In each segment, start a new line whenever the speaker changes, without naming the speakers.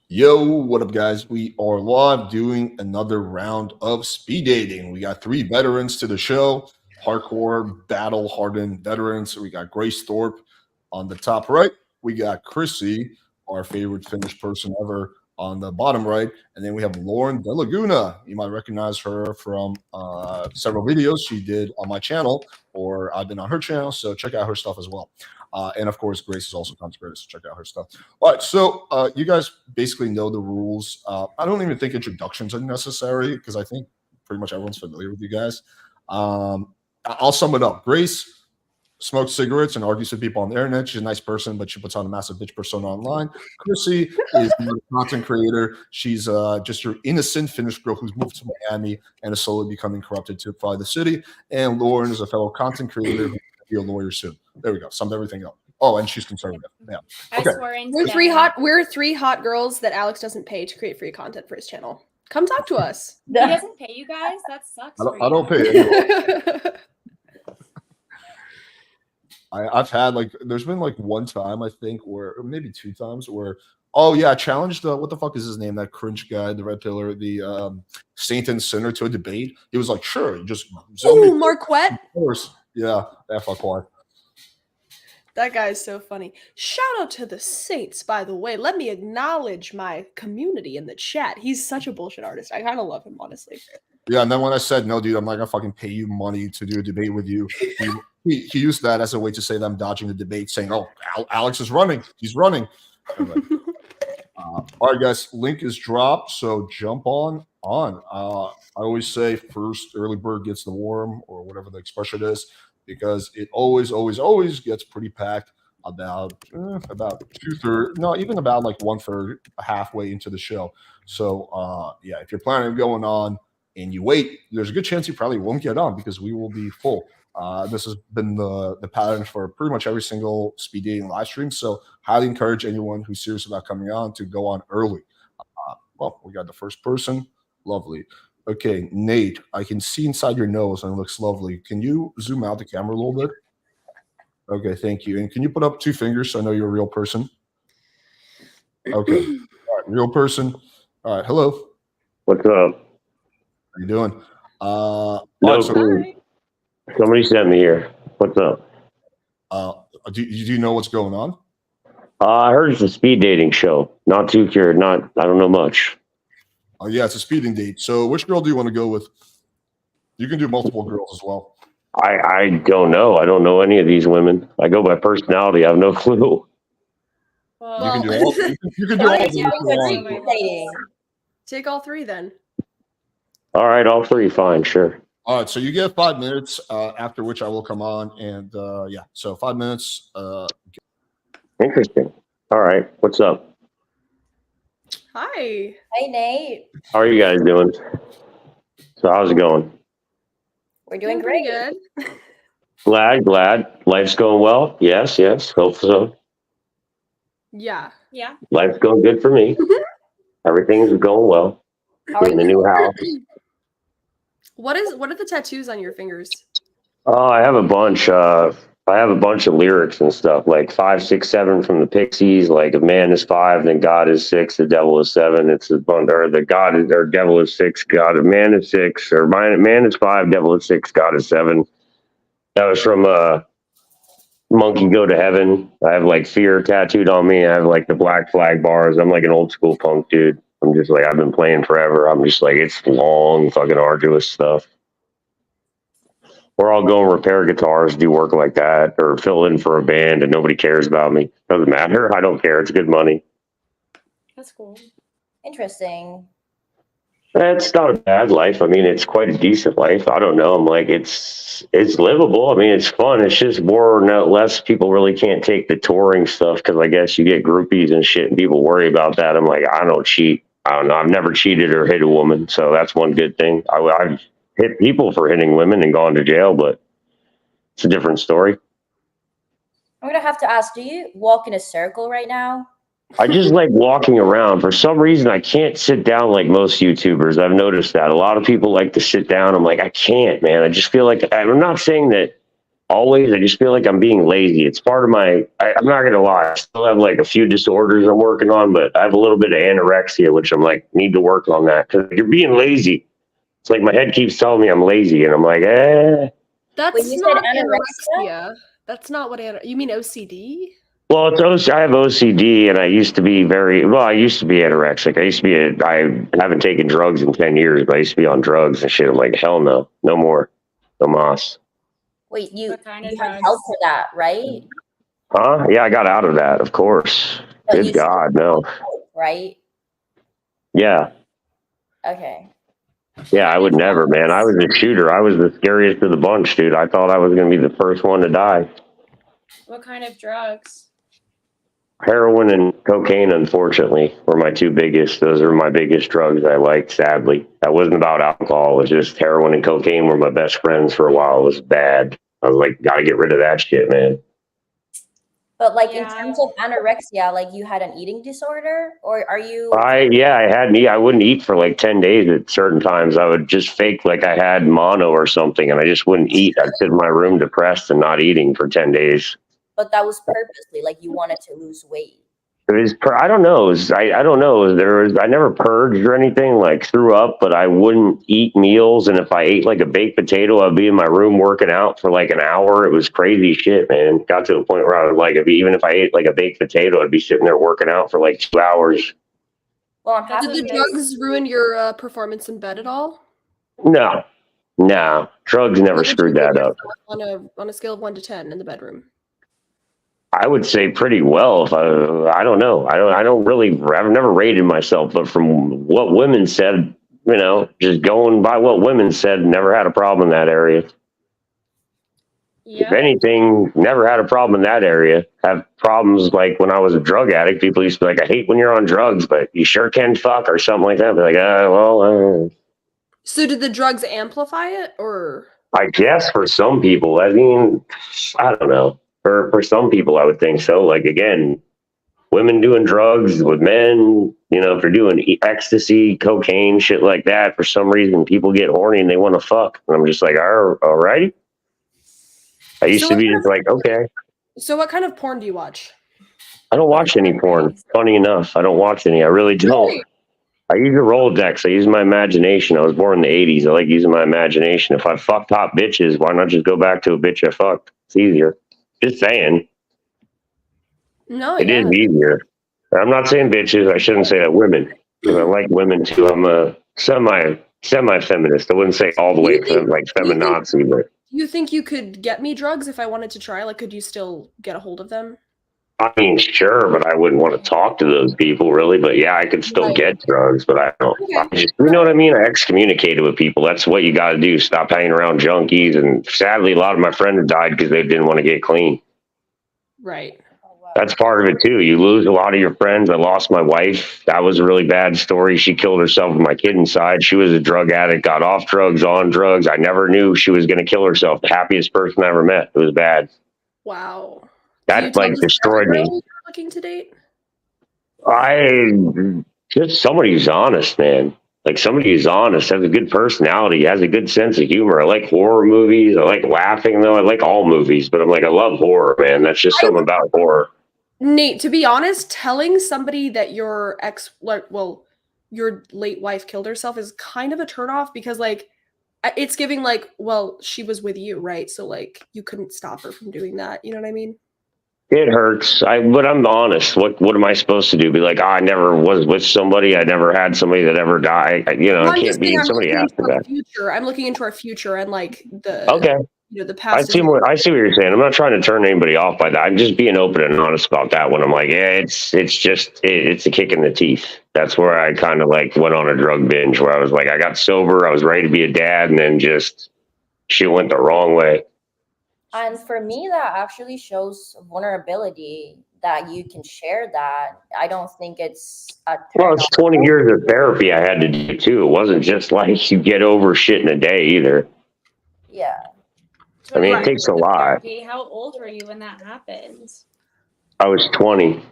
Yo, what up, guys? We are live doing another round of speed dating. We got three veterans to the show, hardcore, battle hardened veterans. We got Grace Thorpe on the top right. We got Chrissy, our favorite Finnish person ever, on the bottom right. And then we have Lauren De Laguna. You might recognize her from several videos she did on my channel, or I've been on her channel. So check out her stuff as well. And of course, Grace is also content creator, so check out her stuff. All right, so you guys basically know the rules. I don't even think introductions are necessary because I think pretty much everyone's familiar with you guys. I'll sum it up. Grace smokes cigarettes and argues with people on the internet. She's a nice person, but she puts on a massive bitch persona online. Chrissy is a content creator. She's just your innocent Finnish girl who's moved to Miami and is slowly becoming corrupted to fly the city. And Lauren is a fellow content creator who's going to be a lawyer soon. There we go. Summed everything up. Oh, and she's conservative. Yeah. Okay.
We're three hot girls that Alex doesn't pay to create free content for his channel. Come talk to us.
He doesn't pay you guys? That sucks.
I don't pay anyone. I've had there's been one time I think where, or maybe two times where, oh yeah, I challenged what the fuck is his name? That Cringe guy, the red pillar, the Saint and Sinner to a debate. He was like, sure, just
Marquette.
Of course, yeah, fuck why.
That guy is so funny. Shout out to the Saints, by the way. Let me acknowledge my community in the chat. He's such a bullshit artist. I kind of love him, honestly.
Yeah, and then when I said, no, dude, I'm not going to fucking pay you money to do a debate with you, he used that as a way to say that I'm dodging the debate, saying, oh, Alex is running. He's running. Anyway. All right, guys, link is dropped, so jump on. I always say first early bird gets the worm, or whatever the expression is, because it always gets pretty packed about 2/3, no, even about 1/3, halfway into the show. So yeah, if you're planning on going on and you wait, there's a good chance you probably won't get on because we will be full. This has been the pattern for pretty much every single speed dating live stream. So highly encourage anyone who's serious about coming on to go on early. Well, we got the first person. Lovely. Okay, Nate, I can see inside your nose and it looks lovely. Can you zoom out the camera a little bit? Okay, thank you. And can you put up 2 fingers so I know you're a real person? Okay. All right, real person. All right, hello.
What's up?
How you doing?
Somebody sent me here. What's up?
Do you know what's going on?
I heard it's a speed dating show. Not too cured. I don't know much.
Oh yeah, it's a speeding date. So which girl do you want to go with? You can do multiple girls as well.
I don't know. I don't know any of these women. I go by personality. I have no clue.
Well,
you can do all. You can do all.
Take all 3 then.
All right, all 3. Fine, sure.
All right, so you get 5 minutes. After which I will come on, and yeah, so 5 minutes.
Interesting. All right, what's up?
Hi.
Hey, Nate.
How are you guys doing? So how's it going?
We're doing great.
Good.
Glad. Life's going well. Yes. Hope so.
Yeah.
Life's going good for me. Everything's going well.
How are
in the
you?
new house.
What are the tattoos on your fingers?
Oh, I have a bunch. I have a bunch of lyrics and stuff, like 5, 6, 7 from the Pixies. Like if man is 5, then God is 6, the devil is 7. It's a bunch, or the God is, or devil is 6, man is 6, or man is 5, devil is 6, God is 7. That was from Monkey Go to Heaven. I have fear tattooed on me. I have the black flag bars. I'm like an old school punk dude. I'm just I've been playing forever. I'm just it's long, fucking arduous stuff. Or I'll go and repair guitars, do work like that, or fill in for a band and nobody cares about me. Doesn't matter. I don't care. It's good money.
That's cool. Interesting.
It's not a bad life. I mean, it's quite a decent life. I don't know. I'm it's livable. I mean, it's fun. It's just more or less people really can't take the touring stuff because I guess you get groupies and shit and people worry about that. I'm I don't cheat. I don't know. I've never cheated or hit a woman. So that's one good thing. I've hit people for hitting women and gone to jail, but it's a different story.
I'm going to have to ask, do you walk in a circle right now?
I just like walking around. For some reason, I can't sit down like most YouTubers. I've noticed that. A lot of people like to sit down. I'm I can't, man. I just feel I'm not saying that always. I just feel like I'm being lazy. It's part of my. I'm not gonna lie. I still have like a few disorders I'm working on, but I have a little bit of anorexia, which I'm like need to work on that because you're being lazy. It's like my head keeps telling me I'm lazy, and I'm like, eh.
That's
Wait, you
not
said anorexia?
anorexia. That's not what you mean OCD?
Well, I have OCD, and I used to be I used to be anorexic. I haven't taken drugs in 10 years, but I used to be on drugs and shit. I'm like, hell no, no more, no mas.
Wait, you
What kind of
you had
drugs?
help for that, right?
Huh? Yeah, I got out of that, of course.
But you
Good
still
God, no.
had help, right?
Yeah,
Okay.
yeah, I would never, man. I was a shooter. I was the scariest of the bunch, dude. I thought I was going to be the first one to die.
What kind of drugs?
Heroin and cocaine, unfortunately, were my two biggest. Those are my biggest drugs I liked, sadly. That wasn't about alcohol. It was just heroin and cocaine were my best friends for a while. It was bad. I was like, gotta get rid of that shit, man.
But like in
Yeah.
terms of anorexia, like you had an eating disorder, or are you?
I wouldn't eat for like 10 days at certain times. I would just fake like I had mono or something, and I just wouldn't eat. I'd sit in my room depressed and not eating for 10 days.
But that was purposely, like you wanted to lose weight.
It was, I don't know. I don't know. I never purged or anything, like threw up, but I wouldn't eat meals. And if I ate like a baked potato, I'd be in my room working out for like an hour. It was crazy shit, man. Got to a point where I was like, even if I ate like a baked potato, I'd be sitting there working out for like 2 hours.
Well, I'm
That's
happy.
Did the
Okay.
drugs ruin your performance in bed at all?
No, drugs never
What would you
screwed
rate
that up.
yourself on a scale of 1 to 10 in the bedroom?
I would say pretty well. If I don't know. I don't really. I've never rated myself, but from what women said, just going by what women said, never had a problem in that area.
Yeah.
If anything, never had a problem in that area. Have problems like when I was a drug addict. People used to be like, I hate when you're on drugs, but you sure can fuck or something like that. Be like,
So did the drugs amplify it, or?
I guess for some people. I mean, I don't know. For some people, I would think so. Like, again, women doing drugs with men, if you're doing ecstasy, cocaine, shit like that, for some reason, people get horny and they want to fuck. And I'm just like, all righty. I used to be just like, okay.
So what kind of porn do you watch?
I don't watch any porn. Funny enough, I don't watch any. I really don't.
Really?
I use a Rolodex. I use my imagination. I was born in the 80s. I like using my imagination. If I fucked hot bitches, why not just go back to a bitch I fucked? It's easier. Just saying.
No,
It
yeah.
is easier. I'm not saying bitches. I shouldn't say that women. Because I like women too. I'm a semi-feminist. I wouldn't say all the way like feminazi, but
Do you think you could get me drugs if I wanted to try? Like, could you still get a hold of them?
I mean, sure, but I wouldn't want to talk to those people really. But yeah, I could still
Right.
get drugs, but I don't.
Okay.
I just, you know what I mean? I excommunicated with people. That's what you got to do. Stop hanging around junkies. And sadly, a lot of my friends died because they didn't want to get clean.
Right.
Oh, wow.
That's part of it too. You lose a lot of your friends. I lost my wife. That was a really bad story. She killed herself with my kid inside. She was a drug addict, got off drugs, on drugs. I never knew she was going to kill herself. The happiest person I ever met. It was bad.
Wow.
That like destroyed me.
You're looking to date?
Just somebody who's honest, man. Like somebody who's honest, has a good personality, has a good sense of humor. I like horror movies. I like laughing though. I like all movies, but I'm like, I love horror, man. That's just something about horror.
Nate, to be honest, telling somebody that your your late wife killed herself is kind of a turnoff because like it's giving like, well, she was with you, right? So like you couldn't stop her from doing that. You know what I mean?
It hurts. But I'm honest. What am I supposed to do? Be like, I never was with somebody. I never had somebody that ever died. I can't be somebody after that.
Future. I'm looking into our future and like the
Okay.
The
I
past.
see what you're saying. I'm not trying to turn anybody off by that. I'm just being open and honest about that one. I'm like, yeah, it's a kick in the teeth. That's where I kind of like went on a drug binge where I was like, I got sober, I was ready to be a dad, and then just shit went the wrong way.
And for me, that actually shows vulnerability that you can share that. I don't think it's a
Well, it's 20 years of therapy I had to do too. It wasn't just like you get over shit in a day either.
Yeah.
I mean, it takes a lot.
How old were you when that happened?
I was 20.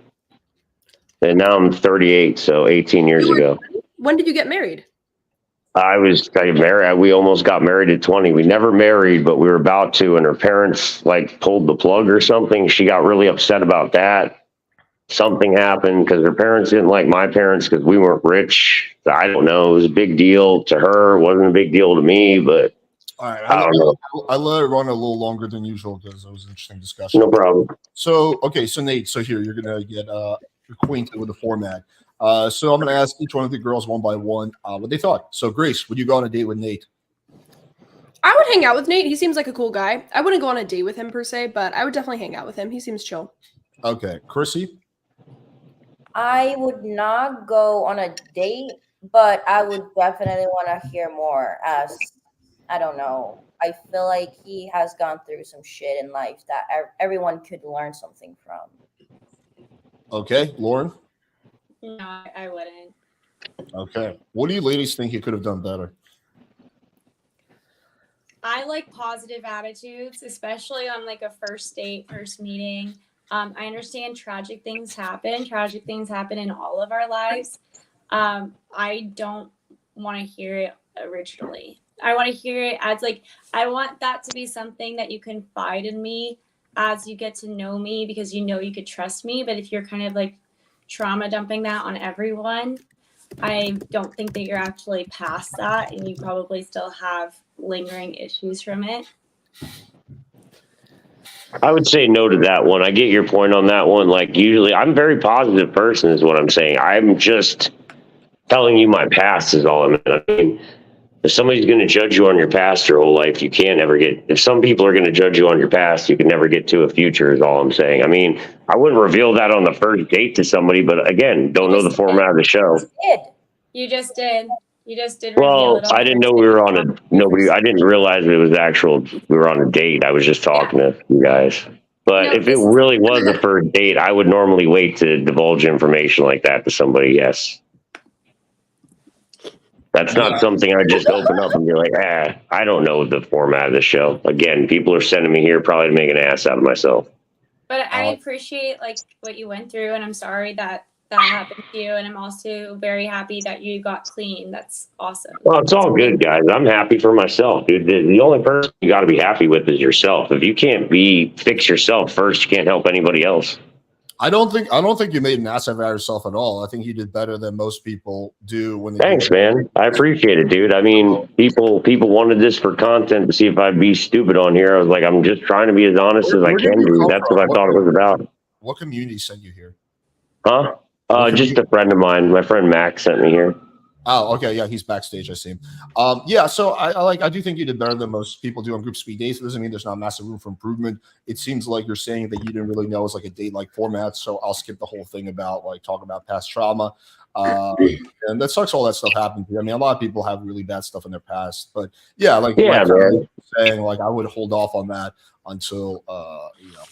And now I'm 38, so 18 years ago.
When did you get married?
I married. We almost got married at 20. We never married, but we were about to, and her parents like pulled the plug or something. She got really upset about that. Something happened because her parents didn't like my parents because we weren't rich. I don't know. It was a big deal to her. It wasn't a big deal to me, but
All right,
I don't know.
I let it run a little longer than usual because it was an interesting discussion.
No problem.
So, okay, so Nate, so here you're gonna get acquainted with the format. So I'm gonna ask each one of the girls one by one what they thought. So, Grace, would you go on a date with Nate?
I would hang out with Nate. He seems like a cool guy. I wouldn't go on a date with him per se, but I would definitely hang out with him. He seems chill.
Okay, Chrissy.
I would not go on a date, but I would definitely want to hear more. As I don't know, I feel like he has gone through some shit in life that everyone could learn something from.
Okay, Lauren.
No, I wouldn't.
Okay, what do you ladies think you could have done better?
I like positive attitudes, especially on like a first date, first meeting. I understand tragic things happen. Tragic things happen in all of our lives. I don't want to hear it originally. I want to hear it as like, I want that to be something that you confide in me as you get to know me because you know you could trust me. But if you're kind of like trauma dumping that on everyone, I don't think that you're actually past that and you probably still have lingering issues from it.
I would say no to that one. I get your point on that one. Like usually I'm a very positive person is what I'm saying. I'm just telling you my past is all I mean. If somebody's going to judge you on your past your whole life, you can't ever get, if some people are going to judge you on your past, you can never get to a future is all I'm saying. I mean, I wouldn't reveal that on the first date to somebody, but again, don't know the format of the show.
You just did. You just did.
Well, I didn't know we were on I didn't realize it was we were on a date. I was just talking to you guys. But
No,
if it really was a first date, I would normally wait to divulge information like that to somebody. Yes. That's not something I just open up and be like, I don't know the format of the show. Again, people are sending me here probably to make an ass out of myself.
But I appreciate like what you went through, and I'm sorry that happened to you. And I'm also very happy that you got clean. That's awesome.
Well, it's all good, guys. I'm happy for myself, dude. The only person you got to be happy with is yourself. If you can't fix yourself first, you can't help anybody else.
I don't think you made an ass out of yourself at all. I think you did better than most people do when they
Thanks, man. I appreciate it, dude. I mean, people wanted this for content to see if I'd be stupid on here. I was like, I'm just trying to be as honest as I can be. That's what I thought it was about.
What community sent you here?
Huh? Just a friend of mine. My friend Max sent me here.
Oh, okay. Yeah, he's backstage. I see him. Yeah, so I do think you did better than most people do on group speed dates. It doesn't mean there's not massive room for improvement. It seems like you're saying that you didn't really know it's like a date-like format, so I'll skip the whole thing about like talking about past trauma. And that sucks. All that stuff happened to you. I mean, a lot of people have really bad stuff in their past, but yeah, like
man.
Saying like I would hold off on that until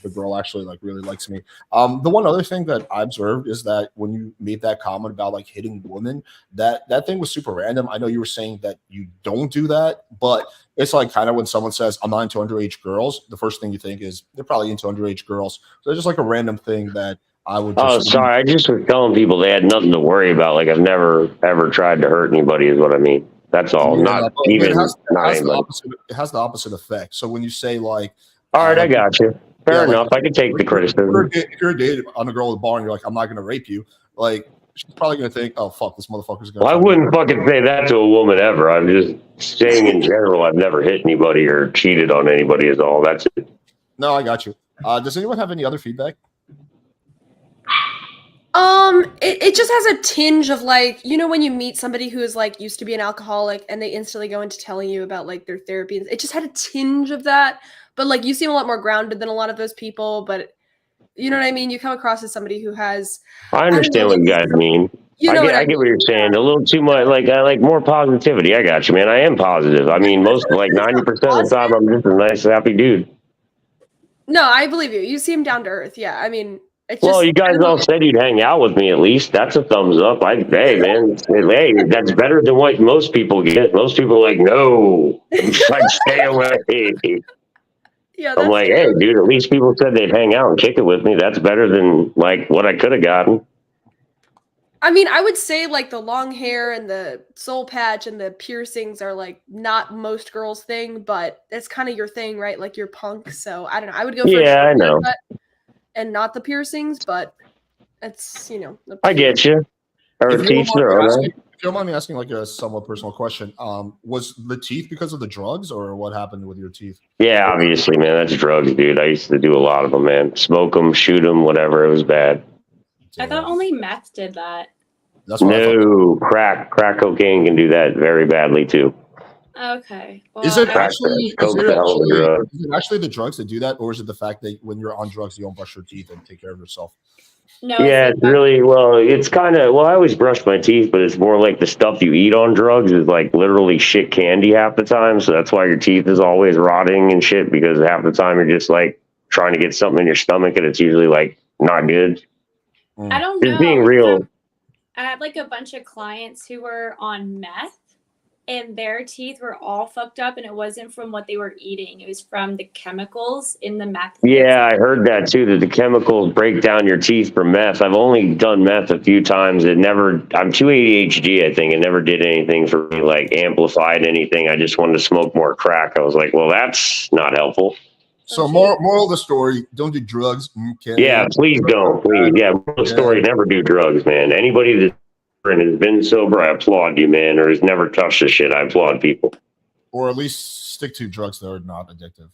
the girl actually like really likes me. The one other thing that I observed is that when you made that comment about like hitting women, that thing was super random. I know you were saying that you don't do that, but it's like kind of when someone says I'm not into underage girls, the first thing you think is they're probably into underage girls. So it's just like a random thing that I would.
Sorry. I just was telling people they had nothing to worry about. Like I've never ever tried to hurt anybody is what I mean. That's all.
Yeah,
It
has the opposite effect. So when you say like,
all right, I got you. Fair enough. I can take the criticism.
If you're dating on a girl at the bar and you're like, I'm not going to rape you, like she's probably going to think, oh fuck, this motherfucker's going.
Well, I wouldn't fucking say that to a woman ever. I'm just saying in general, I've never hit anybody or cheated on anybody. Is all. That's it.
No, I got you. Does anyone have any other feedback?
It just has a tinge of like, when you meet somebody who is like used to be an alcoholic and they instantly go into telling you about like their therapy. It just had a tinge of that, but like you seem a lot more grounded than a lot of those people, but you know what I mean? You come across as somebody who has.
I understand what you guys mean. I get what you're saying. A little too much. Like I like more positivity. I got you, man. I am positive. I mean, most like 90% of the time, I'm just a nice, happy dude.
No, I believe you. You seem down to earth. Yeah, I mean.
Well, you guys all said you'd hang out with me at least. That's a thumbs up. Hey, man. Hey, that's better than what most people get. Most people are like, no. Like, stay away.
Yeah,
I'm like, hey, dude, at least people said they'd hang out and kick it with me. That's better than, like, what I could have gotten.
I mean, I would say like the long hair and the soul patch and the piercings are like not most girls' thing, but it's kind of your thing, right? Like you're punk, so I don't know. I would go for a
Yeah, I
short
know.
haircut and not the piercings, but it's up
I
to you.
get you. Or
If you don't
teach
mind
their
me
own.
asking, if you don't mind me asking like a somewhat personal question, was the teeth because of the drugs or what happened with your teeth?
Yeah, obviously, man. That's drugs, dude. I used to do a lot of them, man. Smoke them, shoot them, whatever. It was bad.
I thought only meth did that.
That's what I thought.
No, crack cocaine can do that very badly too.
Okay. Well,
Is it
I-
actually
Coke's a hell of a drug.
is it actually the drugs that do that, or is it the fact that when you're on drugs you don't brush your teeth and take care of yourself?
no.
Yeah, it's really well. It's kind of well. I always brush my teeth, but it's more like the stuff you eat on drugs is like literally shit candy half the time. So that's why your teeth is always rotting and shit because half the time you're just like trying to get something in your stomach and it's usually like not good.
I don't
Just
know.
being real.
I had like a bunch of clients who were on meth and their teeth were all fucked up and it wasn't from what they were eating. It was from the chemicals in the meth.
Yeah, I heard that too, that the chemicals break down your teeth for meth. I've only done meth a few times. I'm too ADHD, I think. It never did anything for me, like amplified anything. I just wanted to smoke more crack. I was like, well, that's not helpful.
So moral of the story: don't do drugs.
Yeah, please don't. Please. Yeah, moral story, never do drugs, man. Anybody that has been sober, I applaud you, man, or has never touched the shit. I applaud people.
Or at least stick to drugs that are not addictive.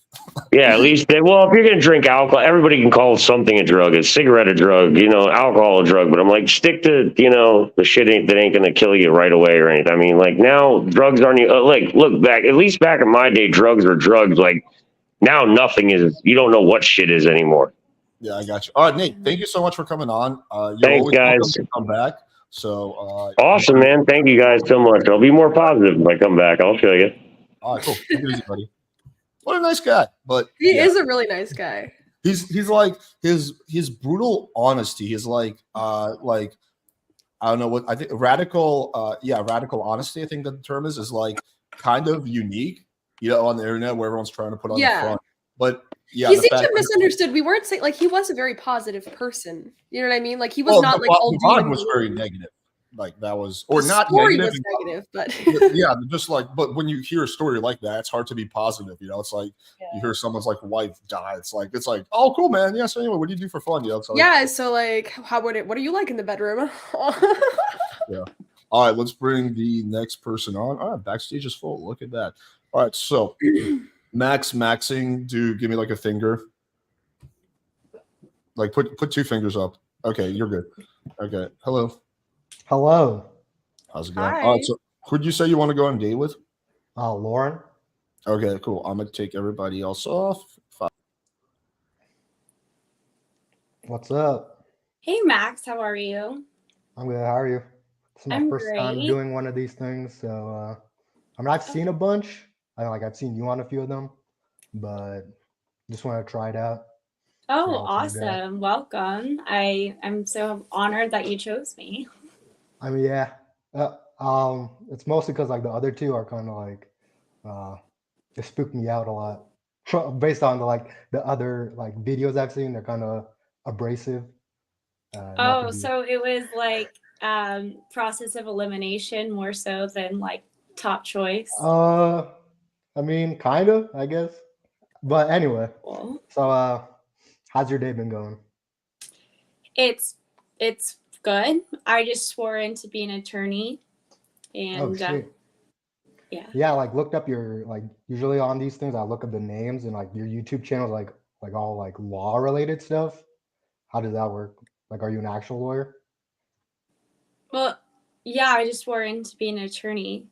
Yeah, at least, if you're going to drink alcohol, everybody can call something a drug. A cigarette a drug, alcohol a drug. But I'm like, stick to, the shit that ain't going to kill you right away or anything. I mean, like now drugs aren't, like, look back, at least back in my day, drugs were drugs. Like now nothing is, you don't know what shit is anymore.
Yeah, I got you. All right, Nate, thank you so much for coming on. You're
Thanks,
always welcome
guys.
to come back. So
awesome, man. Thank you guys so much. I'll be more positive if I come back. I'll show you.
All right, cool. Take it easy, buddy. What a nice guy. But
He is a really nice guy.
He's like his brutal honesty. He's like I don't know what I think radical radical honesty, I think the term is like kind of unique, on the internet where everyone's trying to put on the front. But yeah,
he seemed to misunderstood. We weren't saying like he was a very positive person. You know what I mean? Like he was not like all
the vibe was very negative. Like that was or
the
not
story
negative,
was negative, but
yeah, just like but when you hear a story like that, it's hard to be positive. It's like you hear someone's like wife die. It's like oh cool, man. Yeah. So anyway, what do you do for fun? So
like what are you like in the bedroom?
Yeah. All right, let's bring the next person on. All right, backstage is full. Look at that. All right, so maxing, give me like a finger. Like put two fingers up. Okay, you're good. Okay. Hello. How's it going?
Hi.
All right, so who'd you say you want to go on a date with?
Lauren.
Okay, cool. I'm gonna take everybody else off.
What's up?
Hey Max, how are you?
I'm good. How are you? This is my
I'm
first time
great.
doing one of these things, so I've seen a bunch. I've seen you on a few of them, but just want to try it out.
Oh,
Yeah,
awesome. Welcome. I'm so honored that you chose me.
I mean, yeah. It's mostly because like the other two are kind of like it spooked me out a lot based on the other like videos I've seen. They're kind of abrasive.
So it was like process of elimination more so than like top choice.
I mean, kind of, I guess. But anyway,
Cool.
so how's your day been going?
It's good. I just swore in to be an attorney, and
yeah, like looked up your usually on these things I look up the names and like your YouTube channel like all like law related stuff. How does that work? Like, are you an actual lawyer?
well, yeah, I just swore in to be an attorney.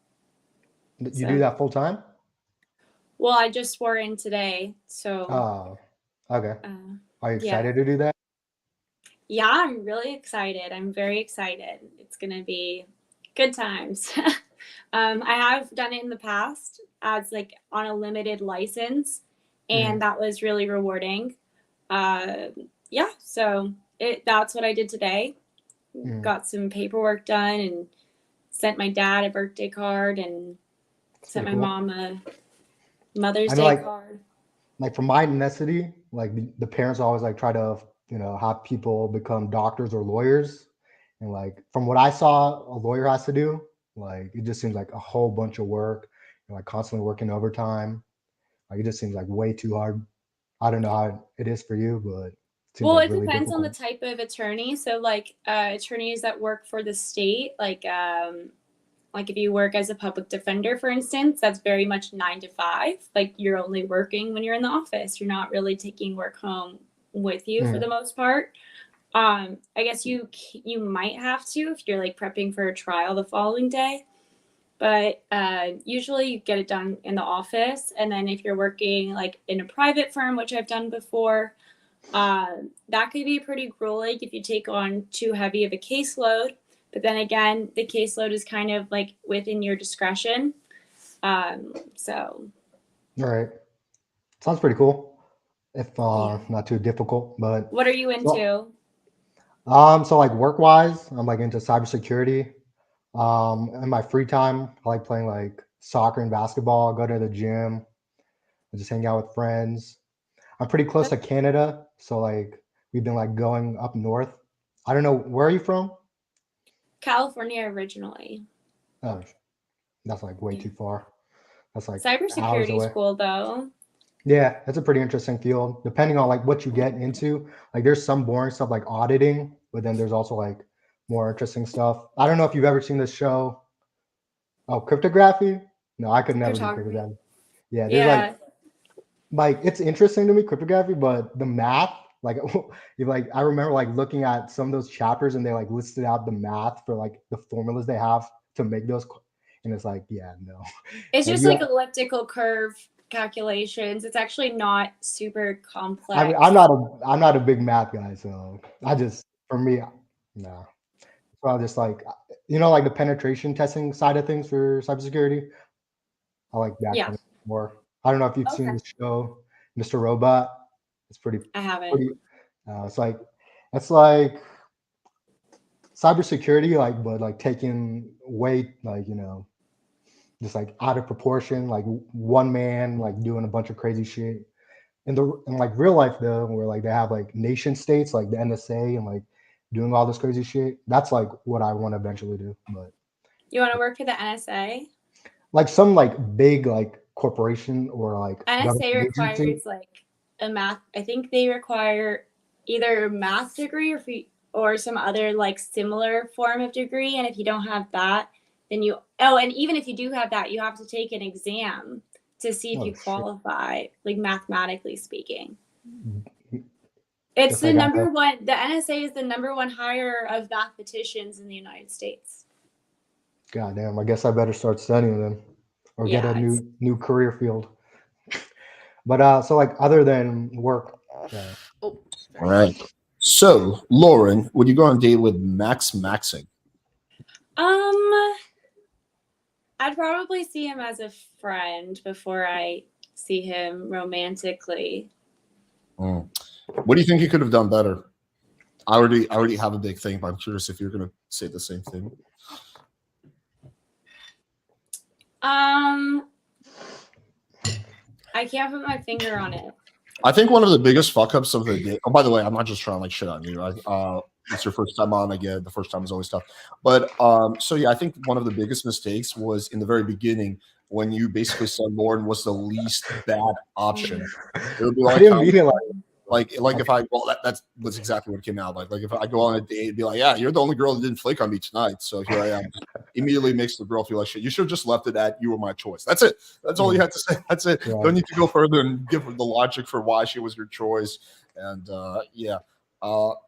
You do that full time?
Well, I just swore in today, so.
Oh, okay. Are you excited to do that?
Yeah, I'm really excited. I'm very excited. It's gonna be good times. I have done it in the past as like on a limited license, and that was really rewarding. So that's what I did today. Got some paperwork done and sent my dad a birthday card and sent my mom a Mother's Day card.
Like from my ethnicity, like the parents always like try to have people become doctors or lawyers, And like from what I saw a lawyer has to do, like it just seems like a whole bunch of work, like constantly working overtime. Like it just seems like way too hard. I don't know how it is for you, but it seems
Well,
like
it
really
depends on the
difficult.
type of attorney. So, like attorneys that work for the state, like if you work as a public defender, for instance, that's very much 9 to 5. Like you're only working when you're in the office. You're not really taking work home with you for the most part. I guess you might have to if you're like prepping for a trial the following day. But usually you get it done in the office. And then if you're working like in a private firm, which I've done before, that could be pretty grueling if you take on too heavy of a caseload. But then again, the caseload is kind of like within your discretion. So.
All right. Sounds pretty cool. If not too difficult, but
what are you into?
So like work wise, I'm like into cybersecurity. In my free time, I like playing like soccer and basketball, go to the gym, I just hang out with friends. I'm pretty close to Canada, so like we've been like going up north. I don't know, where are you from?
California originally.
Oh, that's like way too far. That's like
cybersecurity is cool though.
Yeah, that's a pretty interesting field. Depending on like what you get into, like there's some boring stuff like auditing, but then there's also like more interesting stuff. I don't know if you've ever seen this show. Oh, cryptography? No, I could never do cryptography. Yeah, there's like it's interesting to me, cryptography, but the math, like I remember like looking at some of those chapters and they like listed out the math for like the formulas they have to make those, and it's like, yeah, no.
It's just like elliptical curve calculations. It's actually not super complex.
I mean, I'm not a big math guy, so for me, no. So I just like, like the penetration testing side of things for cybersecurity. I like that kind of more. I don't know if you've seen the show, Mr. Robot. It's pretty.
I haven't.
It's like cybersecurity, like, but like taking weight, like, just like out of proportion, like one man like doing a bunch of crazy shit. In like real life though, where like they have like nation states like the NSA and like doing all this crazy shit. That's like what I want to eventually do. But
you want to work for the NSA?
Like some like big like corporation or like
NSA requires like a math. I think they require either a math degree or some other like similar form of degree. And if you don't have that, then and even if you do have that, you have to take an exam to see if you qualify, like mathematically speaking. It's the number one. The NSA is the number one hire of mathematicians in the United States.
God damn! I guess I better start studying then, or get a new career field. But so like other than work.
All right. So Lauren, would you go on a date with Maxing?
I'd probably see him as a friend before I see him romantically.
What do you think he could have done better? I already have a big thing, but I'm curious if you're gonna say the same thing.
I can't put my finger on it.
I think one of the biggest fuck ups of the day. Oh, by the way, I'm not just trying to like shit on you. It's your first time on again. The first time is always tough. But so yeah, I think one of the biggest mistakes was in the very beginning when you basically said Lauren was the least bad option. It would be like, like if that's exactly what came out. Like if I go on a date, it'd be like, yeah, you're the only girl that didn't flake on me tonight. So here I am. Immediately makes the girl feel like shit. You should have just left it at you were my choice. That's it. That's all you had to say. That's it. Right. Don't need to go further and give her the logic for why she was your choice. And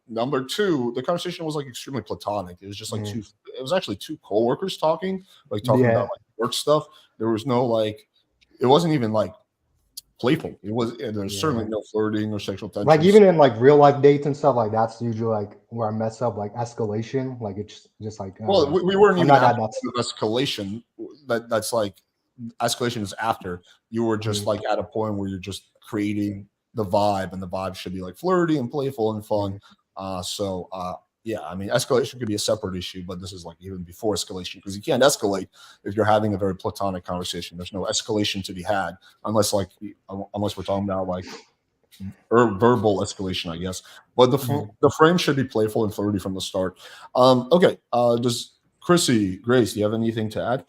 number two, the conversation was like extremely platonic. It was just like it was actually two coworkers talking about like work stuff. There was no like, it wasn't even like playful. It was. There's certainly no flirting or sexual tension.
Like even in like real life dates and stuff, like that's usually like where I mess up. Like escalation, like it's just like.
Well, we weren't even at escalation. That's like escalation is after you were just like at a point where you're just creating the vibe, and the vibe should be like flirty and playful and fun. Yeah, I mean, escalation could be a separate issue, but this is like even before escalation because you can't escalate if you're having a very platonic conversation. There's no escalation to be had unless we're talking about like verbal escalation, I guess. But the frame should be playful and flirty from the start. Okay. Does Chrissy, Grace, do you have anything to add?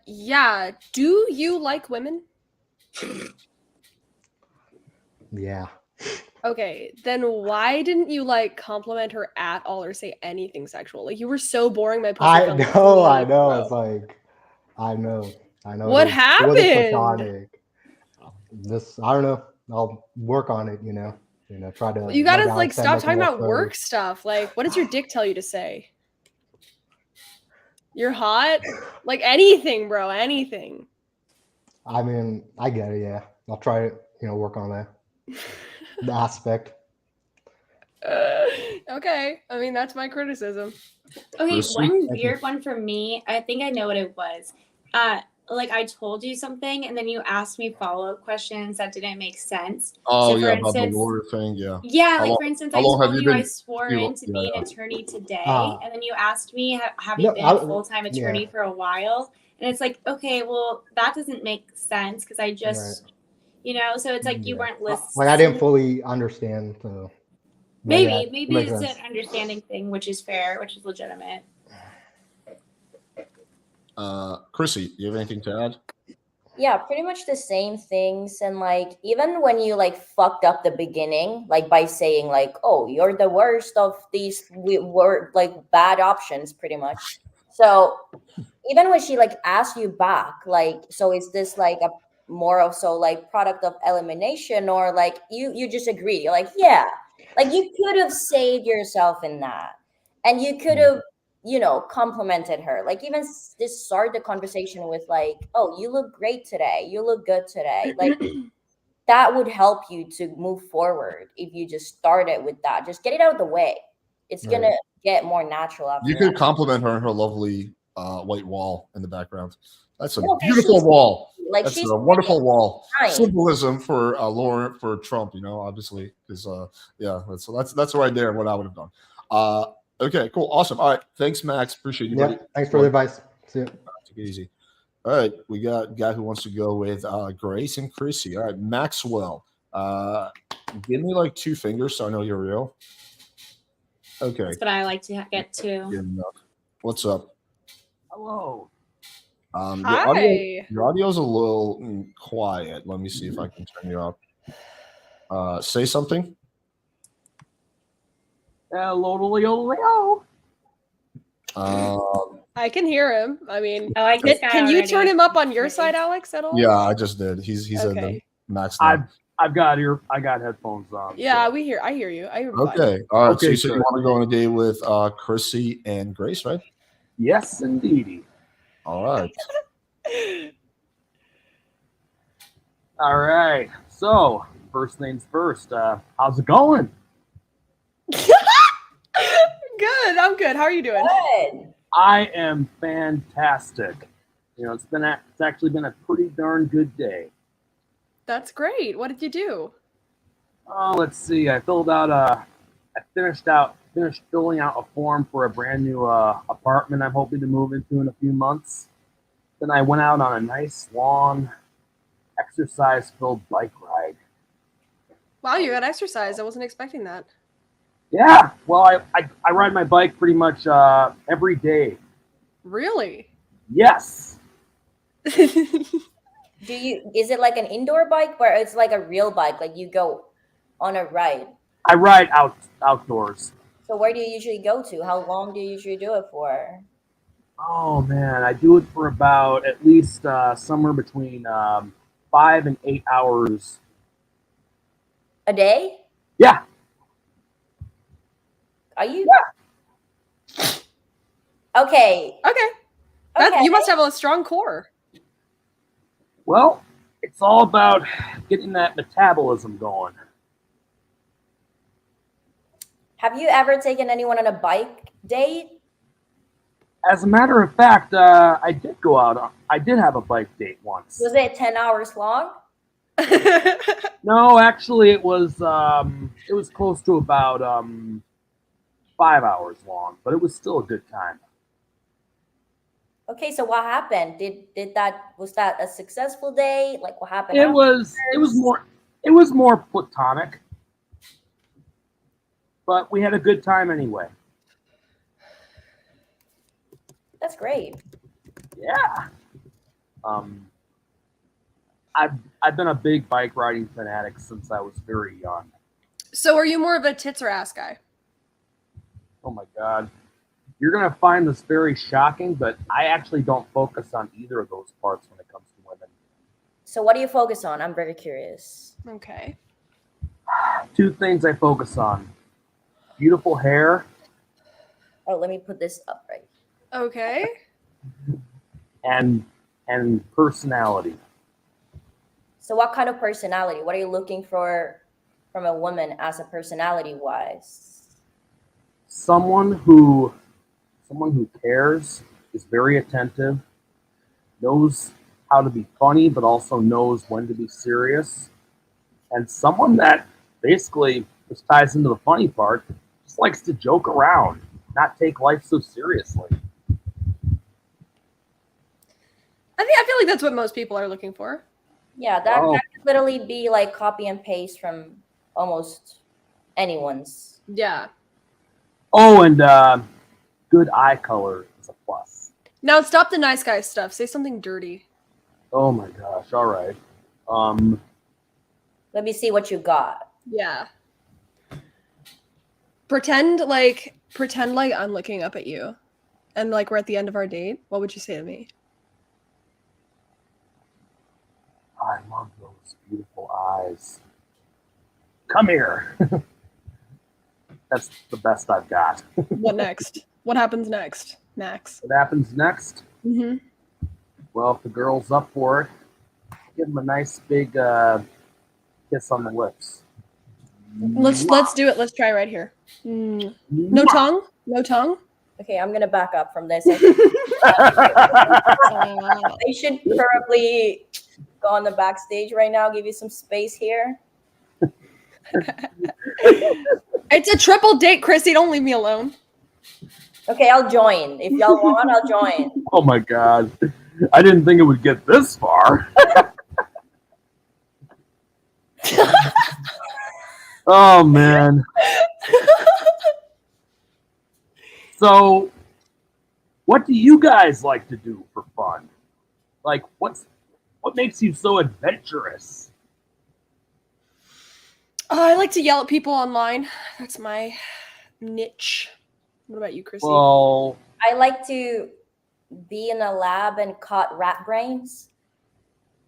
Yeah. Do you like women?
Yeah.
Okay, then why didn't you like compliment her at all or say anything sexual? Like you were so boring, my pussy
I
fell
know, I
asleep,
know.
bro.
It's like, I know.
What
It wasn't
happened?
platonic. Just, I don't know. I'll work on it. Try to.
You gotta
make
like
Alex
stop
make
talking
more
about work
first.
stuff. Like, what does your dick tell you to say? You're hot? Like anything, bro, anything.
I mean, I get it. Yeah, I'll try to work on that the aspect.
Okay, I mean that's my criticism.
Okay,
Chrissy?
one
Thank you.
weird one for me. I think I know what it was. Like I told you something, and then you asked me follow-up questions that didn't make sense.
Oh,
So for
yeah, about the
instance,
lawyer thing. Yeah.
yeah,
How
like
long-
for instance,
how
I
long have
told
you
you I
been-
swore
you-
in to be
yeah.
an attorney today,
Ah.
and then you asked me, have
No,
you been
I-
a full-time attorney
yeah.
for a while? And it's like, okay, well, that doesn't make sense because I just, so it's like you
Yeah.
weren't listening.
Like I didn't fully understand. So but yeah, it
Maybe
makes
it's
sense.
an understanding thing, which is fair, which is legitimate.
Chrissy, do you have anything to add?
Yeah, pretty much the same things. And like, even when you like fucked up the beginning, like by saying like, oh, you're the worst of these were like bad options, pretty much. So even when she like asked you back, like, so is this like a more of so like product of elimination, or like you just agreed? You're like, yeah, like you could have saved yourself in that, and you could have complimented her, like even just start the conversation with like, oh, you look great today, you look good today, like that would help you to move forward. If you just start it with that, just get it out of the way, it's gonna get more natural after
You
that.
could compliment her on her lovely white wall in the background. That's a
No, 'cause
beautiful
she's
wall.
like
That's
she's
a wonderful wall.
fine.
Symbolism for Lauren, for Trump, obviously, because yeah, that's right there what I would have done. Okay, cool, awesome. All right, thanks, Max. Appreciate you, buddy.
Yeah. Thanks for the advice. See you.
Take it easy. All right, we got a guy who wants to go with Grace and Chrissy. All right, Maxwell. Give me like 2 fingers so I know you're real. Okay.
That's what I like to get to.
Good enough. What's up?
Hello.
Hi.
Your audio's a little quiet. Let me see if I can turn you up. Say something.
Hello.
I can hear him. I mean,
I like this guy
can you
already.
turn him up on your side, Alex, at all?
Yeah, I just did. He's in the
Okay.
max. Now.
I got headphones on.
Yeah,
so.
I hear you. I hear you. fine.
Okay. All right. So
Okay,
you said you
good.
want to go on a date with Chrissy and Grace, right?
Yes, indeedy.
All right.
All right. So first things first. How's it going?
Good. I'm good. How are you doing?
Good.
I am fantastic. It's actually been a pretty darn good day.
That's great. What did you do?
Oh, let's see. I finished filling out a form for a brand new apartment I'm hoping to move into in a few months. Then I went out on a nice long exercise-filled bike ride.
Wow, you got exercise. I wasn't expecting that.
Yeah, well, I ride my bike pretty much every day.
Really?
Yes.
Is it like an indoor bike where it's like a real bike, like you go on a ride?
I ride outdoors.
So where do you usually go to? How long do you usually do it for?
Oh man, I do it for about at least somewhere between 5 and 8 hours.
A day?
Yeah.
Are you? Okay.
Okay. You must have a strong core.
Well, it's all about getting that metabolism going.
Have you ever taken anyone on a bike date?
As a matter of fact, I did go out. I did have a bike date once.
Was it 10 hours long?
No, actually, it was close to about 5 hours long, but it was still a good time.
Okay, so what happened? Was that a successful date? Like what happened?
It was more platonic, but we had a good time anyway.
That's great.
Yeah. I've been a big bike riding fanatic since I was very young.
So are you more of a tits or ass guy?
Oh my God. You're going to find this very shocking, but I actually don't focus on either of those parts when it comes to women.
So what do you focus on? I'm very curious.
Okay.
Two things I focus on. Beautiful hair
Oh, let me put this up right.
Okay.
and personality.
So what kind of personality? What are you looking for from a woman as a personality wise?
Someone who cares, is very attentive, knows how to be funny, but also knows when to be serious, and someone that basically, this ties into the funny part, just likes to joke around, not take life so seriously.
I feel like that's what most people are looking for.
Yeah, that could literally be like copy and paste from almost anyone's.
Yeah.
Oh, and good eye color is a plus.
Now stop the nice guy stuff. Say something dirty.
Oh my gosh! All right.
Let me see what you got.
Yeah. Pretend like I'm looking up at you, and like we're at the end of our date. What would you say to me?
I love those beautiful eyes. Come here. That's the best I've got.
What next? What happens next, Max?
What happens next?
Mm-hmm.
Well, if the girl's up for it, give him a nice big kiss on the lips.
Let's do it. Let's try right here. No tongue? No tongue?
Okay, I'm gonna back up from this. I should probably go on the backstage right now, give you some space here.
It's a triple date, Chrissy. Don't leave me alone.
Okay, I'll join. If y'all want, I'll join.
Oh my God. I didn't think it would get this far. Oh man. So, what do you guys like to do for fun? Like, what makes you so adventurous?
I like to yell at people online. That's my niche. What about you, Chrissy?
Well,
I like to be in a lab and cut rat brains.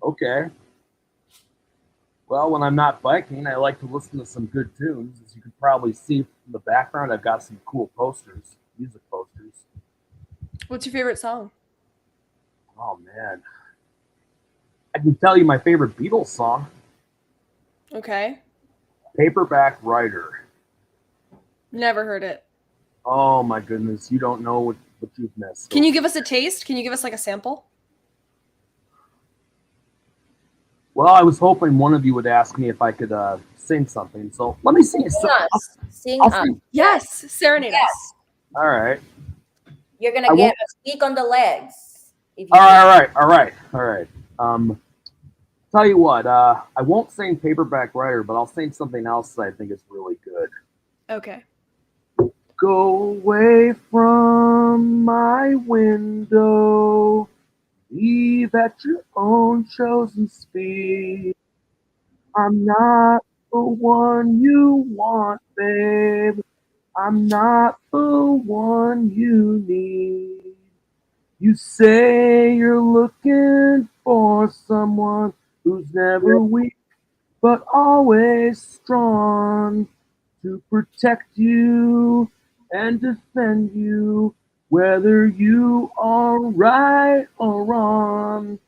okay. Well, when I'm not biking, I like to listen to some good tunes. As you can probably see from the background, I've got some cool posters, music posters.
What's your favorite song?
Oh man. I can tell you my favorite Beatles song,
Okay.
Paperback Writer.
Never heard it.
Oh my goodness, you don't know what you've missed.
Can you give us a taste? Can you give us like a sample?
Well, I was hoping one of you would ask me if I could sing something. So let me sing a
Sing
song.
us. Sing
I'll
us.
sing.
Yes. Serenade us.
All right.
You're gonna get a squeak on the legs. If you
All right. Tell you what, I won't sing Paperback Writer, but I'll sing something else that I think is really good.
Okay.
Go away from my window, leave at your own chosen speed. I'm not the one you want, babe. I'm not the one you need. You say you're looking for someone who's never weak, but always strong to protect you and defend you, whether you are right or wrong.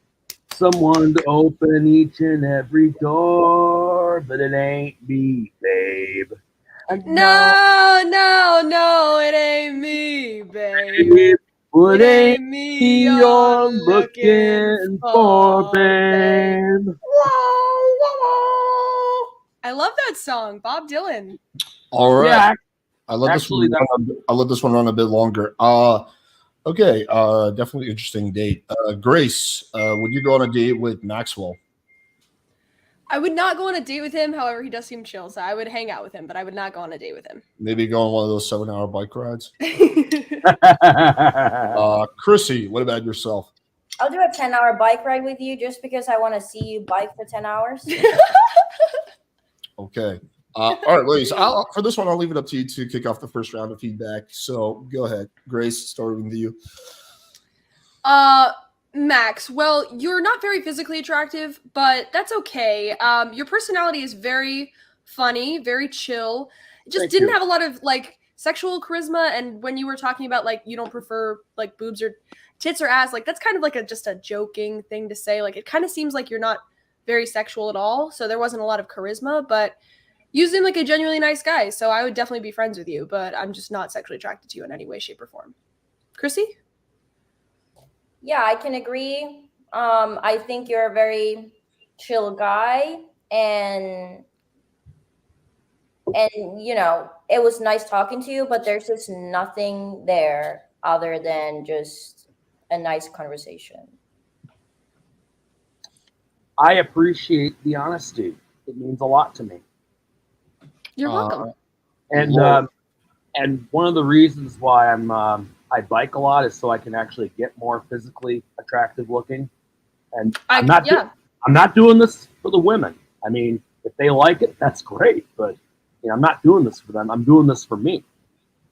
Someone to open each and every door, but it ain't me, babe.
No, it ain't me, babe.
But
It
ain't
ain't me
you're looking for, babe.
I love that song, Bob Dylan.
All right.
Yeah,
I let
actually,
this one run a bit longer. Okay, definitely interesting date. Grace, would you go on a date with Maxwell?
I would not go on a date with him. However, he does seem chill, so I would hang out with him, but I would not go on a date with him.
Maybe go on one of those 7-hour bike rides. Chrissy, what about yourself?
I'll do a 10-hour bike ride with you just because I want to see you bike for 10 hours.
Okay. All right, ladies. For this one, I'll leave it up to you to kick off the first round of feedback. So go ahead, Grace. Starting with you.
Max, well, you're not very physically attractive, but that's okay. Your personality is very funny, very chill. Just
Thank
didn't
you.
have a lot of like sexual charisma. And when you were talking about like you don't prefer like boobs or tits or ass, like that's kind of like just a joking thing to say. Like it kind of seems like you're not very sexual at all. So there wasn't a lot of charisma, but you seem like a genuinely nice guy. So I would definitely be friends with you, but I'm just not sexually attracted to you in any way, shape, or form. Chrissy?
Yeah, I can agree. I think you're a very chill guy, and you know, it was nice talking to you, but there's just nothing there other than just a nice conversation.
I appreciate the honesty. It means a lot to me.
You're welcome.
And one of the reasons why I bike a lot is so I can actually get more physically attractive looking. And I'm not doing this for the women. I mean, if they like it, that's great. But I'm not doing this for them. I'm doing this for me.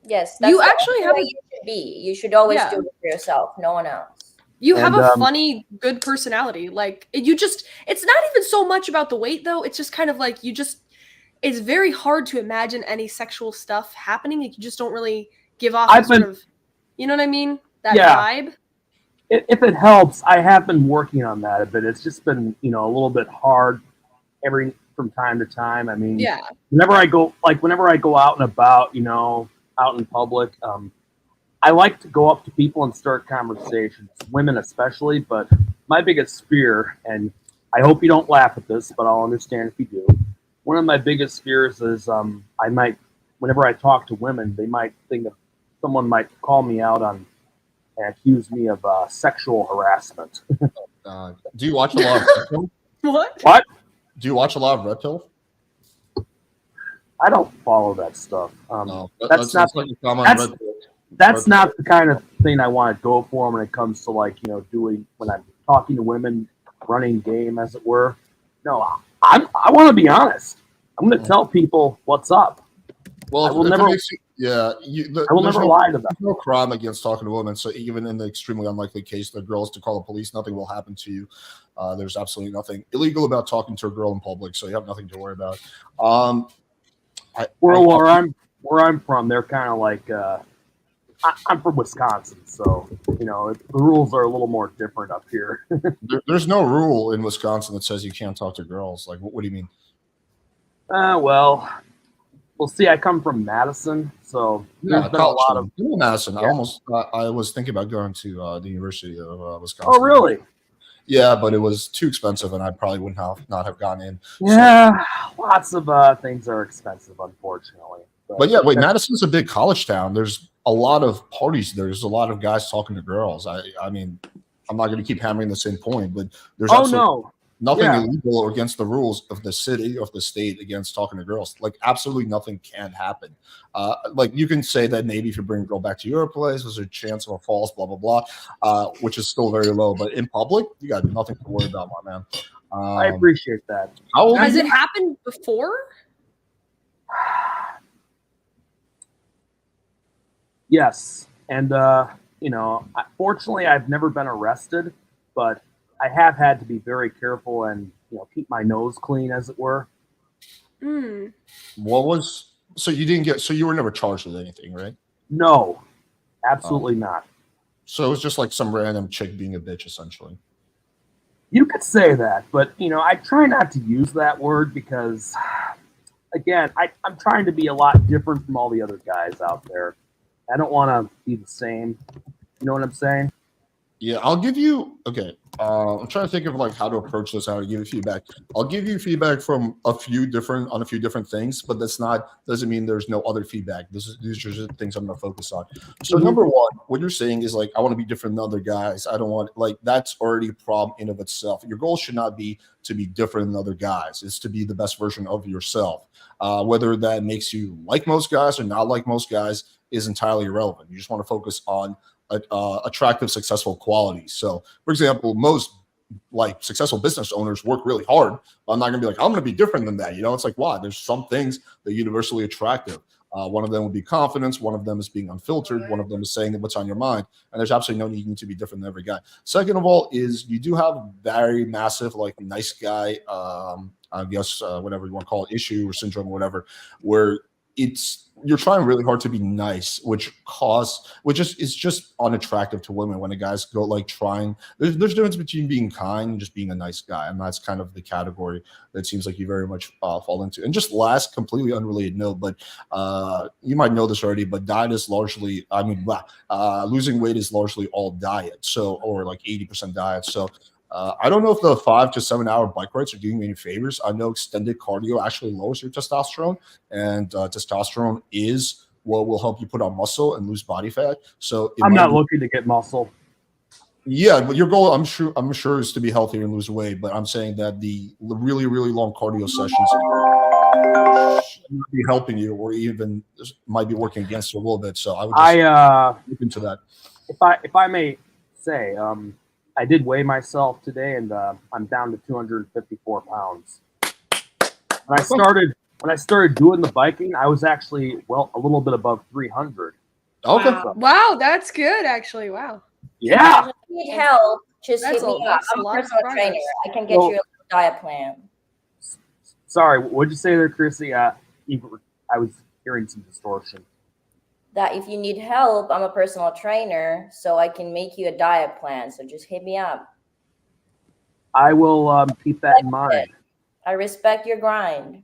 Yes, that's
You actually have
you should be. You should always do it for yourself, no one else.
You have a funny, good personality. Like it's not even so much about the weight though. It's just kind of like it's very hard to imagine any sexual stuff happening. Like you just don't really give off you know what I mean? That vibe.
If it helps, I have been working on that a bit. It's just been, a little bit hard from time to time. I mean, whenever I go out and about, out in public, I like to go up to people and start conversations, women especially, but my biggest fear, and I hope you don't laugh at this, but I'll understand if you do. One of my biggest fears is whenever I talk to women, they might think that someone might call me out on and accuse me of sexual harassment.
Do you watch a lot of Red Pill?
What?
Do you watch a lot of Red Pill?
I don't follow that stuff.
No,
that's not the kind of thing I want to go for when it comes to doing when I'm talking to women, running game as it were. No, I want to be honest. I'm going to tell people what's up.
Well,
I will never. I will never lie to them.
There's no crime against talking to women. So even in the extremely unlikely case that girls to call the police, nothing will happen to you. There's absolutely nothing illegal about talking to a girl in public, so you have nothing to worry about.
Where I'm from, they're kind of like I'm from Wisconsin, so the rules are a little more different up here.
There's no rule in Wisconsin that says you can't talk to girls. Like, what do you mean?
Well, see, I come from Madison, so there's been a lot of
Madison.
Yeah.
I was thinking about going to the University of Wisconsin.
Oh, really?
Yeah, but it was too expensive, and I probably would not have gone in.
Yeah, lots of things are expensive, unfortunately.
But yeah, wait, Madison's a big college town. There's a lot of parties. There's a lot of guys talking to girls. I mean, I'm not going to keep hammering the same point, but there's nothing illegal or against the rules of the city, of the state, against talking to girls. Like, absolutely nothing can happen. Like, you can say that maybe if you bring a girl back to your place, there's a chance of a false, blah, blah, blah, which is still very low. But in public, you got nothing to worry about, my man.
I appreciate that.
Has it happened before?
Yes. And, fortunately, I've never been arrested, but I have had to be very careful and keep my nose clean, as it were.
So you were never charged with anything, right?
No, absolutely not.
So it was just like some random chick being a bitch, essentially.
You could say that, but I try not to use that word because, again, I'm trying to be a lot different from all the other guys out there. I don't want to be the same. You know what I'm saying?
Yeah, I'll give you. Okay, I'm trying to think of like how to approach this, how to give you feedback. I'll give you feedback from a few different things, but doesn't mean there's no other feedback. These are just things I'm gonna focus on. So number one, what you're saying is like I want to be different than other guys. I don't want like that's already a problem in of itself. Your goal should not be to be different than other guys. It's to be the best version of yourself. Whether that makes you like most guys or not like most guys is entirely irrelevant. You just want to focus on attractive, successful qualities. So, for example, most like successful business owners work really hard. I'm not going to be like, I'm going to be different than that. You know, it's like, why? There's some things that are universally attractive. One of them would be confidence. One of them is being unfiltered. One of them is saying what's on your mind. And there's absolutely no need to be different than every guy. Second of all, is you do have a very massive, like nice guy, I guess, whatever you want to call it, issue or syndrome or whatever, where you're trying really hard to be nice, which is just unattractive to women when the guys go like trying. There's a difference between being kind and just being a nice guy, and that's kind of the category that seems like you very much fall into. And just last, completely unrelated note, but you might know this already, but diet is largely, losing weight is largely all diet, or like 80% diet. So I don't know if the 5 to 7 hour bike rides are doing me any favors. I know extended cardio actually lowers your testosterone, and testosterone is what will help you put on muscle and lose body fat. So
I'm not looking to get muscle.
Yeah, but your goal, I'm sure, is to be healthier and lose weight. But I'm saying that the really, really long cardio sessions might be helping you, or even might be working against you a little bit. So I would just look into that.
If I may say, I did weigh myself today, and I'm down to 254 pounds. When I started doing the biking, I was actually a little bit above 300.
Okay.
Wow, that's good actually. Wow.
If
Yeah.
you need help, just
That's
hit me
a-
up.
that's a
I'm a
lot of
personal
progress.
trainer. I can get you a little diet plan.
Sorry, what'd you say there, Chrissy? I was hearing some distortion.
That if you need help, I'm a personal trainer, so I can make you a diet plan. So just hit me up.
I will keep that in mind.
I respect your grind.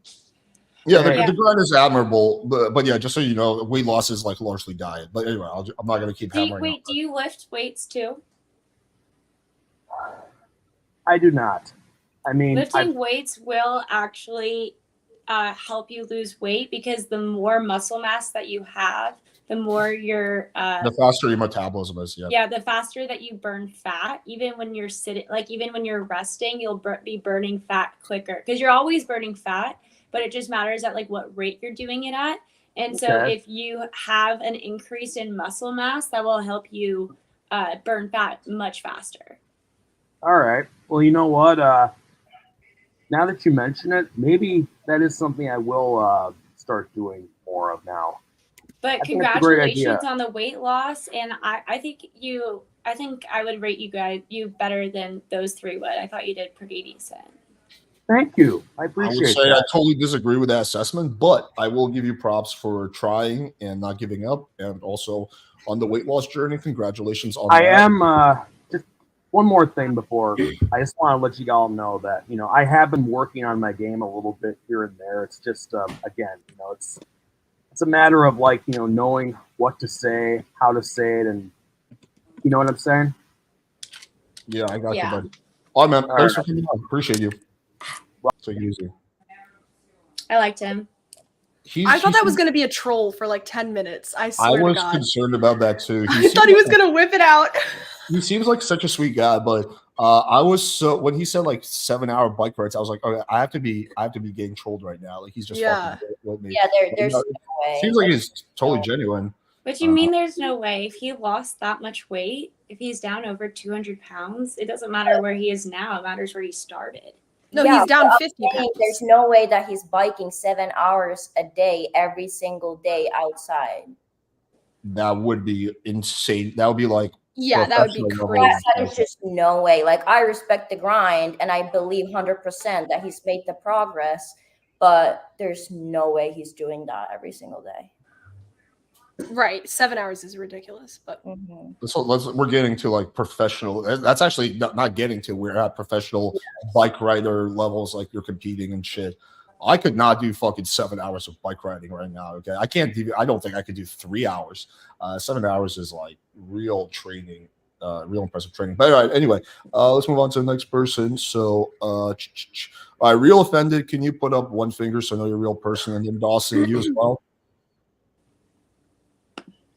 Yeah,
Hey.
the grind is admirable, but yeah, just so you know, weight loss is like largely diet. But anyway, I'm not going to keep hammering.
Do you lift weights too?
I do not. I mean,
Lifting weights will actually help you lose weight, because the more muscle mass that you have, the more your
the faster your metabolism is.
yeah, the faster that you burn fat. Even when you're sitting, like even when you're resting, you'll be burning fat quicker, because you're always burning fat, but it just matters at like what rate you're doing it at. And so if you have an increase in muscle mass, that will help you burn fat much faster.
All right. Well, you know what? Now that you mention it, maybe that is something I will start doing more of now.
But congratulations on the weight loss, and I think I would rate you better than those three would. I thought you did pretty decent.
Thank you. I appreciate that.
I totally disagree with that assessment, but I will give you props for trying and not giving up, and also on the weight loss journey. Congratulations on that.
I am just one more thing before I just want to let you all know that I have been working on my game a little bit here and there. It's just again, it's a matter of knowing what to say, how to say it, and you know what I'm saying?
Yeah, I got you, buddy. All right, man. Thanks for coming on. Appreciate you. Take it easy.
I liked him.
I thought that was going to be a troll for like 10 minutes. I swear to
was
God.
concerned about that too.
I thought he was going to whip it out.
He seems like such a sweet guy, but when he said like 7 hour bike rides, I was like, okay, I have to be getting trolled right now. Like he's just fucking with me.
Yeah, there's no way.
Seems like he's totally genuine.
But you mean there's no way? If he lost that much weight, if he's down over 200 pounds, it doesn't matter where he is now. It matters where he started.
No, he's down 50 pounds.
There's no way that he's biking 7 hours a day, every single day outside.
That would be insane. That would be like,
yeah, that would be crazy.
There's just no way. Like, I respect the grind, and I believe 100% that he's made the progress, but there's no way he's doing that every single day.
Right, 7 hours is ridiculous, but
we're getting to like professional. That's actually not getting to. We're at professional bike rider levels. Like you're competing and shit. I could not do fucking 7 hours of bike riding right now. Okay, I can't do. I don't think I could do 3 hours. 7 hours is like real training. real impressive training. But all right, anyway, let's move on to the next person. So, all right, real offended. Can you put up one finger so I know you're a real person? And then Dawson, you as well.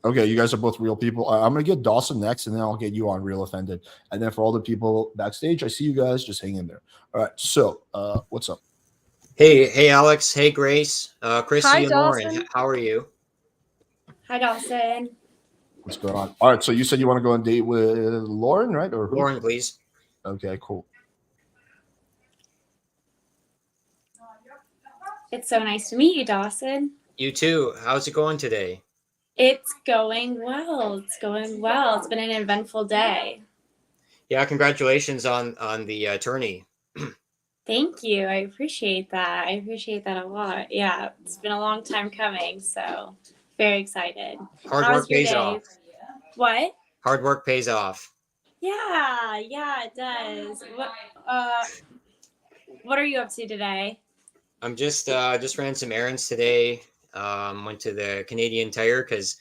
Okay, you guys are both real people. I'm gonna get Dawson next, and then I'll get you on real offended. And then for all the people backstage, I see you guys. Just hang in there. All right. So, what's up?
Hey, Alex. Hey, Grace.
Hi,
Chrissy and Lauren.
Dawson.
How are you?
Hi, Dawson.
What's going on? All right. So you said you want to go on a date with Lauren, right? Or who?
Lauren, please.
Okay, cool.
It's so nice to meet you, Dawson.
You too. How's it going today?
It's going well. It's going well. It's been an eventful day.
Yeah, congratulations on the attorney.
Thank you. I appreciate that. I appreciate that a lot. Yeah, it's been a long time coming, so very excited.
Hard
How's
work
your
pays
day?
off.
What?
Hard work pays off.
Yeah, it does. What are you up to today?
I'm just ran some errands today. Went to the Canadian Tire because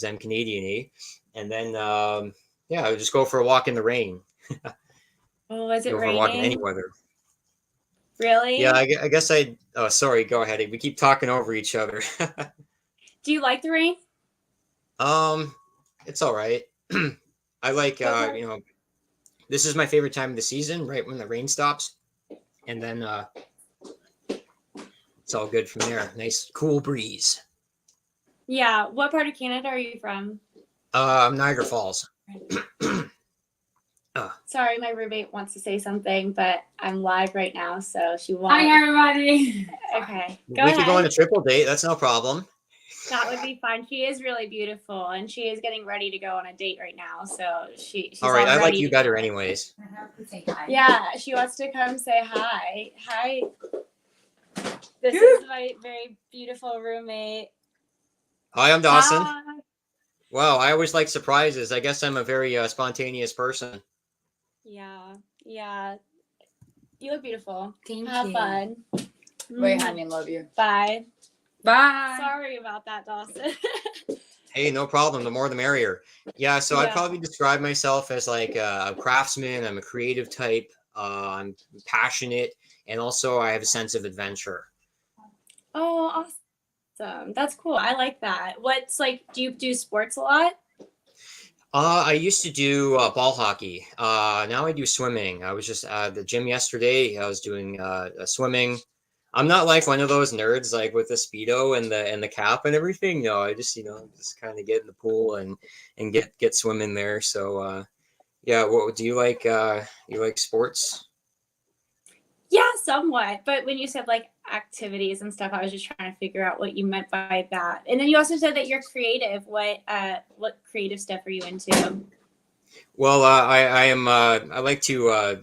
I'm Canadian-y. And then I would just go for a walk in the rain.
Oh, is it
Go for a walk in any
raining?
weather.
Really?
Yeah, I guess I. Oh, sorry. Go ahead. We keep talking over each other.
Do you like the rain?
It's all right. I like
Okay.
this is my favorite time of the season, right when the rain stops, and then it's all good from there. Nice cool breeze.
Yeah. What part of Canada are you from?
Niagara Falls.
Sorry, my roommate wants to say something, but I'm live right now, so she won't.
Hi, everybody.
Okay,
We
go ahead.
could go on a triple date. That's no problem.
That would be fun. She is really beautiful, and she is getting ready to go on a date right now. So she's
All right, I like
ready
you
to
better,
go.
anyways.
Yeah, she wants to come say hi. Hi. This is my very beautiful roommate.
Hi, I'm Dawson.
Hi.
Wow, I always like surprises. I guess I'm a very spontaneous person.
Yeah. You look beautiful.
Thank
Have
you.
fun.
Wait,
Mm.
honey, love you.
Bye.
Bye.
Sorry about that, Dawson.
Hey, no problem. The more the merrier. Yeah, so I'd
Yeah.
probably describe myself as like a craftsman. I'm a creative type. I'm passionate, and also I have a sense of adventure.
Oh, awesome. That's cool. I like that. What's like, do you do sports a lot?
I used to do ball hockey. Now I do swimming. I was just at the gym yesterday. I was doing swimming. I'm not like one of those nerds like with the Speedo and the cap and everything. No, I just just kind of get in the pool and get swimming there. So yeah, what do you like? You like sports?
Yeah, somewhat. But when you said like activities and stuff, I was just trying to figure out what you meant by that. And then you also said that you're creative. What creative stuff are you into?
Well, I am. I like to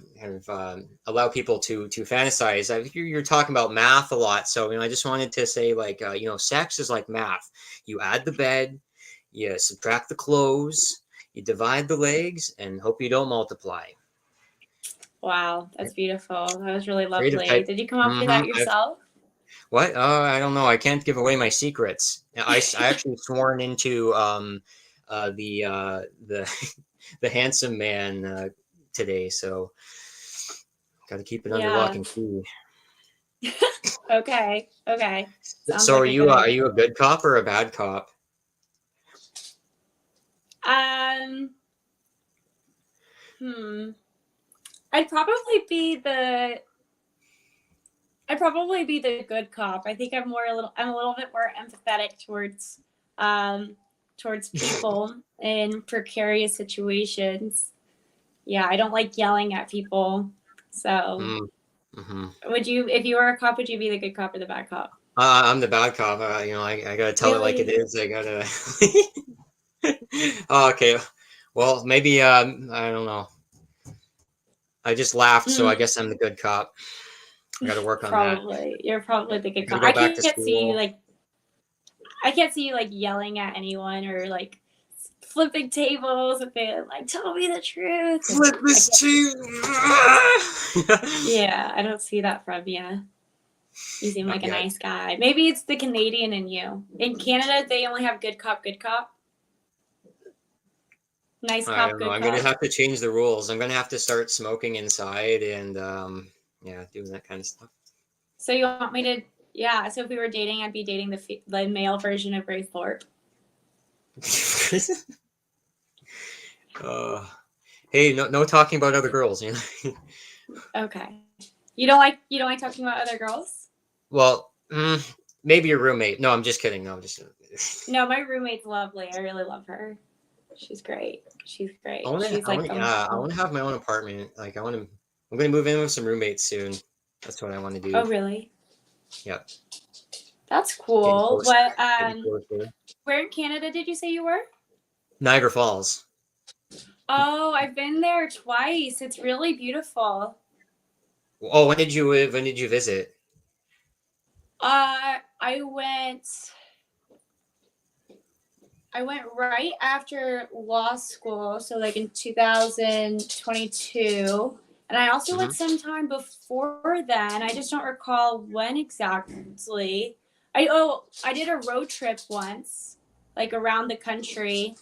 allow people to fantasize. I think you're talking about math a lot, so I just wanted to say like sex is like math. You add the bed, you subtract the clothes, you divide the legs, and hope you don't multiply.
Wow, that's beautiful. That was really
Creative
lovely.
type.
Did you come up with that
I've-
yourself?
What? I don't know. I can't give away my secrets. I actually sworn into the the handsome man today, so got to keep it under lock and key.
Okay. Sounds
So
like
are
a
you
good
are
idea.
you a good cop or a bad cop?
I'd probably be the good cop. I think I'm a little bit more empathetic towards people in precarious situations. Yeah, I don't like yelling at people. So would you, if you were a cop, would you be the good cop or the bad cop?
I'm the bad cop. I gotta tell it like it is. I gotta. Oh, okay. Well, maybe I don't know. I just laughed, so I guess I'm the good cop. I gotta work on that.
You're probably the good
Gotta
cop.
go
I
back to
can't see you
school.
I can't see you like yelling at anyone or like flipping tables and being like, "Tell me the truth."
Flip this too.
Yeah, I don't see that from you. You seem like a
yet.
nice guy. Maybe it's the Canadian in you. In Canada, they only have good cop, good cop. Nice
I
cop,
don't know.
good
I'm gonna
cop.
have to change the rules. I'm gonna have to start smoking inside and yeah, doing that kind of stuff.
So you want me to? Yeah. So if we were dating, I'd be dating the male version of Ray Thorpe.
Hey, no talking about other girls, you know.
Okay. You don't like talking about other girls?
Well, maybe your roommate. No, I'm just kidding. No, I'm just.
No, my roommate's lovely. I really love her. She's great. She's great.
I want to.
She's
I
like
want. Yeah, I want to have my own apartment. Like I want to. I'm gonna move in with some roommates soon. That's what I want to do.
Oh, really?
Yep.
That's
Getting
cool.
closer,
What?
getting closer.
Where in Canada did you say you were?
Niagara Falls.
Oh, I've been there twice. It's really beautiful.
Oh, when did you visit?
I went right after law school, so like in 2022. And I also went sometime before then. I just don't recall when exactly. I did a road trip once, like around the country,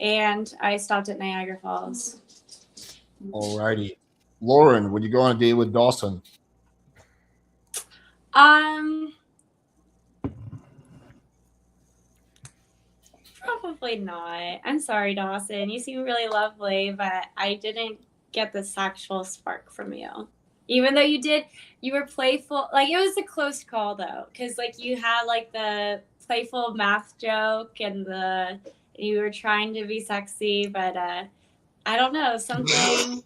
and I stopped at Niagara Falls.
Alrighty. Lauren, would you go on a date with Dawson?
Probably not. I'm sorry, Dawson. You seem really lovely, but I didn't get the sexual spark from you. Even though you were playful. Like, it was a close call, though, because, like, you had, like, the playful math joke and you were trying to be sexy, but I don't know, something.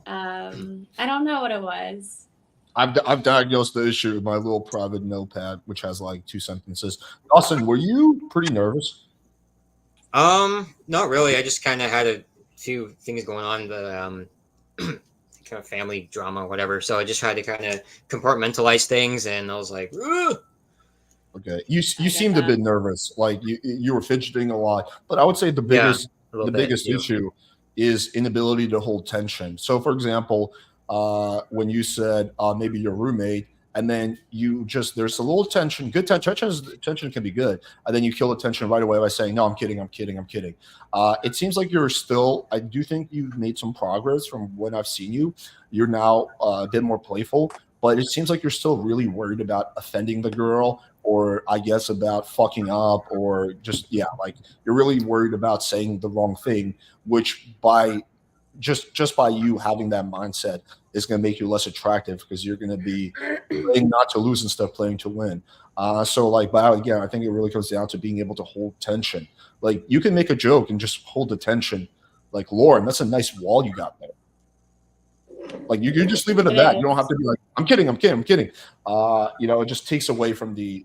I don't know what it was.
I've diagnosed the issue with my little private notepad, which has like 2 sentences. Dawson, were you pretty nervous?
Not really. I just kind of had a few things going on, the kind of family drama, whatever. So I just tried to kind of compartmentalize things, and I was like, ugh.
Okay, you seemed a bit nervous, like you were fidgeting a lot. But I would say the
Yeah,
biggest
a little bit, yeah.
issue is inability to hold tension. So, for example, when you said maybe your roommate, and then there's a little tension. Good tension can be good, and then you kill the tension right away by saying, "No, I'm kidding, I'm kidding, I'm kidding." It seems like you're still. I do think you've made some progress from when I've seen you. You're now a bit more playful, but it seems like you're still really worried about offending the girl, or I guess about fucking up, or just like you're really worried about saying the wrong thing, which by just by you having that mindset is going to make you less attractive because you're going to be playing not to lose instead of playing to win. So like, but again, I think it really comes down to being able to hold tension. Like you can make a joke and just hold the tension. Like Lauren, that's a nice wall you got there. Like you just leave it at that. You don't have to be like, I'm kidding, I'm kidding, I'm kidding. It just takes away from the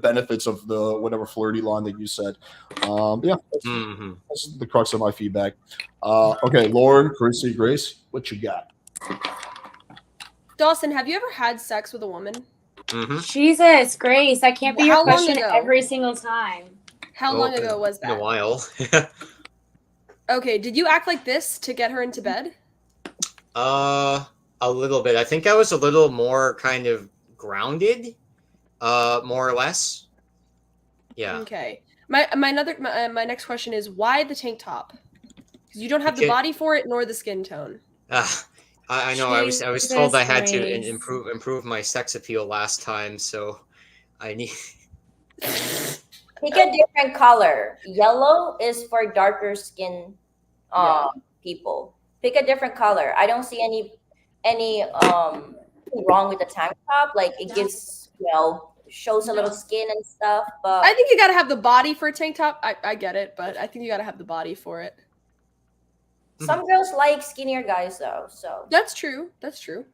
benefits of the whatever flirty line that you said. That's the crux of my feedback. Okay, Lauren, Chrissy, Grace, what you got?
Dawson, have you ever had sex with a woman?
Jesus, Grace, that can't be your question every single time.
How long ago was that?
In a while.
Okay, did you act like this to get her into bed?
A little bit. I think I was a little more kind of grounded, more or less. Yeah.
Okay. My next question is, why the tank top? Because you don't have the body for it nor the skin tone.
I know. I was told I had to improve my sex appeal last time, so I need.
Pick a different color. Yellow is for darker skin people. Pick a different color. I don't see any wrong with the tank top. Like it gives, shows a little skin and stuff. But
I think you gotta have the body for a tank top. I get it, but I think you gotta have the body for it.
Some girls like skinnier guys though. So
that's true. That's true.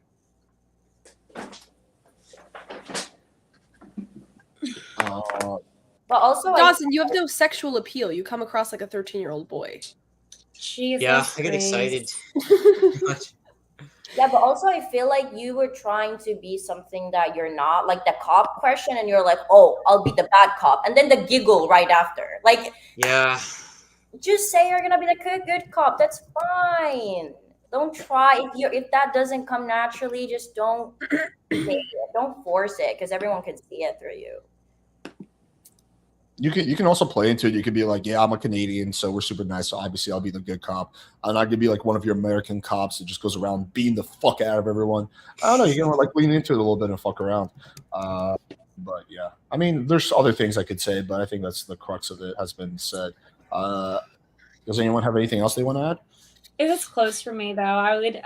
But also,
Dawson, you have no sexual appeal. You come across like a 13-year-old boy.
Jesus
I get excited.
Yeah, but also I feel like you were trying to be something that you're not, like the cop question, and you're like, "Oh, I'll be the bad cop," and then the giggle right after. Like,
yeah,
just say you're gonna be the good cop. That's fine. Don't try if that doesn't come naturally. Just don't don't force it because everyone can see it through you.
You can also play into it. You could be like, yeah, I'm a Canadian, so we're super nice. So obviously, I'll be the good cop, and I could be like one of your American cops that just goes around beating the fuck out of everyone. I don't know. You can like lean into it a little bit and fuck around. But yeah, I mean, there's other things I could say, but I think that's the crux of it has been said. Does anyone have anything else they want to add?
It was close for me though. I would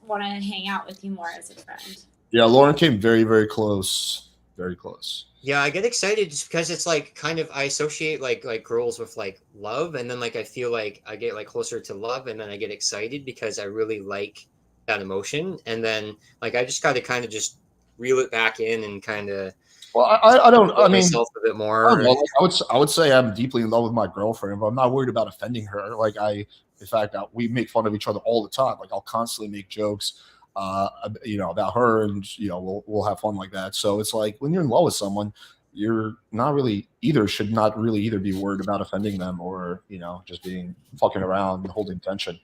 want to hang out with you more as a friend.
Yeah, Lauren came very, very close. Very close.
Yeah, I get excited just because it's like kind of I associate like girls with like love, and then like I feel like I get like closer to love, and then I get excited because I really like that emotion, and then like I just got to kind of just reel it back in and kind of.
Well, I don't. I mean,
myself a bit more.
I don't know. Like, I would say I'm deeply in love with my girlfriend, but I'm not worried about offending her. Like in fact, we make fun of each other all the time. Like I'll constantly make jokes, about her, and we'll have fun like that. So it's like when you're in love with someone, you're not really should not really either be worried about offending them or just being fucking around and holding tension.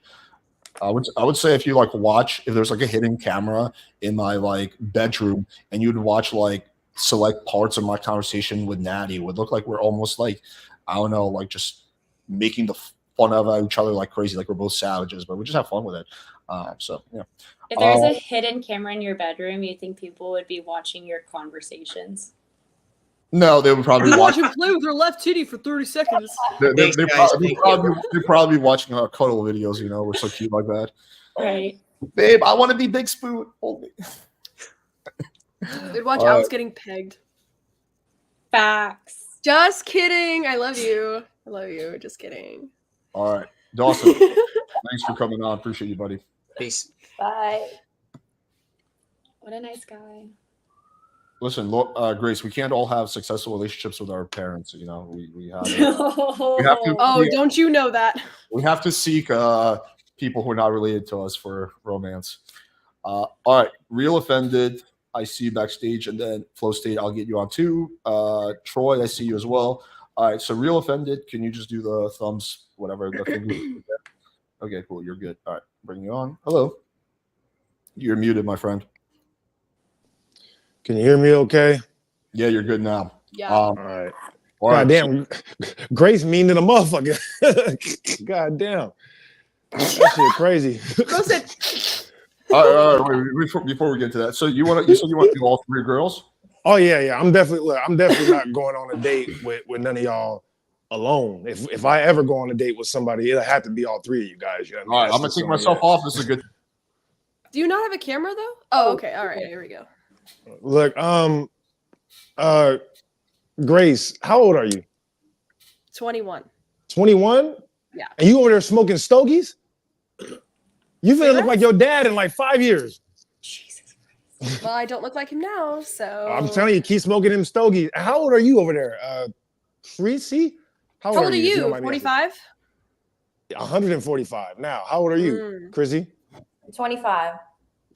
I would say if you like watch, if there's like a hidden camera in my like bedroom and you'd watch like select parts of my conversation with Natty, it would look like we're almost like, I don't know, like just making the fun of each other like crazy, like we're both savages, but we just have fun with it. So yeah.
If there's a hidden camera in your bedroom, you think people would be watching your conversations?
No, they would probably
watch him play with her left titty for 30 seconds.
They'd probably be watching our cuddle videos. We're so cute like that.
Right.
Babe, I want to be Big Spoon. Hold me.
They'd watch Alex getting pegged.
Facts.
Just kidding. I love you. I love you. Just kidding.
All right. Dawson, thanks for coming on. Appreciate you, buddy.
Peace.
Bye.
What a nice guy.
Listen, Grace, we can't all have successful relationships with our parents. We have to. We have to.
Oh, don't you know that?
We have to seek people who are not related to us for romance. All right. Real Offended, I see you backstage, and then Flow State, I'll get you on too. Troy, I see you as well. All right. So Real Offended, can you just do the thumbs, whatever the thing? Okay, cool. You're good. All right. Bring you on. Hello. You're muted, my friend.
Can you hear me okay?
Yeah, you're good now.
Yeah.
All right.
All
God
right.
damn. Grace mean to the motherfucker. God damn. That shit crazy.
All right. Wait, before we get to that, so you said you want to do all three girls?
Oh yeah. I'm definitely not going on a date with none of y'all alone. If I ever go on a date with somebody, it'll have to be all three of you guys.
All right, I'm gonna take myself off. This is a good.
Do you not have a camera though? Oh, okay. All right. Here we go.
Look, Grace, how old are you?
21.
21?
Yeah.
And you over there smoking stogies? You finna look like your dad in like 5 years.
Jesus Christ. Well, I don't look like him now, so.
I'm telling you, keep smoking them stogies. How old are you over there? Tracy?
How old are you? 45?
145. Now, how old are you, Chrissy?
25.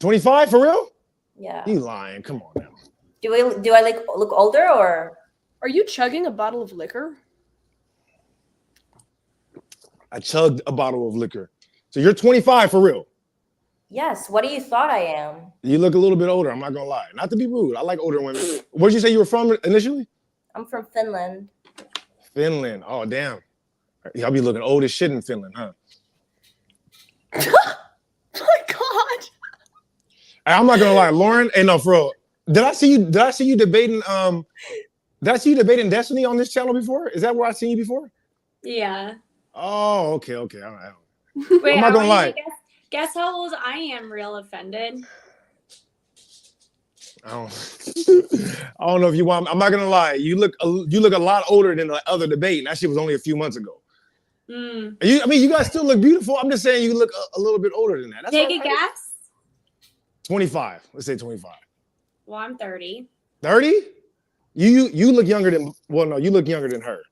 25 for real?
Yeah.
You lying? Come on now.
Do I like look older or?
Are you chugging a bottle of liquor?
I chugged a bottle of liquor. So you're 25 for real?
Yes. What do you thought I am?
You look a little bit older. I'm not gonna lie. Not to be rude. I like older women. Where'd you say you were from initially?
I'm from Finland.
Finland. Oh damn. Y'all be looking old as shit in Finland, huh?
My God.
I'm not gonna lie, Lauren. Hey, no, for real. Did I see you debating? Did I see you debating Destiny on this channel before? Is that where I seen you before?
Yeah.
Oh, okay. All right.
Wait,
I'm not gonna lie.
Guess how old I am, Real Offended.
I don't know if you want. I'm not gonna lie. You look a lot older than the other debate, and that shit was only a few months ago. You guys still look beautiful. I'm just saying you look a little bit older than that. That's
Take a guess.
25. Let's say 25.
Well, I'm 30.
30? You look younger than. Well, no, you look younger than her.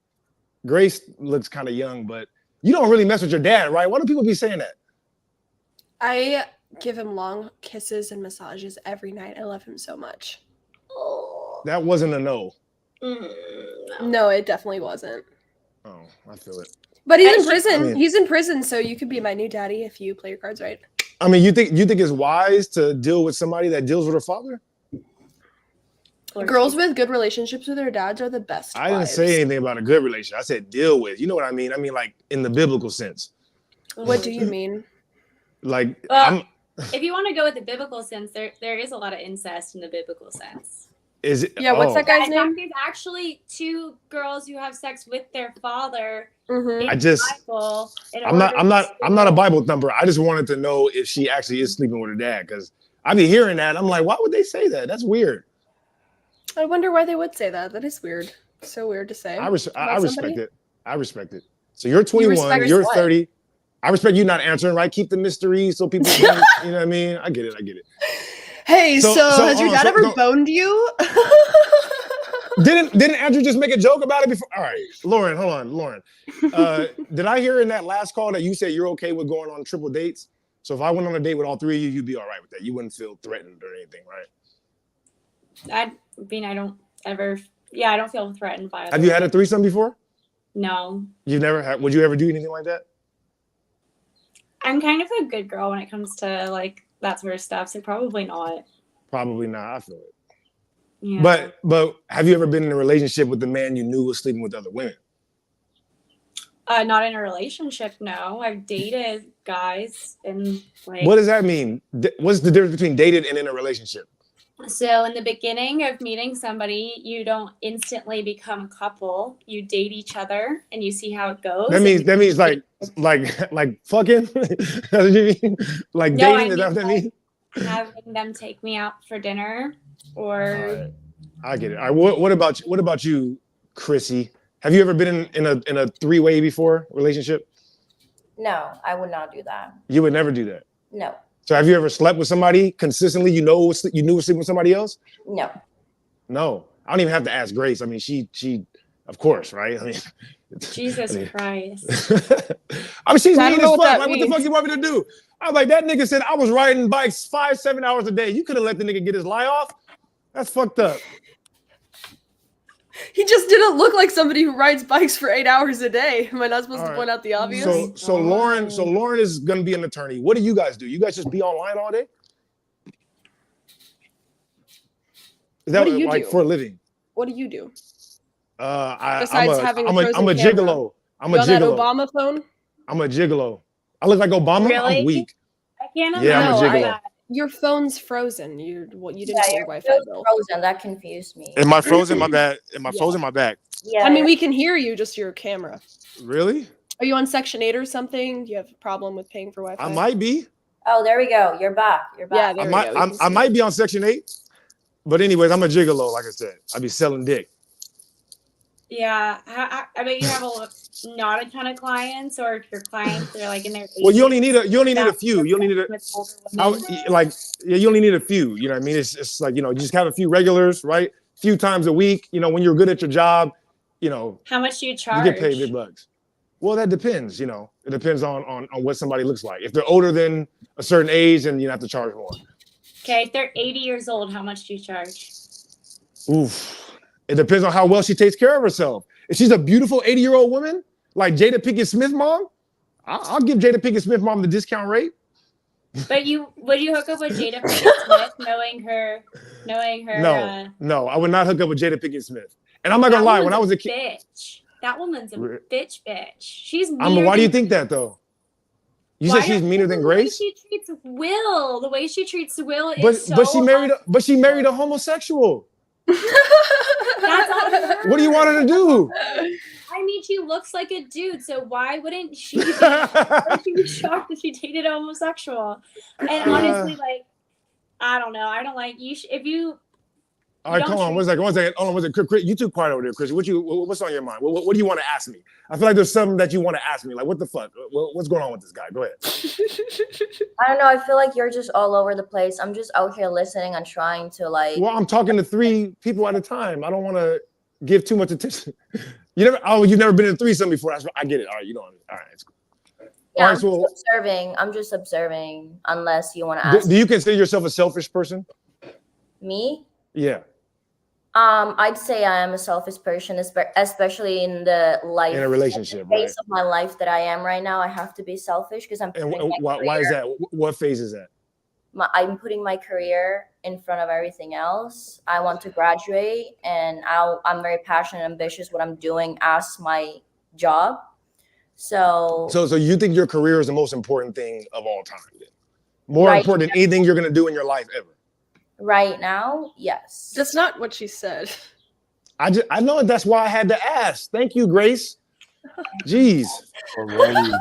Grace looks kind of young, but you don't really mess with your dad, right? Why do people be saying that?
I give him long kisses and massages every night. I love him so much.
That wasn't a no.
No, it definitely wasn't.
Oh, I feel it.
But he's in prison. He's in prison, so you could be my new daddy if you play your cards right.
I mean, you think it's wise to deal with somebody that deals with her father?
Girls with good relationships with their dads are the best.
I didn't
wives.
say anything about a good relationship. I said deal with. You know what I mean? I mean, like in the biblical sense.
What do you mean?
Like,
Well, if you want to go with the biblical sense, there is a lot of incest in the biblical sense.
is it?
Yeah, what's that guy's
In fact,
name?
there's actually 2 girls who have sex with their father.
Mm-hmm.
I just,
Bible in
I'm not
order
a Bible thumper. I just wanted to know if she actually is sleeping with her dad, because I be hearing that. I'm like, why would they say that? That's weird.
I wonder why they would say that. That is weird. So weird to say.
I
about
respect
somebody.
it. I respect it. So you're 21,
respect
you're
what?
30. I respect you not answering, right? Keep the mystery so people can, you know what I mean? I get it.
Hey, so has your dad ever
no.
boned you?
Didn't Andrew just make a joke about it before? All right, Lauren, hold on, Lauren. Did I hear in that last call that you said you're okay with going on triple dates? So if I went on a date with all 3 of you, you'd be all right with that. You wouldn't feel threatened or anything, right?
I don't ever. Yeah, I don't feel threatened by it.
Have you had a threesome before?
No.
You've never had. Would you ever do anything like that?
I'm kind of a good girl when it comes to like that sort of stuff, so probably not.
Probably not. I feel it.
Yeah.
But have you ever been in a relationship with a man you knew was sleeping with other women?
Not in a relationship, no. I've dated guys and like.
What does that mean? What's the difference between dated and in a relationship?
So in the beginning of meeting somebody, you don't instantly become a couple. You date each other and you see how it goes.
That means like fucking. That's what you mean? Like
No,
dating? Is that what that means?
Having them take me out for dinner, or
All right. I get it. All right. What about you, Chrissy? Have you ever been in a 3-way before relationship?
No, I would not do that.
You would never do that.
No.
So have you ever slept with somebody consistently? You knew was sleeping with somebody else?
No.
No. I don't even have to ask Grace. I mean, she of course, right? I mean,
Jesus Christ.
I mean, she's
I
mean
don't know
as
what
fuck.
that
Like, what the
means.
fuck you want me to do? I was like, that nigga said I was riding bikes 5-7 hours a day. You could have let the nigga get his lie off. That's fucked up.
He just didn't look like somebody who rides bikes for 8 hours a day. Am I not supposed
All
to
right.
point out the obvious?
So Lauren is gonna be an attorney. What do you guys do? You guys just be online all day? Is that
What do you
like
do?
for a living?
What do you do?
Besides
Besides having a
I'm a
frozen
gigolo.
camera.
I'm a
You on that
gigolo.
Obama phone?
I'm a gigolo. I look like Obama.
Really?
I'm weak.
I can't
Yeah, I'm a
imagine
gigolo.
that.
Your phone's frozen. You didn't
Yeah,
pay your
your
Wi-Fi
phone's
bill.
frozen. That confused me.
Am I frozen? My bad. Am I
Yeah.
frozen? My back.
Yeah.
I mean, we can hear you, just your camera.
Really?
Are you on Section 8 or something? Do you have a problem with paying for Wi-Fi?
I might be.
Oh, there we go. You're back. You're
Yeah,
back.
there
I
we
might.
go. We can
I
see
might
you.
be on Section 8. But anyways, I'm a gigolo. Like I said, I be selling dick.
Yeah, I bet you have not a ton of clients, or if your clients are like in their 80s.
Well, you only need a few. You only need
with older
I
women.
would- like yeah, you only need a few. You know what I mean? It's like, you just have a few regulars, right? A few times a week. When you're good at your job,
How much do you
you
charge?
get paid big bucks. Well, that depends. It depends on what somebody looks like. If they're older than a certain age, then you have to charge more.
Okay, if they're 80 years old, how much do you charge?
Oof. It depends on how well she takes care of herself. If she's a beautiful 80-year-old woman, like Jada Pinkett Smith mom, I'll give Jada Pinkett Smith mom the discount rate.
But would you hook up with Jada Pinkett Smith, knowing her?
No, I would not hook up with Jada Pinkett Smith. And I'm not gonna lie, when I was a kid,
bitch. That woman's a bitch. She's
why do
meaner
you
than-
think that though? You
Why
said she's
don't-
meaner than
the way
Grace?
she treats Will. The way she treats Will
But
is so.
but she married a homosexual.
That's on her.
What do you want her to do?
I mean, she looks like a dude, so why wouldn't she? Be shocked that she dated a homosexual. And honestly, like, I don't know. I don't like you. If you.
All right,
don't
come on.
treat-
One second. Hold on, one second. Chris, you too quiet over there, Chris. What's on your mind? What do you want to ask me? I feel like there's something that you want to ask me. Like, what the fuck? What's going on with this guy? Go ahead.
I don't know. I feel like you're just all over the place. I'm just out here listening and trying to like.
Well, I'm talking to 3 people at a time. I don't want to give too much attention. You've never been in a threesome before. I get it. All right, you know. All right, it's cool.
Yeah,
All
I'm
right, so
just observing. I'm just observing. Unless you want to ask
do you consider yourself a selfish person?
me.
Yeah.
I'd say I am a selfish person, especially in the life,
In a relationship,
phase
right?
of my life that I am right now. I have to be selfish because I'm.
And
putting my
why is
career-
that? What phase is that?
I'm putting my career in front of everything else. I want to graduate, and I'm very passionate and ambitious what I'm doing as my job. So
you think your career is the most important thing of all time? Then? More
Right
important than anything you're gonna do in your life ever.
right now, yes.
That's not what she said.
I know that's why I had to ask. Thank you, Grace. Jeez.
Alrighty.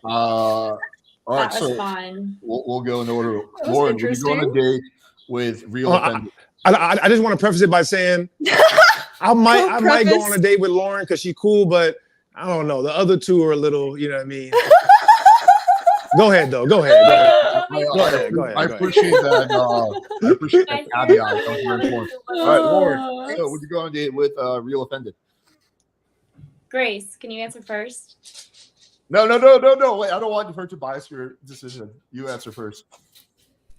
All right,
That was
so
fun.
we'll go in order.
That was
Lauren, would you go on a
interesting.
date with real offended?
I just want to preface it by saying I might go on a date with Lauren because she's cool, but I don't know. The other two are a little, you know what I mean? Go ahead, though. Go ahead.
I appreciate that. I appreciate that caveat. That was very important. All right, Lauren. So, would you go on a date with real offended?
Grace, can you answer first?
No. Wait, I don't want her to bias your decision. You answer first.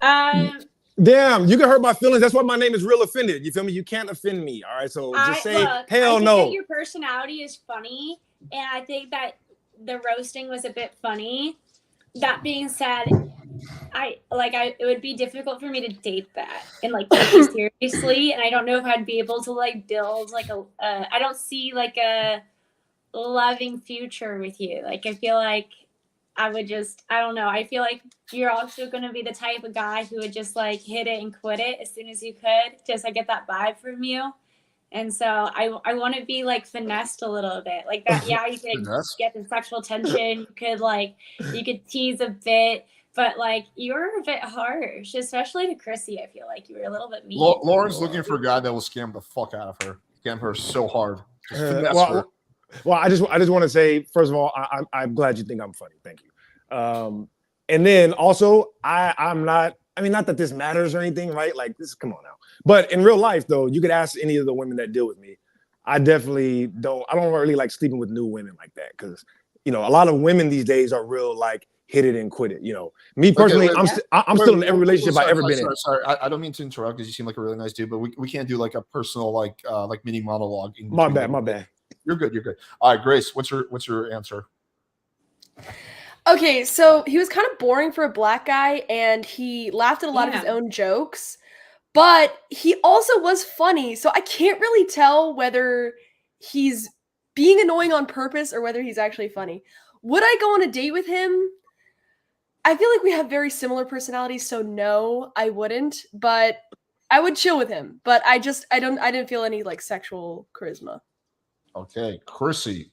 Damn, you can hurt my feelings. That's why my name is Real Offended. You feel me? You can't offend me. All right, so just say hell
I think
no.
that your personality is funny, and I think that the roasting was a bit funny. That being said, it would be difficult for me to date that and like take it seriously, and I don't know if I'd be able to like build like I don't see like a loving future with you. Like I feel like I don't know. I feel like you're also going to be the type of guy who would just like hit it and quit it as soon as you could. Just I get that vibe from you. And so I want to be like finessed a little bit like that. Yeah, you could get the sexual tension. You could tease a bit, but like you're a bit harsh, especially to Chrissy. I feel like you were a little bit mean.
Lauren's looking for a guy that will scam the fuck out of her. Scam her so hard. Just finesse her.
Well, I just want to say, first of all, I'm glad you think I'm funny. Thank you. And then also, I'm not. I mean, not that this matters or anything, right? Like this. Come on now. But in real life, though, you could ask any of the women that deal with me. I definitely don't. I don't really like sleeping with new women like that because a lot of women these days are real like hit it and quit it. Me personally, I'm still in every relationship I've ever been in.
Sorry, I don't mean to interrupt because you seem like a really nice dude, but we can't do like a personal like mini monologue.
My bad.
You're good. All right, Grace, what's your answer?
Okay, so he was kind of boring for a black guy, and he laughed at a lot of his own jokes, but he also was funny, so I can't really tell whether he's being annoying on purpose or whether he's actually funny. Would I go on a date with him? I feel like we have very similar personalities, so no, I wouldn't, but I would chill with him, but I didn't feel any like sexual charisma.
Okay, Chrissy.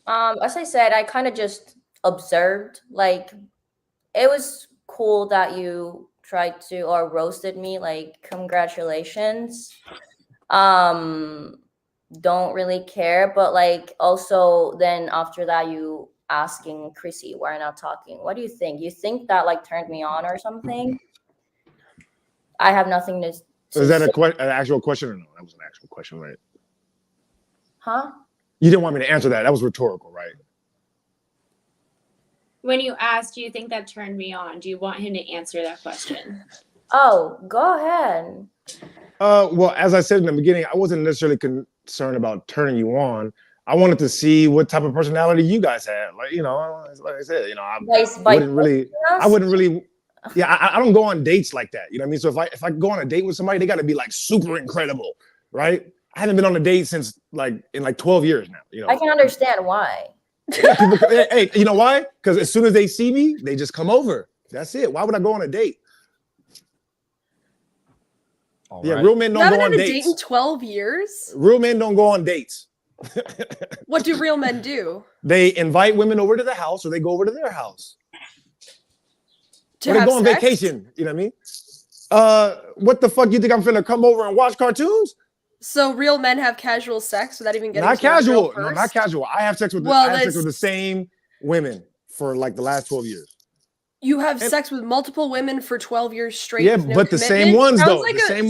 As I said, I kind of just observed. Like, it was cool that you tried to or roasted me. Like, congratulations. Don't really care, but like also then after that you asking Chrissy, we're not talking. What do you think? You think that like turned me on or something? I have nothing to.
Is that an actual question or no? That was an actual question, right?
Huh?
You didn't want me to answer that. That was rhetorical, right?
When you asked, do you think that turned me on? Do you want him to answer that question?
Oh, go ahead.
Well, as I said in the beginning, I wasn't necessarily concerned about turning you on. I wanted to see what type of personality you guys had. Like I said, I wouldn't really. Yeah, I don't go on dates like that. You know what I mean? So if I go on a date with somebody, they got to be like super incredible, right? I haven't been on a date since in 12 years now.
I can understand why.
Hey, you know why? Because as soon as they see me, they just come over. That's it. Why would I go on a date? All right. Real men don't go on dates.
Date in 12 years?
Real men don't go on dates.
What do real men do?
They invite women over to the house, or they go over to their house.
Or
they go on vacation. You know what I mean? What the fuck? You think I'm finna come over and watch cartoons?
So real men have casual sex without even getting
not casual. No, not casual. I have sex with the same women for like the last 12 years.
You have sex with multiple women for 12 years straight.
Yeah, but the same ones though.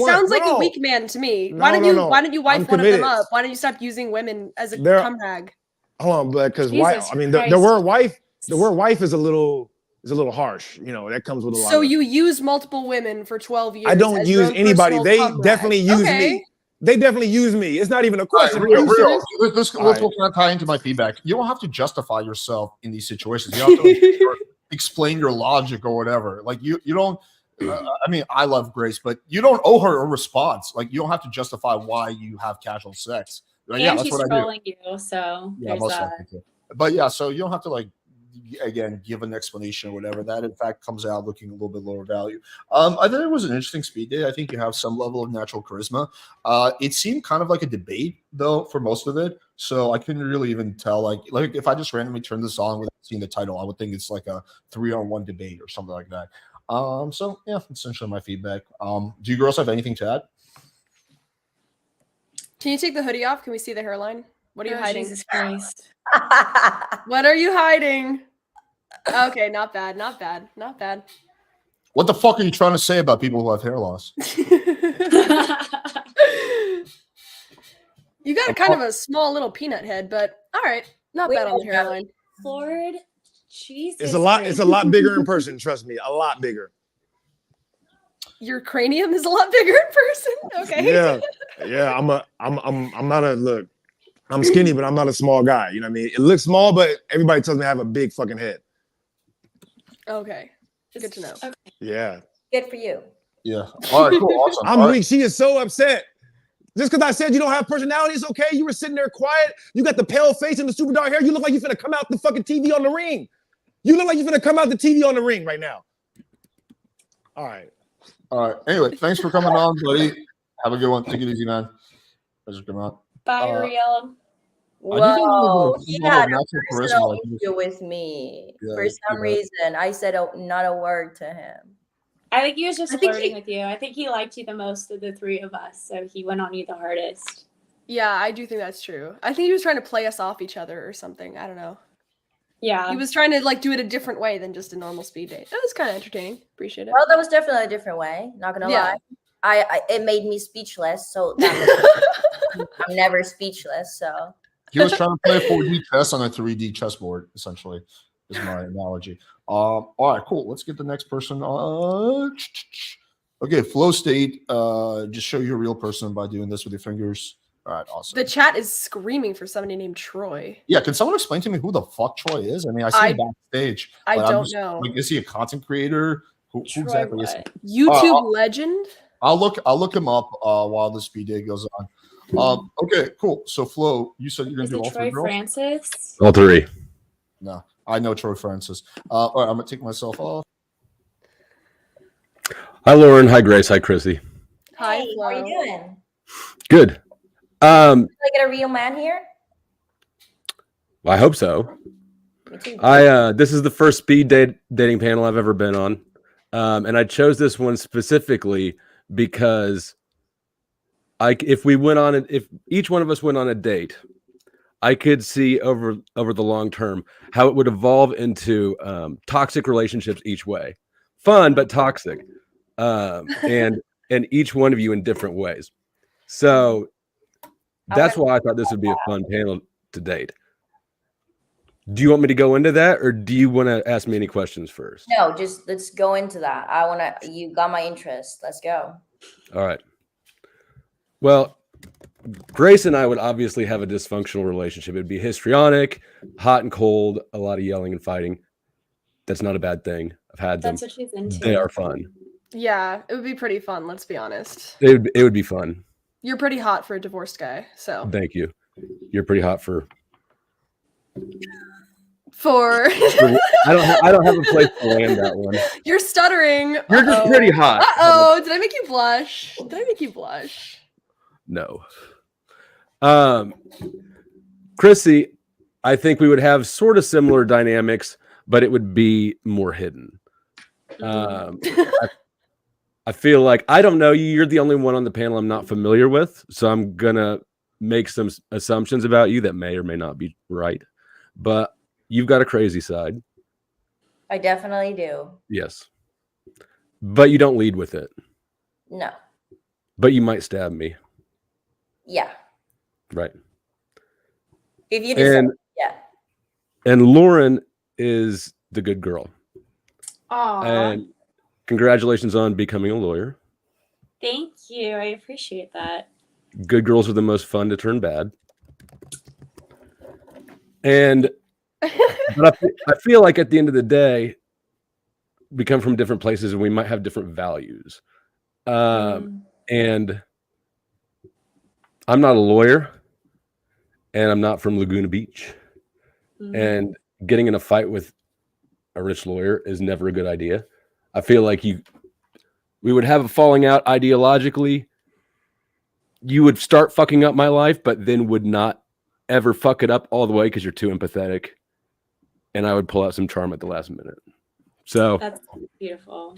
Sounds like a weak man to me. Why don't you wife one of them up? Why don't you stop using women as a cum rag?
Hold on, because wife. I mean, the word wife. The word wife is a little harsh. That comes with a lot.
So you use multiple women for 12 years.
I don't use anybody. They definitely use me. They definitely use me. It's not even a question.
Right, Let's tie into my feedback. You don't have to justify yourself in these situations. You have to explain your logic or whatever. Like you don't. I mean, I love Grace, but you don't owe her a response. Like you don't have to justify why you have casual sex. Like, yeah,
And
that's
she's
what I do.
trolling you, so
Yeah,
there's
most
that.
likely too. But yeah, so you don't have to like again give an explanation or whatever. That in fact comes out looking a little bit lower value. I think it was an interesting speed date. I think you have some level of natural charisma. It seemed kind of like a debate though for most of it, so I couldn't really even tell. Like if I just randomly turned this on without seeing the title, I would think it's like a 3-on-1 debate or something like that. So yeah, essentially my feedback. Do you girls have anything to add?
Can you take the hoodie off? Can we see the hairline? What are you hiding?
Jesus Christ.
What are you hiding? Okay, not bad, not bad, not bad.
What the fuck are you trying to say about people who have hair loss?
You got kind of a small little peanut head, but all right, not bad on the hairline.
Lord Jesus.
It's a lot. It's a lot bigger in person. Trust me, a lot bigger.
Your cranium is a lot bigger in person. Okay.
Yeah. I'm not a look. I'm skinny, but I'm not a small guy. You know what I mean? It looks small, but everybody tells me I have a big fucking head.
Okay. Good to know.
Okay.
Yeah.
Good for you.
Yeah. All right. Cool. Awesome.
I'm
All right.
weak. She is so upset. Just because I said you don't have personality, it's okay. You were sitting there quiet. You got the pale face and the super dark hair. You look like you're finna come out the fucking TV on the ring. You look like you're finna come out the TV on the ring right now. All right.
All right. Anyway, thanks for coming on, buddy. Have a good one. Take it easy, man. Thanks for coming on.
Bye, Real.
Whoa, he had a
natural
personal
charisma.
issue with me.
Yeah,
For some reason, I said not a word to him.
I think he was just
I think
flirting with you. I think he liked you the most of the three of us, so he went on you the hardest.
Yeah, I do think that's true. I think he was trying to play us off each other or something. I don't know.
Yeah.
He was trying to like do it a different way than just a normal speed date. That was kind of entertaining. Appreciate it.
Well, that was definitely a different way. Not gonna
Yeah.
lie. I it made me speechless. So that I'm never speechless. So
He was trying to play a 4D chess on a 3D chessboard, essentially, is my analogy. All right, cool. Let's get the next person. Okay, flow state. Just show you're a real person by doing this with your fingers. All right, awesome.
The chat is screaming for somebody named Troy.
Yeah, can someone explain to me who the fuck Troy is? I mean, I see him backstage.
I
but I'm
don't
just,
know.
Like, is he a content creator? Who exactly is he?
YouTube legend?
I'll look him up while the speed day goes on. Okay, cool. So Flo, you said you're gonna
Is
do
it
all
Troy
three girls?
Francis?
All three.
No, I know Troy Francis. All right, I'm gonna take myself off.
Hi, Lauren. Hi, Grace. Hi, Chrissy.
Hi,
hey, how are you doing?
Good.
Did I get a real man here?
I hope so.
Me too.
This is the first speed dating panel I've ever been on, and I chose this one specifically because if each one of us went on a date, I could see over the long term how it would evolve into toxic relationships each way, fun but toxic, and each one of you in different ways. So that's why I thought this would be a fun panel to date. Do you want me to go into that, or do you want to ask me any questions first?
No, just let's go into that. You got my interest. Let's go.
All right. Well, Grace and I would obviously have a dysfunctional relationship. It'd be histrionic, hot and cold, a lot of yelling and fighting. That's not a bad thing. I've had them.
That's what she's into.
They are fun.
Yeah, it would be pretty fun, let's be honest.
It would be fun.
You're pretty hot for a divorced guy, so.
Thank you. You're pretty hot for. I don't have a place to land that one.
You're stuttering.
You're just pretty hot.
Uh-oh, did I make you blush?
No. Chrissy, I think we would have sort of similar dynamics, but it would be more hidden. I feel like I don't know you. You're the only one on the panel I'm not familiar with, so I'm gonna make some assumptions about you that may or may not be right. But you've got a crazy side.
I definitely do.
Yes. But you don't lead with it.
No.
But you might stab me.
Yeah.
Right.
If you decide, yeah.
And Lauren is the good girl.
Aww.
And congratulations on becoming a lawyer.
Thank you. I appreciate that.
Good girls are the most fun to turn bad. And but I feel like at the end of the day, we come from different places and we might have different values. And I'm not a lawyer, and I'm not from Laguna Beach. And getting in a fight with a rich lawyer is never a good idea. I feel like we would have a falling out ideologically. You would start fucking up my life, but then would not ever fuck it up all the way because you're too empathetic. And I would pull out some charm at the last minute. So
That's beautiful.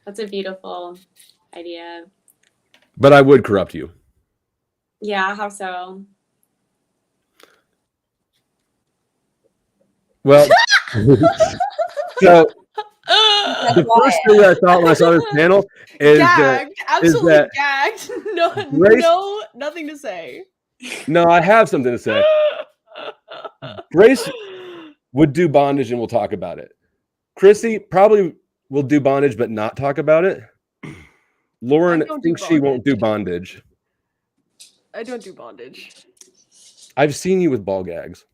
That's a beautiful idea.
But I would corrupt you.
Yeah, how so?
Well, so the first thing I thought when I saw this panel is
gagged, absolutely
that
gagged. No,
Grace,
nothing to say.
No, I have something to say. Grace would do bondage, and we'll talk about it. Chrissy probably will do bondage, but not talk about it. Lauren thinks she won't do bondage.
I don't do bondage.
I've seen you with ball gags.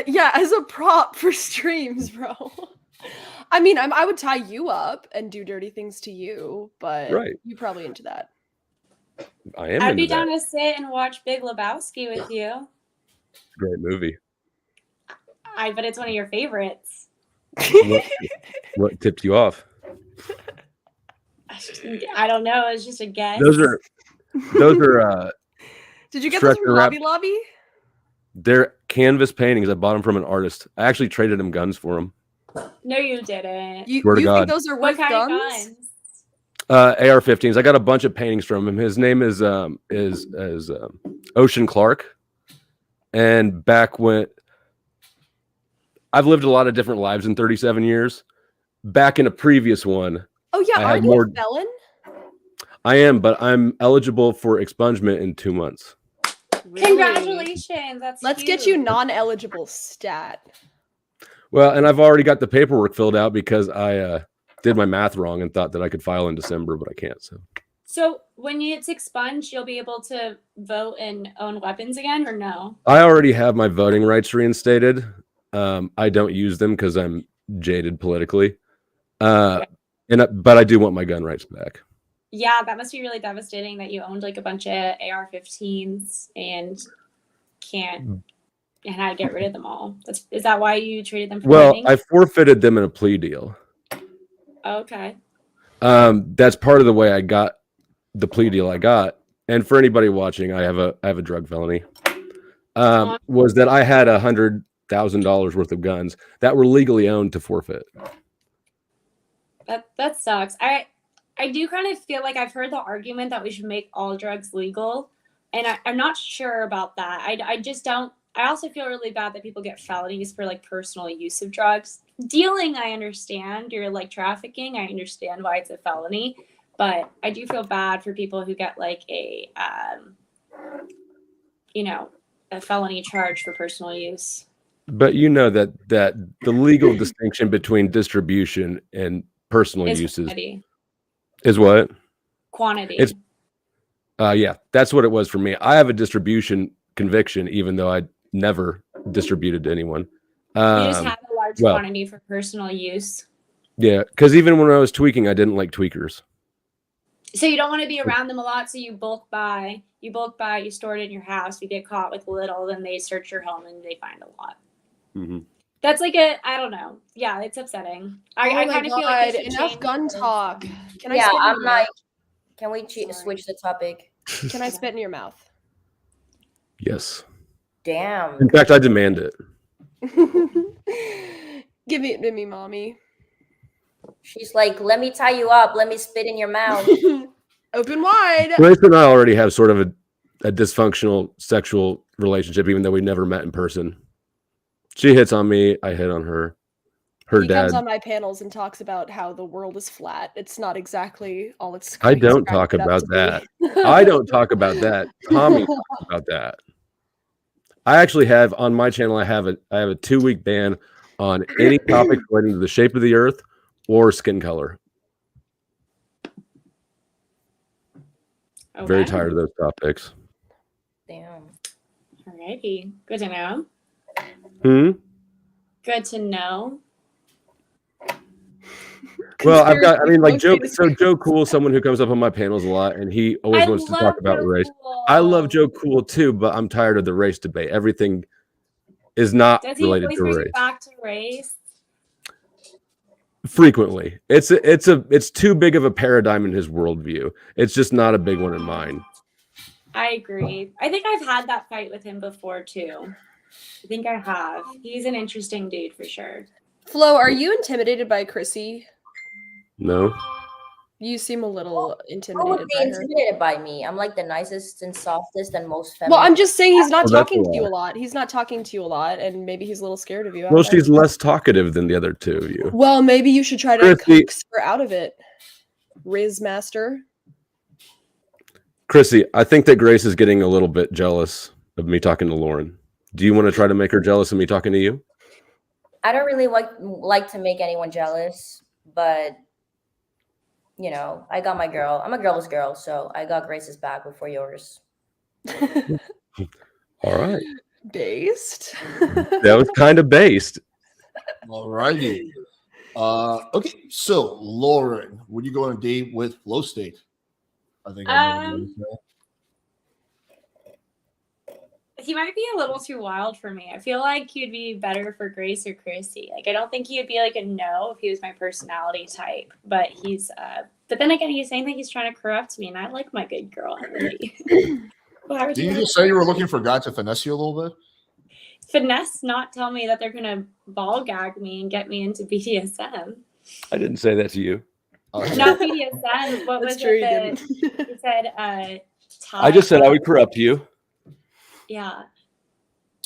Yeah, as a prop for streams, bro. I mean, I would tie you up and do dirty things to you, but you probably into that.
I am.
I'd be down to sit and watch Big Lebowski with you.
Great movie.
I bet it's one of your favorites.
What tipped you off?
I don't know. It's just a guess.
Those are.
Did you get those from Hobby Lobby?
They're canvas paintings. I bought them from an artist. I actually traded him guns for them.
No, you didn't.
You
Swear to
think
God.
those are
What
worth
kind of
guns?
guns?
AR-15s. I got a bunch of paintings from him. His name is Ocean Clark. And back when I've lived a lot of different lives in 37 years. Back in a previous one.
Oh yeah, aren't you a felon?
I am, but I'm eligible for expungement in 2 months.
Really?
Congratulations.
Let's get you non-eligible stat.
Well, and I've already got the paperwork filled out because I did my math wrong and thought that I could file in December, but I can't.
So when it's expunged, you'll be able to vote and own weapons again, or no?
I already have my voting rights reinstated. I don't use them because I'm jaded politically. But I do want my gun rights back.
Yeah, that must be really devastating that you owned like a bunch of AR-15s and can't and had to get rid of them all. Is that why you traded them for
Well, I forfeited them in a plea deal.
Okay.
That's part of the way I got the plea deal I got. And for anybody watching, I have a drug felony. Was that I had $100,000 worth of guns that were legally owned to forfeit.
That sucks. I do kind of feel like I've heard the argument that we should make all drugs legal, and I'm not sure about that. I just don't. I also feel really bad that people get felonies for like personal use of drugs. Dealing, I understand. You're like trafficking. I understand why it's a felony, but I do feel bad for people who get like a felony charge for personal use.
But you know that the legal distinction between distribution and personal uses is what?
Quantity.
It's yeah, that's what it was for me. I have a distribution conviction, even though I never distributed to anyone.
You just have a large quantity for personal use.
Yeah, because even when I was tweaking, I didn't like tweakers.
So you don't want to be around them a lot, so you bulk buy, you store it in your house, you get caught with little, then they search your home and they find a lot.
Mm-hmm.
That's like I don't know. Yeah, it's upsetting. I kind of feel like
enough gun talk. Can
yeah,
I
I'm like, can we switch the topic?
Can I spit in your mouth?
Yes.
Damn.
In fact, I demand it.
Give it to me, mommy.
She's like, let me tie you up. Let me spit in your mouth.
Open wide.
Grace and I already have sort of a dysfunctional sexual relationship, even though we never met in person. She hits on me. I hit on her. Her
he
dad
comes on my panels and talks about how the world is flat. It's not exactly all it's.
I don't talk about that. I don't talk about that. Tommy talks about that. I actually have on my channel. I have a 2-week ban on any topic relating to the shape of the earth or skin color.
Okay.
Very tired of those topics.
Damn.
Alrighty. Good to know.
Hmm.
Good to know.
Well, I've got. I mean, like Joe.
Conspiracy
So Joe Cool, someone who comes up on my panels a lot, and he always
I
wants to
love
talk about
Joe
race.
Cool.
I love Joe Cool too, but I'm tired of the race debate. Everything is not
Does he
related
always
to
bring
race.
it back to race?
Frequently, it's too big of a paradigm in his worldview. It's just not a big one in mine.
I agree. I think I've had that fight with him before too. I think I have. He's an interesting dude for sure.
Flo, are you intimidated by Chrissy?
No.
You seem a little
Who would
intimidated
be
by her.
intimidated by me? I'm like the nicest and softest and most feminine.
Well, I'm just saying he's not
Oh, that's
talking
a
to you a
lie.
lot. He's not talking to you a lot, and maybe he's a little scared of you. I
Well,
don't know.
she's less talkative than the other two of you.
Well, maybe you should try to
Chrissy-
coax her out of it. Riz Master.
Chrissy, I think that Grace is getting a little bit jealous of me talking to Lauren. Do you want to try to make her jealous of me talking to you?
I don't really like to make anyone jealous, but you know, I got my girl. I'm a girl's girl, so I got Grace's back before yours.
All right.
Based.
That was kind of based.
All righty. Okay, so Lauren, would you go on a date with Flow State? I think I know what you're gonna say.
He might be a little too wild for me. I feel like he'd be better for Grace or Chrissy. Like, I don't think he would be like a no if he was my personality type. But he's, but then again, he's saying that he's trying to corrupt me, and I like my good girl energy. Why would
Did you
you
just say you were looking for a guy to finesse you a little bit?
finesse not tell me that they're gonna ball gag me and get me into BDSM?
I didn't say that to you.
Not BDSM. What
That's
was
true,
it?
you
That he said,
I just said I
tie
would corrupt you.
Yeah.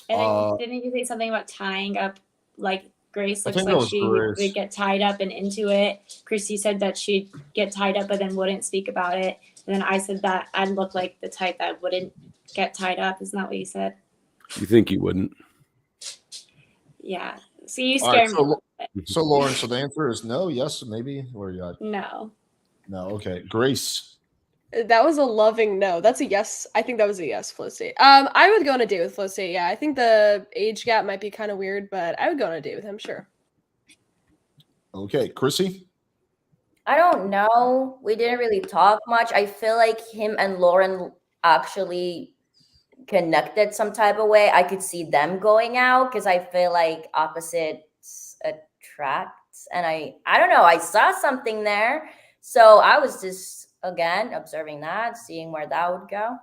And then didn't you say something about tying up, like Grace
I
looks
think that
like
was
she
Grace.
would get tied up and into it. Chrissy said that she'd get tied up but then wouldn't speak about it. And then I said that I'd look like the type that wouldn't get tied up. Isn't that what you said?
You think you wouldn't?
Yeah. So you
All
scare
right,
me a little bit.
So Lauren, so the answer is no, yes, maybe. Where are you at?
No.
No, okay. Grace.
That was a loving no. That's a yes. I think that was a yes, Flow State. I would go on a date with Flow State. Yeah, I think the age gap might be kind of weird, but I would go on a date with him, sure.
Okay, Chrissy.
I don't know. We didn't really talk much. I feel like him and Lauren actually connected some type of way. I could see them going out because I feel like opposites attract. And I don't know. I saw something there. So I was just again observing that, seeing where that would go.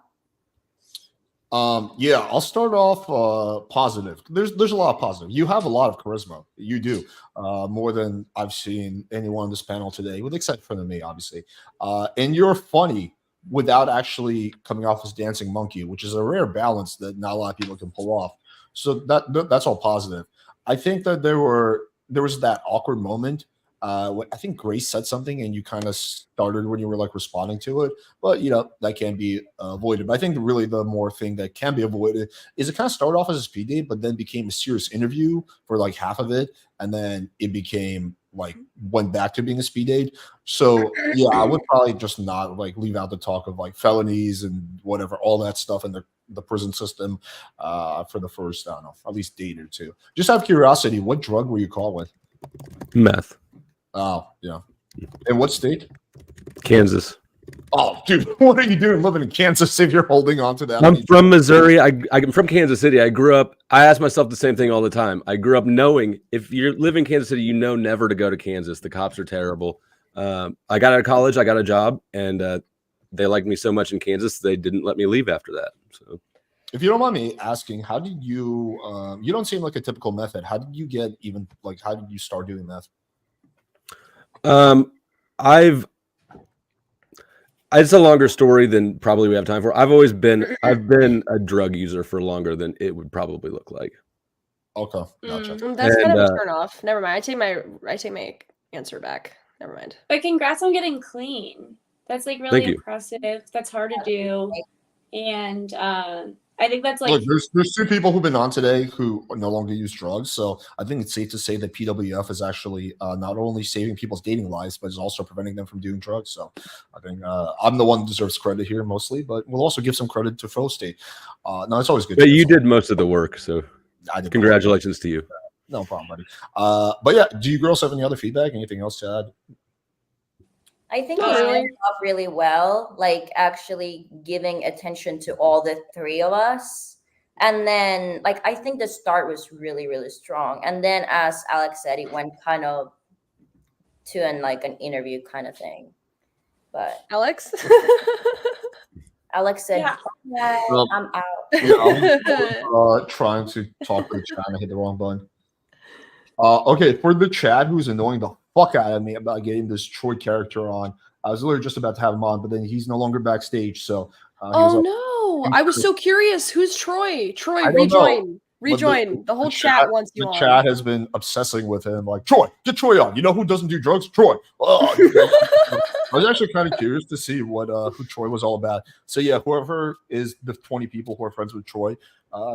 Yeah, I'll start off positive. There's a lot of positive. You have a lot of charisma. You do. More than I've seen anyone on this panel today, with except for me, obviously. And you're funny without actually coming off as dancing monkey, which is a rare balance that not a lot of people can pull off. So that's all positive. I think that there was that awkward moment. I think Grace said something and you kind of started when you were like responding to it, but you know, that can be avoided. But I think really the more thing that can be avoided is it kind of started off as a speed date, but then became a serious interview for like half of it. And then it became like went back to being a speed date. So yeah, I would probably just not like leave out the talk of like felonies and whatever, all that stuff in the prison system for the first, I don't know, at least date or two. Just out of curiosity, what drug were you caught with?
Meth.
Oh, yeah. In what state?
Kansas.
Oh, dude, what are you doing living in Kansas if you're holding on to that?
I'm from Missouri. I'm from Kansas City. I grew up. I ask myself the same thing all the time. I grew up knowing if you live in Kansas City, you know never to go to Kansas. The cops are terrible. I got out of college. I got a job, and they liked me so much in Kansas they didn't let me leave after that. So,
if you don't mind me asking, how did you? You don't seem like a typical method. How did you get even like? How did you start doing meth?
It's a longer story than probably we have time for. I've been a drug user for longer than it would probably look like.
Okay, gotcha.
That's kind of a turn off. Never mind. I take my answer back. Never mind.
But congrats on getting clean. That's like really impressive. That's hard to do. And I think that's like,
look, there's two people who've been on today who no longer use drugs. So I think it's safe to say that PWF is actually not only saving people's dating lives, but is also preventing them from doing drugs. So I think I'm the one who deserves credit here mostly, but we'll also give some credit to Flow State. No, it's always good.
But you did most of the work, so
I did.
Congratulations to you.
No problem, buddy. But yeah, do you girls have any other feedback? Anything else to add?
I think
Not
he
really.
started off really well, like actually giving attention to all the three of us. And then, like, I think the start was really, really strong. And then, as Alex said, it went kind of to an interview kind of thing. But
Alex?
Alex said,
Yeah.
"Yeah,
Well,
I'm out."
Yeah, trying to talk to the chat and I hit the wrong button. Okay, for the chat who's annoying the fuck out of me about getting this Troy character on, I was literally just about to have him on, but then he's no longer backstage. So, he was
Oh
on-
no! I was so curious. Who's Troy? Troy,
I don't know,
rejoin.
but
Rejoin. The whole chat wants you
the
on.
chat has been obsessing with him. Like, Troy, get Troy on. You know who doesn't do drugs? Troy. Oh, I was actually kind of curious to see what who Troy was all about. So yeah, whoever is the 20 people who are friends with Troy,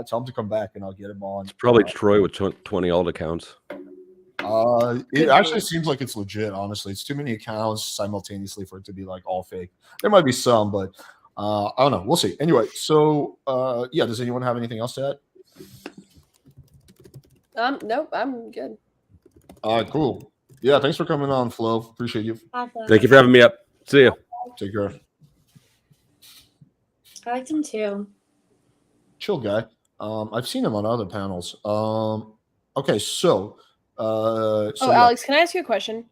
tell him to come back and I'll get him on.
It's probably Troy with 20 alt accounts.
It actually seems like it's legit. Honestly, it's too many accounts simultaneously for it to be like all fake. There might be some, but I don't know. We'll see. Anyway, so yeah, does anyone have anything else to add?
Nope, I'm good.
All right, cool. Yeah, thanks for coming on, Flo. Appreciate you.
Thank you for having me up. See you.
Take care.
I liked him too.
Chill guy. I've seen him on other panels. Okay, so
Oh,
yeah.
Alex, can I ask you a question?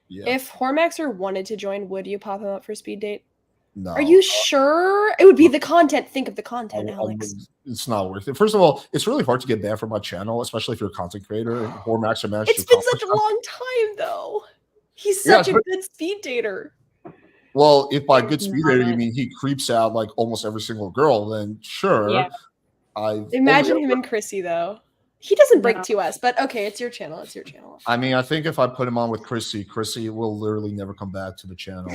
Yeah.
If Hormaxer wanted to join, would you pop him up for speed date?
No.
Are you sure? It would be the content. Think of the content, Alex.
It's not worth it. First of all, it's really hard to get banned from my channel, especially if you're a content creator. And Hormaxer managed
It's
to
been
accomplish
such a
that.
long time, though. He's
Yeah,
such a
but-
good speed dater.
Well, if by good speed dater you mean he creeps out like almost every single girl, then sure.
Yeah.
Imagine him and Chrissy, though. He doesn't break to us, but okay, it's your channel. It's your channel.
I mean, I think if I put him on with Chrissy will literally never come back to the channel.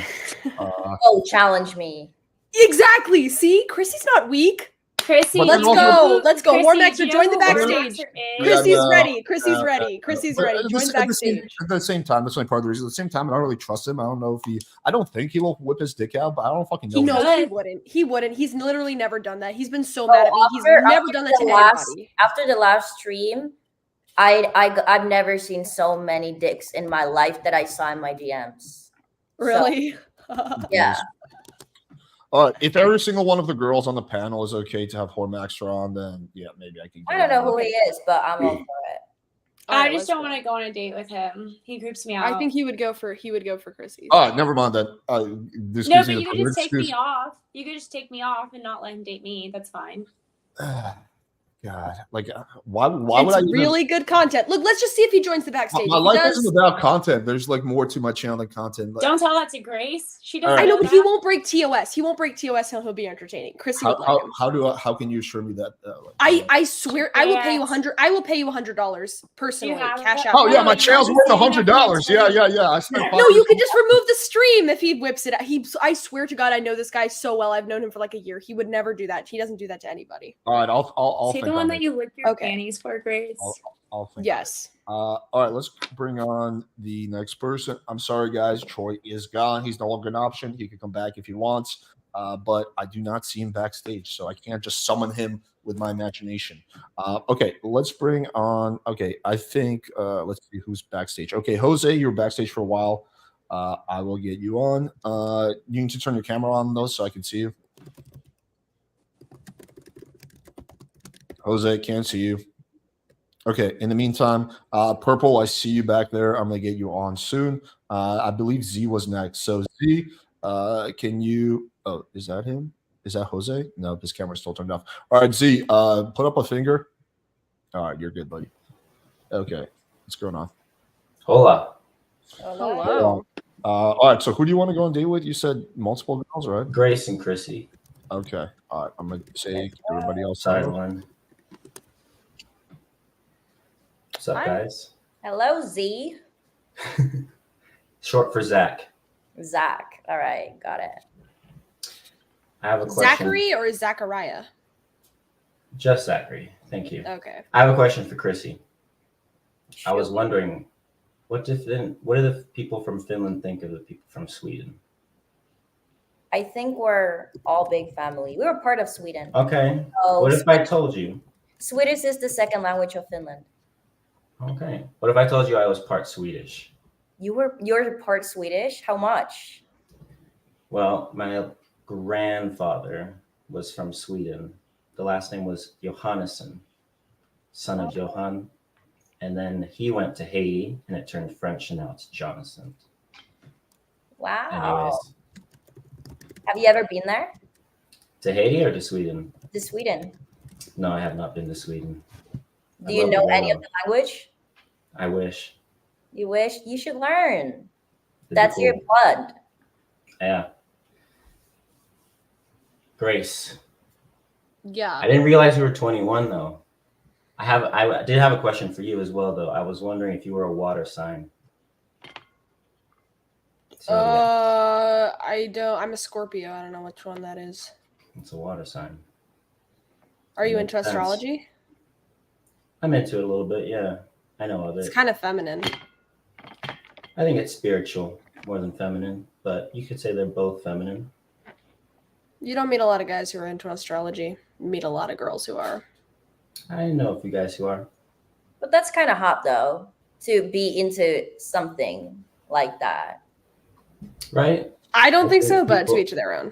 Oh, challenge me.
Exactly. See, Chrissy's not weak.
Chrissy,
But
Let's
then also-
go. Let's go.
Chrissy,
Hormaxer,
do you
join
know
the
who
backstage.
Hormaxer is?
Chrissy's
no,
ready. Chrissy's
no,
ready. Chrissy's
But
ready.
at
Join
the
the
same-
backstage.
At the same time, that's only part of the reason. At the same time, I don't really trust him. I don't know if I don't think he'll whip his dick out, but I don't fucking know.
He
him.
knows he wouldn't. He wouldn't. He's literally never done that. He's been so mad at me. He's never done that to anybody.
After the last stream, I've never seen so many dicks in my life that I saw in my DMs.
Really?
Yeah.
If every single one of the girls on the panel is okay to have Hormaxer on, then yeah, maybe I can.
I don't know who he is, but I'm all for it.
I just don't want to go on a date with him. He creeps me out.
I think he would go for Chrissy.
All right, never mind that. This
No,
gives
but
me
you
the
could just take
excuse.
me off. You could just take me off and not let him date me. That's fine.
God, like why would
It's
I even,
really good content. Look, let's just see if he joins the backstage.
my
If he
life
does-
isn't about content. There's like more to my channel than content. Like,
Don't tell that to Grace. She doesn't.
All
I know,
know
but he
that.
won't break TOS. He won't break TOS, and he'll be entertaining. Chrissy would like him.
how can you assure me that?
I swear I will pay you
Yes.
$100. I will pay you $100 personally.
have
Cash
that?
out.
Oh yeah, my
No,
channel's
you
worth
haven't seen
$100.
enough
Yeah. I spent
No, you can just remove the stream if he whips it out. I swear to God, I know this guy so well. I've known him for like a year. He would never do that. He doesn't do that to anybody.
All right, I'll
Is he
think
the one
on
that
it.
you lick your
Okay.
panties for, Grace?
I'll think.
Yes.
All right, let's bring on the next person. I'm sorry, guys. Troy is gone. He's no longer an option. He can come back if he wants, but I do not see him backstage, so I can't just summon him with my imagination. Okay, let's bring on. Okay, I think let's see who's backstage. Okay, Jose, you were backstage for a while. I will get you on. You need to turn your camera on though, so I can see you. Jose, can't see you. Okay, in the meantime, Purple, I see you back there. I'm going to get you on soon. I believe Z was next. So, Z, can you – oh, is that him? Is that Jose? No, his camera's still turned off. All right, Z, put up a finger. All right, you're good, buddy. Okay, what's going on?
Hola.
Hello.
All right, so who do you want to go on date with? You said multiple girls, right?
Grace and Chrissy.
Okay, all right. I'm going to say everybody else.
Side one. What's up,
Hi.
guys?
Hello, Z.
Short for Zach.
Zach. All right, got it.
I have a question.
Zachary or Zachariah?
Just Zachary. Thank you.
Okay.
I have a question for Chrissy. I was wondering, what do the people from Finland think of the people from Sweden?
I think we're all big family. We were part of Sweden.
Okay.
Oh,
What if I told you?
Swedish is the second language of Finland.
Okay. What if I told you I was part Swedish?
You're part Swedish? How much?
Well, my grandfather was from Sweden. The last name was Johannesson, son of Johan. And then he went to Haiti and it turned French and now it's Jonathan.
Wow.
Anyways,
Have you ever been there?
to Haiti or to Sweden?
To Sweden.
No, I have not been to Sweden.
Do you know any of the language?
I wish.
You wish? You should learn.
It'd be
That's your
cool.
blood.
Yeah. Grace.
Yeah.
I didn't realize you were 21 though. I did have a question for you as well though. I was wondering if you were a water sign. So, yeah,
I don't. I'm a Scorpio. I don't know which one that is.
it's a water sign.
Are you
Makes
into
sense.
astrology?
I'm into it a little bit, yeah. I know of
It's
it.
kind of feminine.
I think it's spiritual more than feminine, but you could say they're both feminine.
You don't meet a lot of guys who are into astrology. You meet a lot of girls who are.
I know a few guys who are.
But that's kind of hot though, to be into something like that.
Right?
I don't think
Okay,
so, but to
people-
each their own.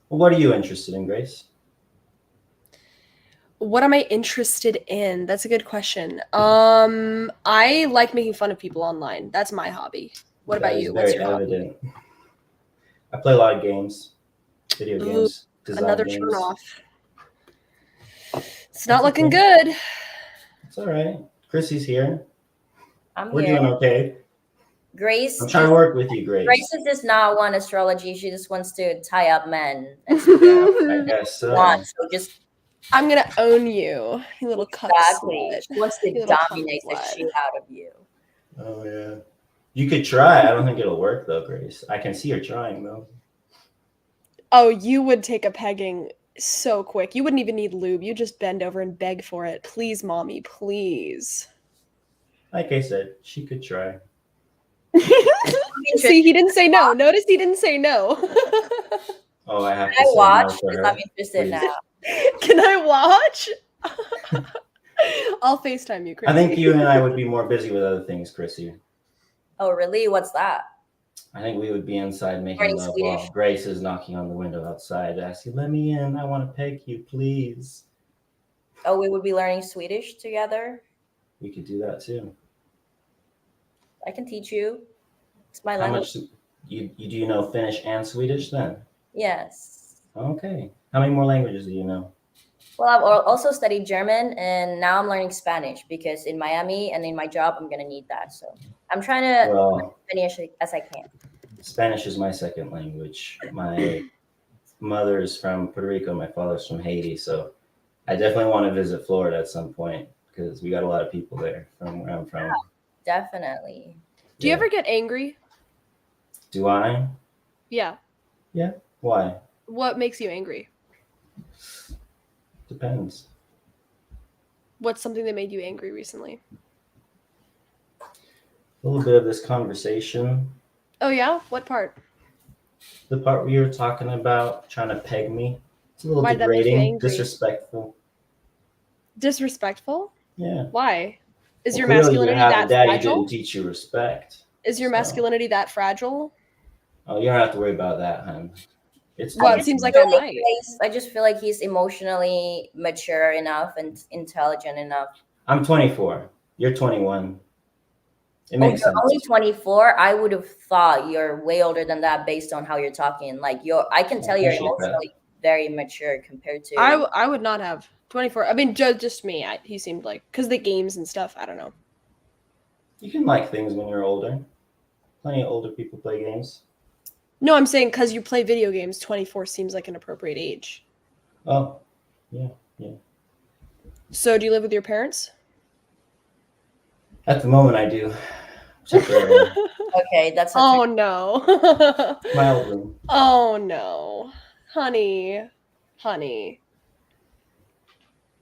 Well, what are you interested in, Grace?
What am I interested in? That's a good question. I like making fun of people online. That's my hobby. What
That
about
is
you? What's
very
your hobby?
evident. I play a lot of games, video
Ooh,
games, design
Another
games.
turn off. It's
That's
not looking
okay.
good.
It's all right. Chrissy's here.
I'm
We're
here.
doing okay.
Grace.
I'm trying to work with you, Grace.
Grace does not want astrology. She just wants to tie up men. And
Yeah, I guess so.
wants. So just
I'm gonna own you, you little cuck
exactly.
slut.
She wants to
You little cuck
dominate the
slut.
shit out of you.
Oh yeah. You could try. I don't think it'll work though, Grace. I can see her trying though.
Oh, you would take a pegging so quick. You wouldn't even need lube. You just bend over and beg for it. Please, mommy, please.
Like I said, she could try.
See, he didn't say no. Notice he didn't say no.
Oh, I have to
Can I
say
watch?
no for
Because
her.
I'm interested
Please.
now.
Can I watch? I'll FaceTime you, Chrissy.
I think you and I would be more busy with other things, Chrissy.
Oh, really? What's that?
I think we would be inside making
Learning
love
Swedish?
while Grace is knocking on the window outside, asking, "Let me in. I want to peg you, please."
Oh, we would be learning Swedish together.
We could do that too.
I can teach you. It's my
How
language.
much do you know Finnish and Swedish then?
Yes.
Okay. How many more languages do you know?
Well, I've also studied German, and now I'm learning Spanish because in Miami and in my job, I'm gonna need that. So I'm trying to learn
Well,
Spanish as I can.
Spanish is my second language. My mother is from Puerto Rico. My father's from Haiti. So I definitely want to visit Florida at some point because we got a lot of people there from where I'm from.
Definitely.
Do you
Yeah.
ever get angry?
Do I?
Yeah.
Why?
What makes you angry?
Depends.
What's something that made you angry recently?
A little bit of this conversation.
Oh yeah? What part?
The part where you were talking about trying to peg me. It's a little
Why'd that make you
degrading,
angry?
disrespectful.
Disrespectful?
Yeah.
Why? Is
Well,
your
clearly
masculinity
you have
that
a dad
fragile?
who didn't teach you respect.
Is your
so-
masculinity that fragile?
Oh, you don't have to worry about that, hun. It's
Well, it
fine.
seems like I might.
I just feel like he's emotionally mature enough and intelligent enough.
I'm 24. You're 21. It
Oh,
makes
you're
sense.
only 24. I would have thought you're way older than that based on how you're talking. Like I can tell you're
appreciate that.
emotionally very mature compared to.
I would not have 24. I mean, just me. He seemed like because the games and stuff. I don't know.
You can like things when you're older. Plenty of older people play games.
No, I'm saying because you play video games, 24 seems like an appropriate age.
Oh, yeah.
So, do you live with your parents?
At the moment, I do. Temporarily.
Okay, that's
Oh no.
My old room.
Oh no. Honey.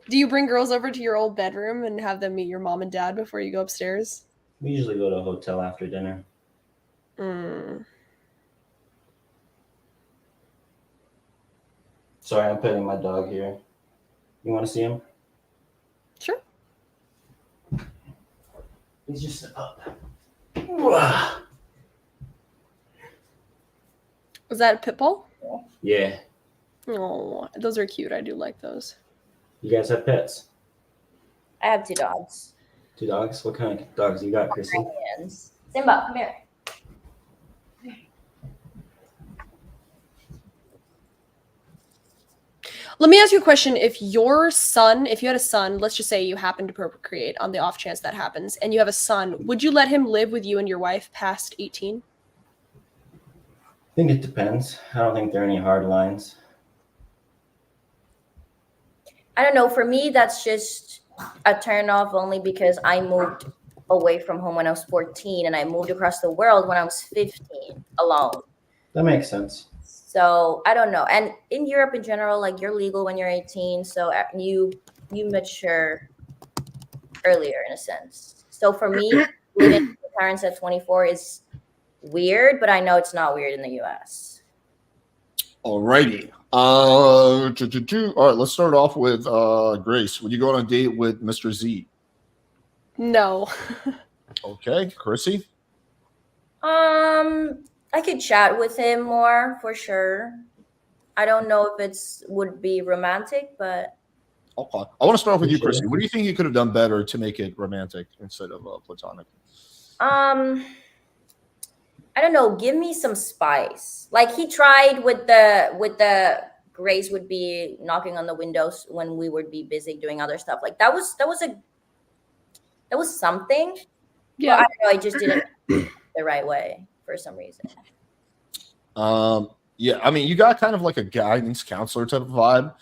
Do you bring girls over to your old bedroom and have them meet your mom and dad before you go upstairs?
We usually go to a hotel after dinner. Sorry, I'm petting my dog here. You want to see him?
Sure.
He's just up.
Was that a pit bull?
Yeah.
Oh, those are cute. I do like those.
You guys have pets?
I have 2 dogs.
2 dogs? What kind of dogs you got, Chrissy?
Pomeranians. Simba, come here.
Let me ask you a question. If you had a son, let's just say you happen to procreate on the off chance that happens, and you have a son, would you let him live with you and your wife past 18?
I think it depends. I don't think there are any hard lines.
I don't know. For me, that's just a turn off only because I moved away from home when I was 14 and I moved across the world when I was 15 alone.
That makes sense.
So I don't know. And in Europe in general, like you're legal when you're 18, so you mature earlier in a sense. So for me, living with parents at 24 is weird, but I know it's not weird in the US.
Alrighty. All right, let's start off with Grace. Would you go on a date with Mr. Z?
No.
Okay, Chrissy.
I could chat with him more for sure. I don't know if would be romantic, but
Okay. I want to start off with you,
Sure.
Chrissy. What do you think you could have done better to make it romantic instead of platonic?
I don't know. Give me some spice. Like he tried with the Grace would be knocking on the windows when we would be busy doing other stuff. Like that was something.
Yeah.
But I don't know. I just didn't the right way for some reason.
Yeah, I mean, you got kind of like a guidance counselor type of vibe.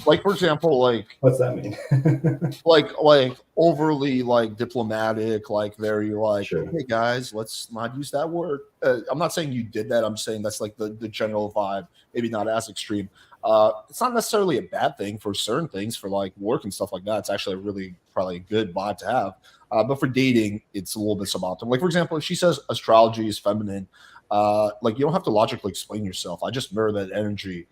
Like for example, like
What's that mean?
like overly like diplomatic, like very like,
Sure.
hey guys, let's not use that word. I'm not saying you did that. I'm saying that's like the general vibe, maybe not as extreme. It's not necessarily a bad thing for certain things, for like work and stuff like that. It's actually a really probably a good vibe to have. But for dating, it's a little bit suboptimal. Like for example, if she says astrology is feminine, like you don't have to logically explain yourself. I just mirror that energy.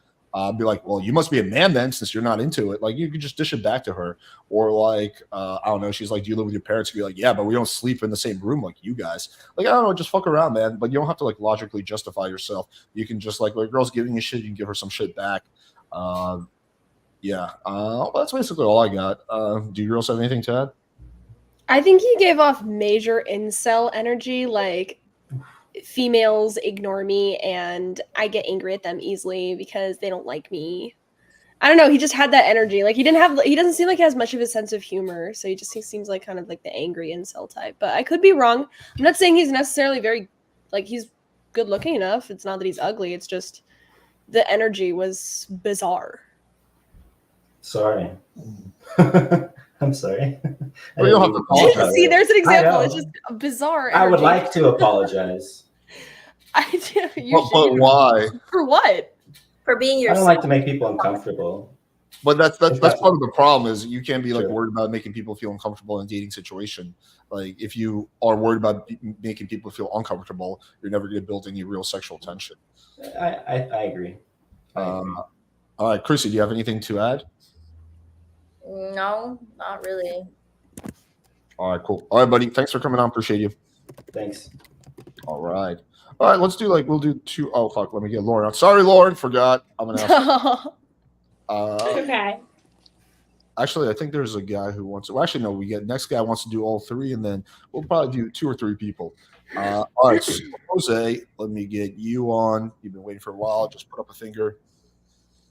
Be like, well, you must be a man then, since you're not into it. Like, you could just dish it back to her. Or like, I don't know. She's like, do you live with your parents? You'd be like, yeah, but we don't sleep in the same room like you guys. Like, I don't know, just fuck around, man. But you don't have to like logically justify yourself. You can just like girl's giving you shit, you can give her some shit back. Yeah. Well, that's basically all I got. Do you girls have anything to add?
I think he gave off major incel energy, like females ignore me and I get angry at them easily because they don't like me. I don't know, he just had that energy. Like he doesn't seem like he has much of a sense of humor, so he seems like kind of like the angry incel type. But I could be wrong. I'm not saying he's necessarily very like he's good looking enough. It's not that he's ugly, it's just the energy was bizarre.
Sorry. I'm sorry.
Well, you don't have to apologize.
See, there's an example.
I know.
It's just a bizarre
I would
energy.
like to apologize.
But why?
For what?
For being
I
yourself.
don't like to make people uncomfortable.
But that's part of the problem is you can't be like
Sure.
worried about making people feel uncomfortable in a dating situation. Like if you are worried about making people feel uncomfortable, you're never going to build any real sexual tension.
I agree.
All right, Chrissy, do you have anything to add?
No, not really.
All right, cool. All right, buddy. Thanks for coming on. Appreciate you.
Thanks.
All right. All right, let's do we'll do 2. Oh, fuck. Let me get Lauren out. Sorry, Lauren. Forgot. I'm going to ask.
Okay.
Actually, I think there's a guy who wants to. Well, actually, no. Next guy wants to do all 3, and then we'll probably do 2 or 3 people. All right, so Jose, let me get you on. You've been waiting for a while. Just put up a finger.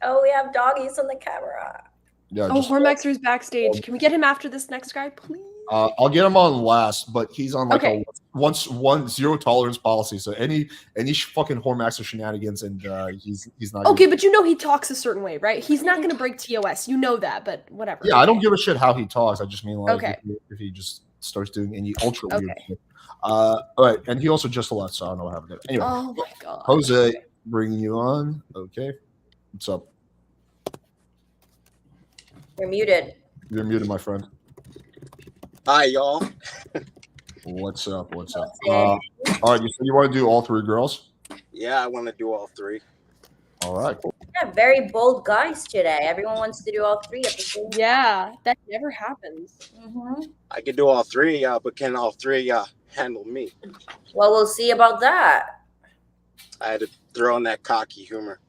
Oh, we have doggies on the camera.
Yeah.
Oh, Hormaxer's backstage. Can we get him after this next guy, please?
I'll get him on last, but he's on like
Okay.
a zero tolerance policy. So any fucking Hormaxer shenanigans, and he's not.
Okay, but you know he talks a certain way, right? He's not going to break TOS. You know that, but whatever.
Yeah, I don't give a shit how he talks. I just mean like
Okay.
if he just starts doing any ultra weird
Okay.
shit. All right, and he also just left, so I don't know what happened there. Anyway,
Oh my god.
Jose, bringing you on. Okay, what's up?
You're muted.
You're muted, my friend.
Hi, y'all.
What's up? What's up? All right, you said you want to do all 3 girls.
Yeah, I want to do all 3.
All right.
Yeah, very bold guys today. Everyone wants to do all three at the same time.
Yeah, that never happens.
I could do all three of y'all, but can all three of y'all handle me?
Well, we'll see about that.
I had to throw in that cocky humor.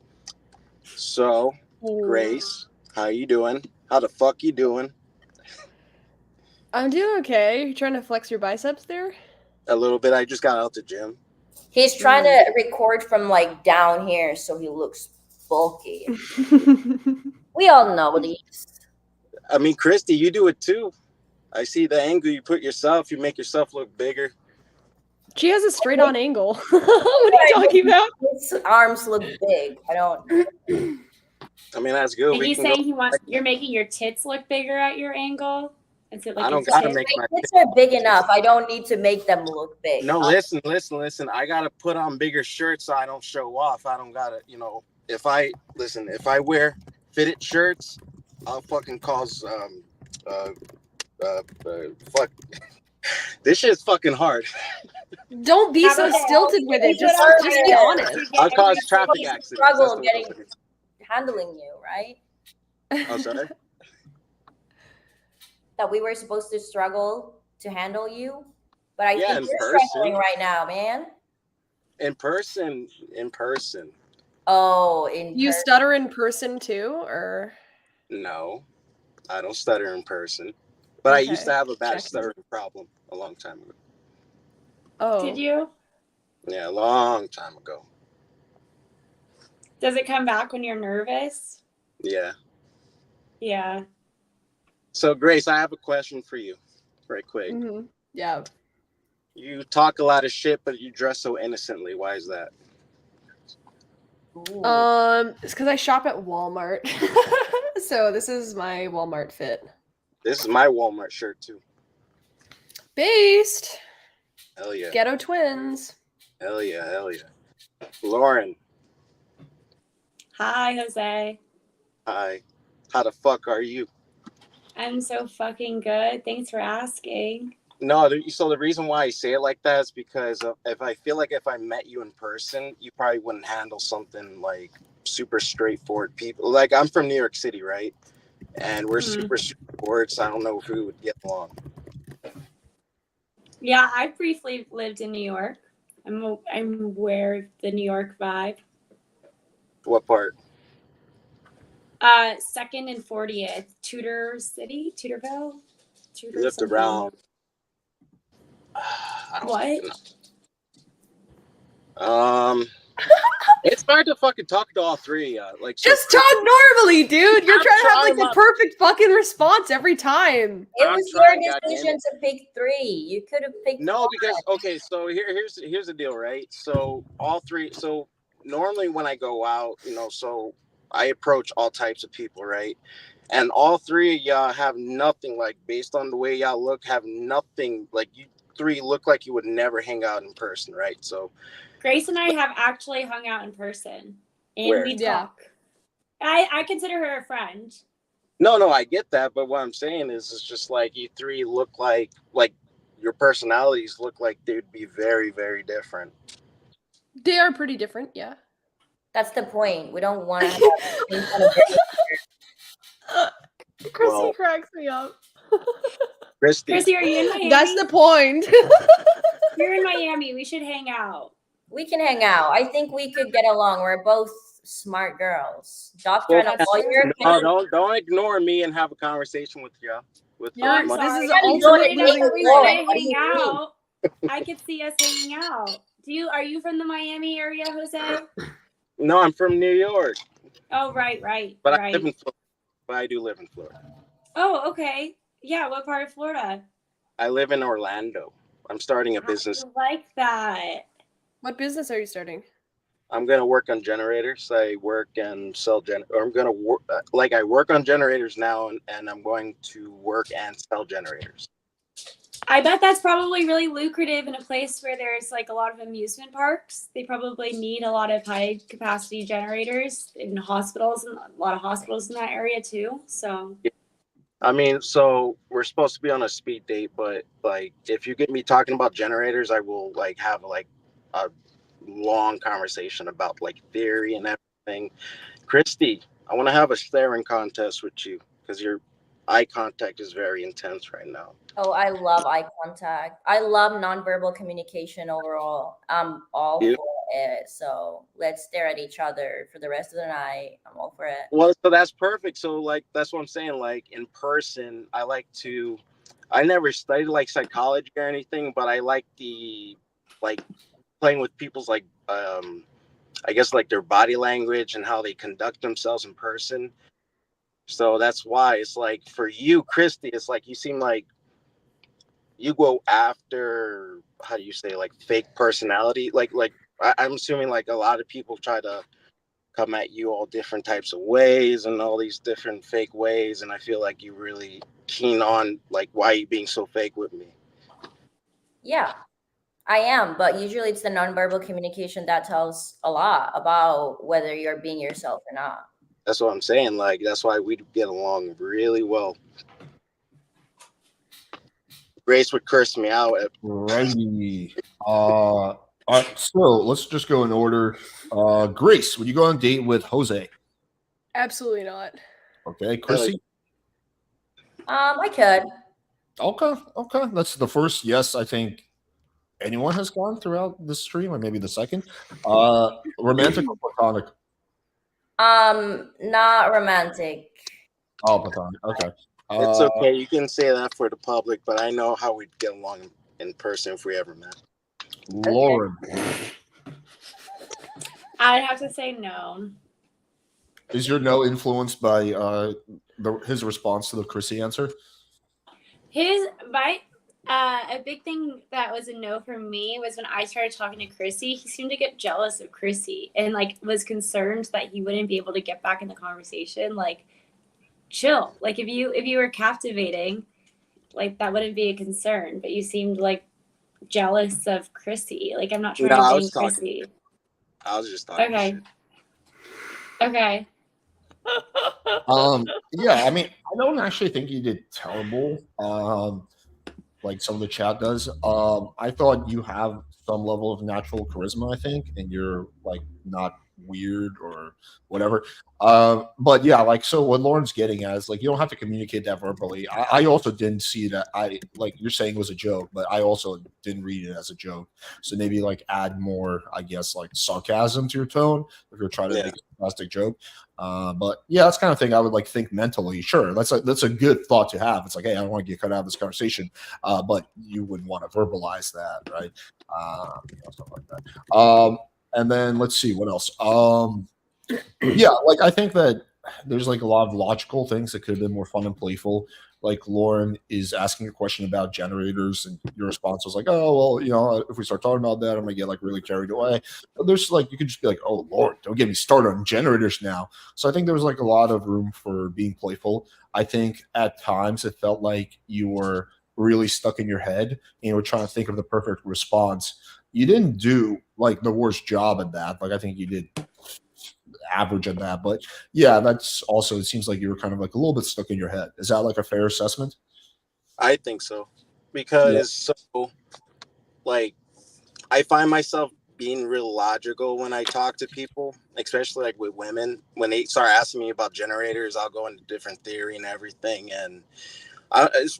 So, Grace, how you doing? How the fuck you doing?
I'm doing okay. You trying to flex your biceps there?
A little bit. I just got out the gym.
He's trying to record from like down here so he looks bulky. We all know these.
I mean, Christy, you do it too. I see the angle you put yourself. You make yourself look bigger.
She has a straight on angle. What are you talking about?
His arms look big. I don't.
I mean, that's good.
Are
We
you
can
saying
go.
you're making your tits look bigger at your angle? Is it like
I don't
a
gotta
tit?
make my
Tits are big enough. I don't need to make them look big.
No, listen. I gotta put on bigger shirts so I don't show off. I don't gotta, if I wear fitted shirts, I'll fucking cause fuck. This shit's fucking hard.
Don't be so stilted with it. Just be honest.
I'll cause traffic
He's
accidents.
struggle
That's
getting
what
handling you, right?
I'm sorry.
That we were supposed to struggle to handle you, but I
Yeah,
think
in
you're
person.
struggling right now, man.
In person.
Oh,
You stutter in person too, or
No, I don't stutter in person. But I used to
Okay,
have a bad
checking.
stuttering problem a long time ago.
Oh,
Did you?
Yeah, a long time ago.
Does it come back when you're nervous?
Yeah.
Yeah.
So, Grace, I have a question for you, right quick.
Mm-hmm. Yeah.
You talk a lot of shit, but you dress so innocently. Why is that?
It's because I shop at Walmart. So this is my Walmart fit.
This is my Walmart shirt too.
Based.
Hell yeah.
Ghetto twins.
Hell yeah. Hell yeah. Lauren,
Hi, Jose.
hi. How the fuck are you?
I'm so fucking good. Thanks for asking.
No, so the reason why I say it like that is because if I feel like if I met you in person, you probably wouldn't handle something like super straightforward people. Like I'm from New York City, right? And we're super straightforward, so I don't know if we would get along.
Yeah, I briefly lived in New York. I'm aware of the New York vibe.
What part?
2nd and 40th, Tudor City, Tudorville. Tudor
Lived
something.
around.
What?
It's hard to fucking talk to all three. Like
Just talk normally, dude. You're
I'm
trying to have like
trying
the perfect fucking response every time.
It
I'm
was
trying,
your
goddamn
decision
it.
to pick three. You could have picked
No,
one.
because okay, so here's the deal, right? So all three. So normally when I go out, so I approach all types of people, right? And all three of y'all have nothing, like based on the way y'all look, have nothing. Like you three look like you would never hang out in person, right? So
Grace and I have actually hung out in person, and
Where?
we
Yeah.
talk. I consider her a friend.
no, I get that, but what I'm saying is, it's just like you three look like your personalities look like they'd be very, very different.
They are pretty different, yeah.
That's the point. We don't want to have the same kind of
Chrissy
Well-
cracks me up.
Christy,
Chrissy, are you in Miami?
That's the point.
You're in Miami. We should hang out.
We can hang out. I think we could get along. We're both smart girls. Doctor and a
That's
lawyer.
no, don't ignore me and have a conversation with you.
Yeah,
I'm
this
sorry.
is
I
the
didn't know
ultimate
it
losing
was
We
Lord,
point.
should
what do
hang
you mean?
out. I could see us hanging out. Are you from the Miami area, Jose?
No, I'm from New York,
Oh, right.
but I live in Florida. But I do live in Florida.
Oh, okay. Yeah, what part of Florida?
I live in Orlando. I'm starting a business.
I like that.
What business are you starting?
I'm gonna work on generators. I work and sell or I'm gonna work I work on generators now, and I'm going to work and sell generators.
I bet that's probably really lucrative in a place where there's like a lot of amusement parks. They probably need a lot of high capacity generators in hospitals, and a lot of hospitals in that area too. So
I mean, so we're supposed to be on a speed date, but like if you get me talking about generators, I will like have like a long conversation about like theory and everything. everything. Christy, I want to have a staring contest with you because your eye contact is very intense right now.
Oh, I love eye contact. I love nonverbal communication overall. I'm all
You?
for it. So let's stare at each other for the rest of the night. I'm all for it.
Well, so that's perfect. So like that's what I'm saying. Like in person, I never studied like psychology or anything, but I like like playing with people's like I guess like their body language and how they conduct themselves in person. So that's why it's like for you, Christy, it's like you seem like you go after, how do you say, like fake personality. I'm assuming like a lot of people try to come at you all different types of ways and all these different fake ways, and I feel like you're really keen on like why are you being so fake with me.
Yeah, I am. But usually it's the nonverbal communication that tells a lot about whether you're being yourself or not.
That's what I'm saying. Like that's why we get along really well. Grace would curse me out.
Righty. All right, so let's just go in order. Grace, would you go on a date with Jose?
Absolutely not.
Okay, Chrissy.
I could.
Okay. That's the first yes I think anyone has gone throughout the stream, or maybe the second. Romantic or platonic?
Not romantic.
Oh, platonic. Okay.
It's okay. You can say that for the public, but I know how we'd get along in person if we ever met.
Lauren.
I'd have to say no.
Is your no influenced by his response to the Chrissy answer?
A big thing that was a no for me was when I started talking to Chrissy. He seemed to get jealous of Chrissy and like was concerned that he wouldn't be able to get back in the conversation. Like, chill. Like if you were captivating, like that wouldn't be a concern. But you seemed like jealous of Chrissy. Like I'm not trying to blame Chrissy.
I was just talking.
Okay.
Yeah, I mean, I don't actually think you did terrible. Like some of the chat does. I thought you have some level of natural charisma, I think, and you're like not weird or whatever. But yeah, like so what Lauren's getting at is like you don't have to communicate that verbally. I also didn't see that like you're saying was a joke, but I also didn't read it as a joke. So maybe like add more, I guess, like sarcasm to your tone if you're trying to make a sarcastic joke. But yeah, that's kind of thing I would like think mentally. Sure, that's a good thought to have. It's like, hey, I don't want to get cut out of this conversation, but you wouldn't want to verbalize that, right? Stuff like that. And then let's see what else. Yeah, like I think that there's like a lot of logical things that could have been more fun and playful. Like Lauren is asking a question about generators, and your response was like, "Oh, well, if we start talking about that, I'm gonna get like really carried away." But there's like you could just be like, "Oh Lord, don't get me started on generators now." So I think there was like a lot of room for being playful. I think at times it felt like you were really stuck in your head and you were trying to think of the perfect response. You didn't do like the worst job at that. Like I think you did average at that, but yeah, that's also, it seems like you were kind of like a little bit stuck in your head. Is that like a fair assessment?
I think so, because so like I find myself being real logical when I talk to people, especially like with women. When they start asking me about generators, I'll go into different theory and everything, and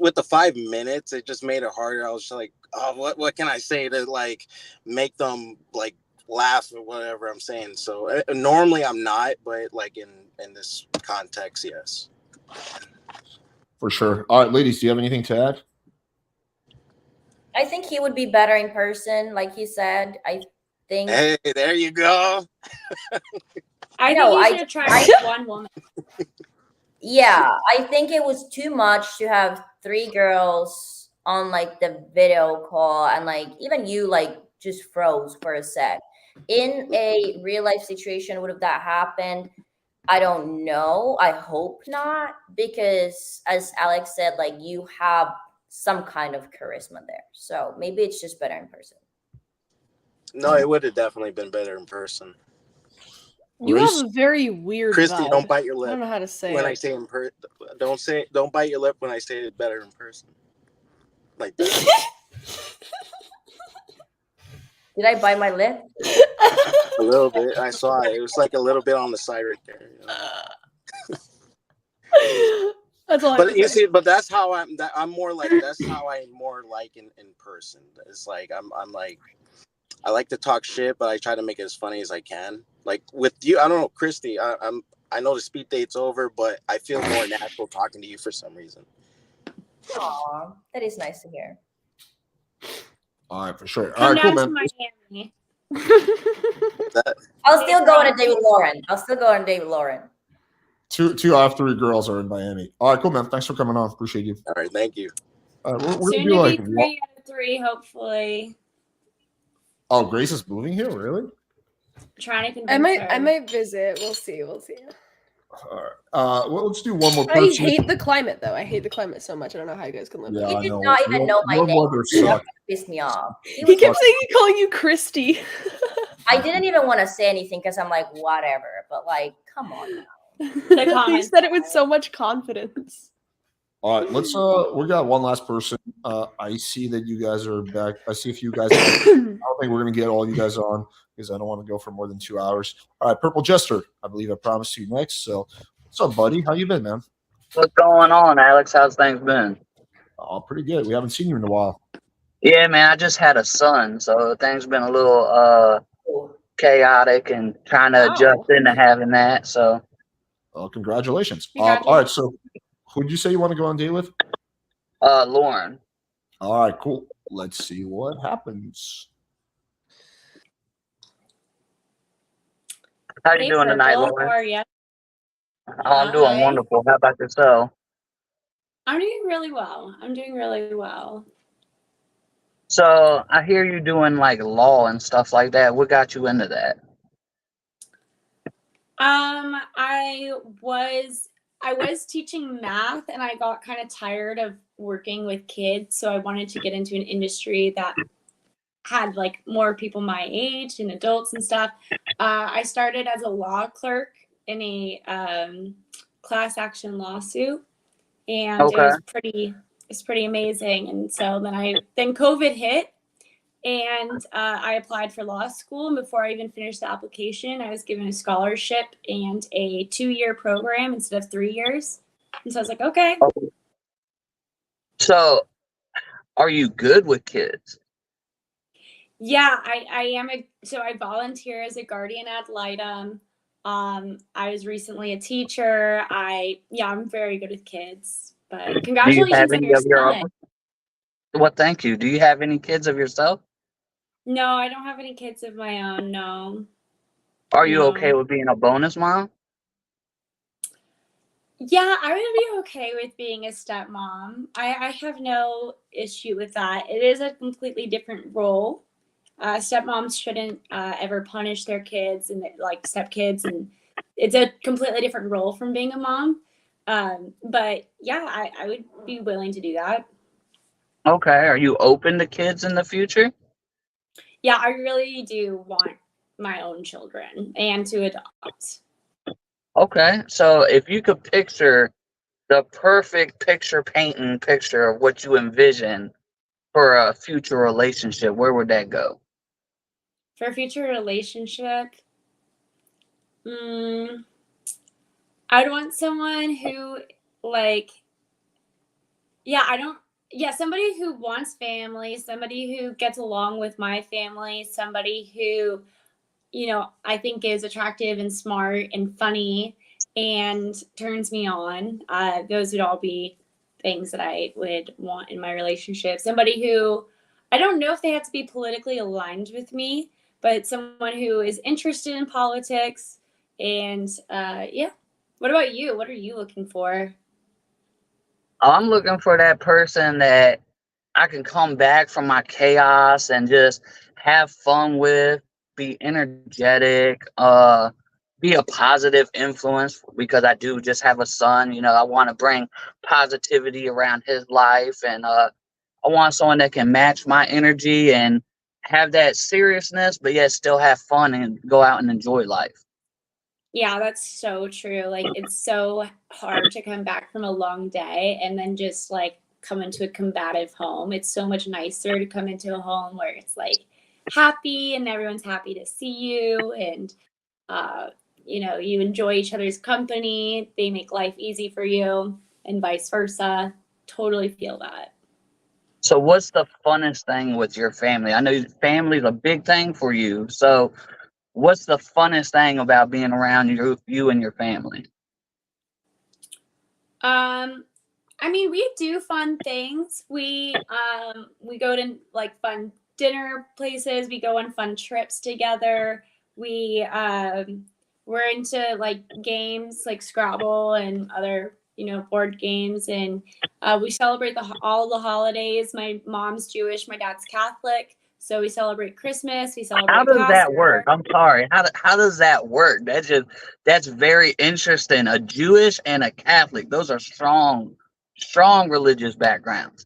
with the 5 minutes, it just made it harder. I was just like, oh, what can I say to like make them like laugh or whatever I'm saying. So normally I'm not, but like in this context, yes.
For sure. All right, ladies, do you have anything to add?
I think he would be better in person, like he said. I think.
Hey, there you go.
I think you should have tried with one woman.
Yeah, I think it was too much to have 3 girls on like the video call, and like even you like just froze for a sec. In a real life situation, would have that happened? I don't know. I hope not, because as Alex said, like you have some kind of charisma there. So maybe it's just better in person.
No, it would have definitely been better in person.
You have a very weird
Christy,
vibe.
don't bite your lip.
I don't know how to say
when
it.
I say in person. Don't bite your lip when I say it better in person. Like that.
Did I bite my lip?
little bit. I saw it. It was like a little bit on the side right there.
That's all I
But
have
you
to say.
see, but that's how I'm more like. That's how I'm more like in person. It's like I'm like, I like to talk shit, but I try to make it as funny as I can. Like with you, I don't know, Christy. I know the speed date's over, but I feel more natural talking to you for some reason.
Aw, that is nice to hear.
All right, for sure. All
Come
right, cool,
down to
man.
Miami.
I'll still go on a date with Lauren. I'll still go on a date with Lauren.
Two out of three girls are in Miami. All right, cool, man. Thanks for coming on. Appreciate you.
All right, thank you.
We're gonna
Soon
do
to
like
be 3 out of 3, hopefully.
Oh, Grace is moving here, really?
Trying to convince her.
I might visit. We'll see. All
right. Well, let's do one more
I
person.
hate the climate though. I hate the climate so much. I don't know how you guys can live.
Yeah,
with it.
I
He did
know.
not even know my
Your
name.
weather
That
sucks.
pissed me off.
He kept saying calling you Christy.
I didn't even want to say anything because I'm like, whatever. But like, come on now.
The
He
comments.
said it with so much confidence.
All right, let's we got one last person. I see that you guys are back. I see a few guys. I don't think we're gonna get all you guys on because I don't want to go for more than 2 hours. All right, Purple Jester. I believe I promised you next. So what's up, buddy? How you been, man?
What's going on, Alex? How's things been?
Oh, pretty good. We haven't seen you in a while.
Yeah, man, I just had a son, so things been a little chaotic and trying to adjust into having that. So
Well, congratulations. All right, so who'd you say you want to go on a date with?
Lauren.
All right, cool. Let's see what happens.
How you doing tonight,
Purple,
Lauren?
how are you?
Oh, I'm doing
Hi.
wonderful. How about yourself?
I'm doing really well. I'm doing really well.
So I hear you doing like law and stuff like that. What got you into that?
I was teaching math and I got kind of tired of working with kids, so I wanted to get into an industry that had like more people my age and adults and stuff. I started as a law clerk in a class action lawsuit, and
Okay.
it was pretty amazing. And so then COVID hit, and I applied for law school. And before I even finished the application, I was given a scholarship and a 2-year program instead of 3 years. And so I was like, okay.
So are you good with kids?
Yeah, I am. So I volunteer as a guardian ad litem. I was recently a teacher. I'm very good with kids. But
Do you
congratulations
have
on
any
your
of your
son.
own? Well, thank you. Do you have any kids of yourself?
No, I don't have any kids of my own. No.
Are you
No.
okay with being a bonus mom?
Yeah, I would be okay with being a stepmom. I have no issue with that. It is a completely different role. Stepmoms shouldn't ever punish their kids and like stepkids, and it's a completely different role from being a mom. But yeah, I would be willing to do that.
Okay. Are you open to kids in the future?
Yeah, I really do want my own children and to adopt.
Okay. So if you could picture the perfect painting picture of what you envision for a future relationship, where would that go?
For a future relationship, I'd want someone who somebody who wants family, somebody who gets along with my family, somebody who, I think is attractive and smart and funny and turns me on. Those would all be things that I would want in my relationship. Somebody who, I don't know if they have to be politically aligned with me, but someone who is interested in politics. And what about you? What are you looking for?
I'm looking for that person that I can come back from my chaos and just have fun with, be energetic, be a positive influence, because I do just have a son. I want to bring positivity around his life, and I want someone that can match my energy and have that seriousness, but yet still have fun and go out and enjoy life.
Yeah, that's so true. Like, it's so hard to come back from a long day and then just like come into a combative home. It's so much nicer to come into a home where it's like happy and everyone's happy to see you, and you enjoy each other's company. They make life easy for you, and vice versa. Totally feel that.
So what's the funnest thing with your family? I know family's a big thing for you. So what's the funnest thing about being around you and your family?
I mean, we do fun things. We go to like fun dinner places. We go on fun trips together. We're into like games like Scrabble and other board games, and we celebrate all the holidays. My mom's Jewish, my dad's Catholic, so we celebrate Christmas. We celebrate
How does that work?
Passover.
I'm sorry. How does that work? That's very interesting. A Jewish and a Catholic. Those are strong religious backgrounds.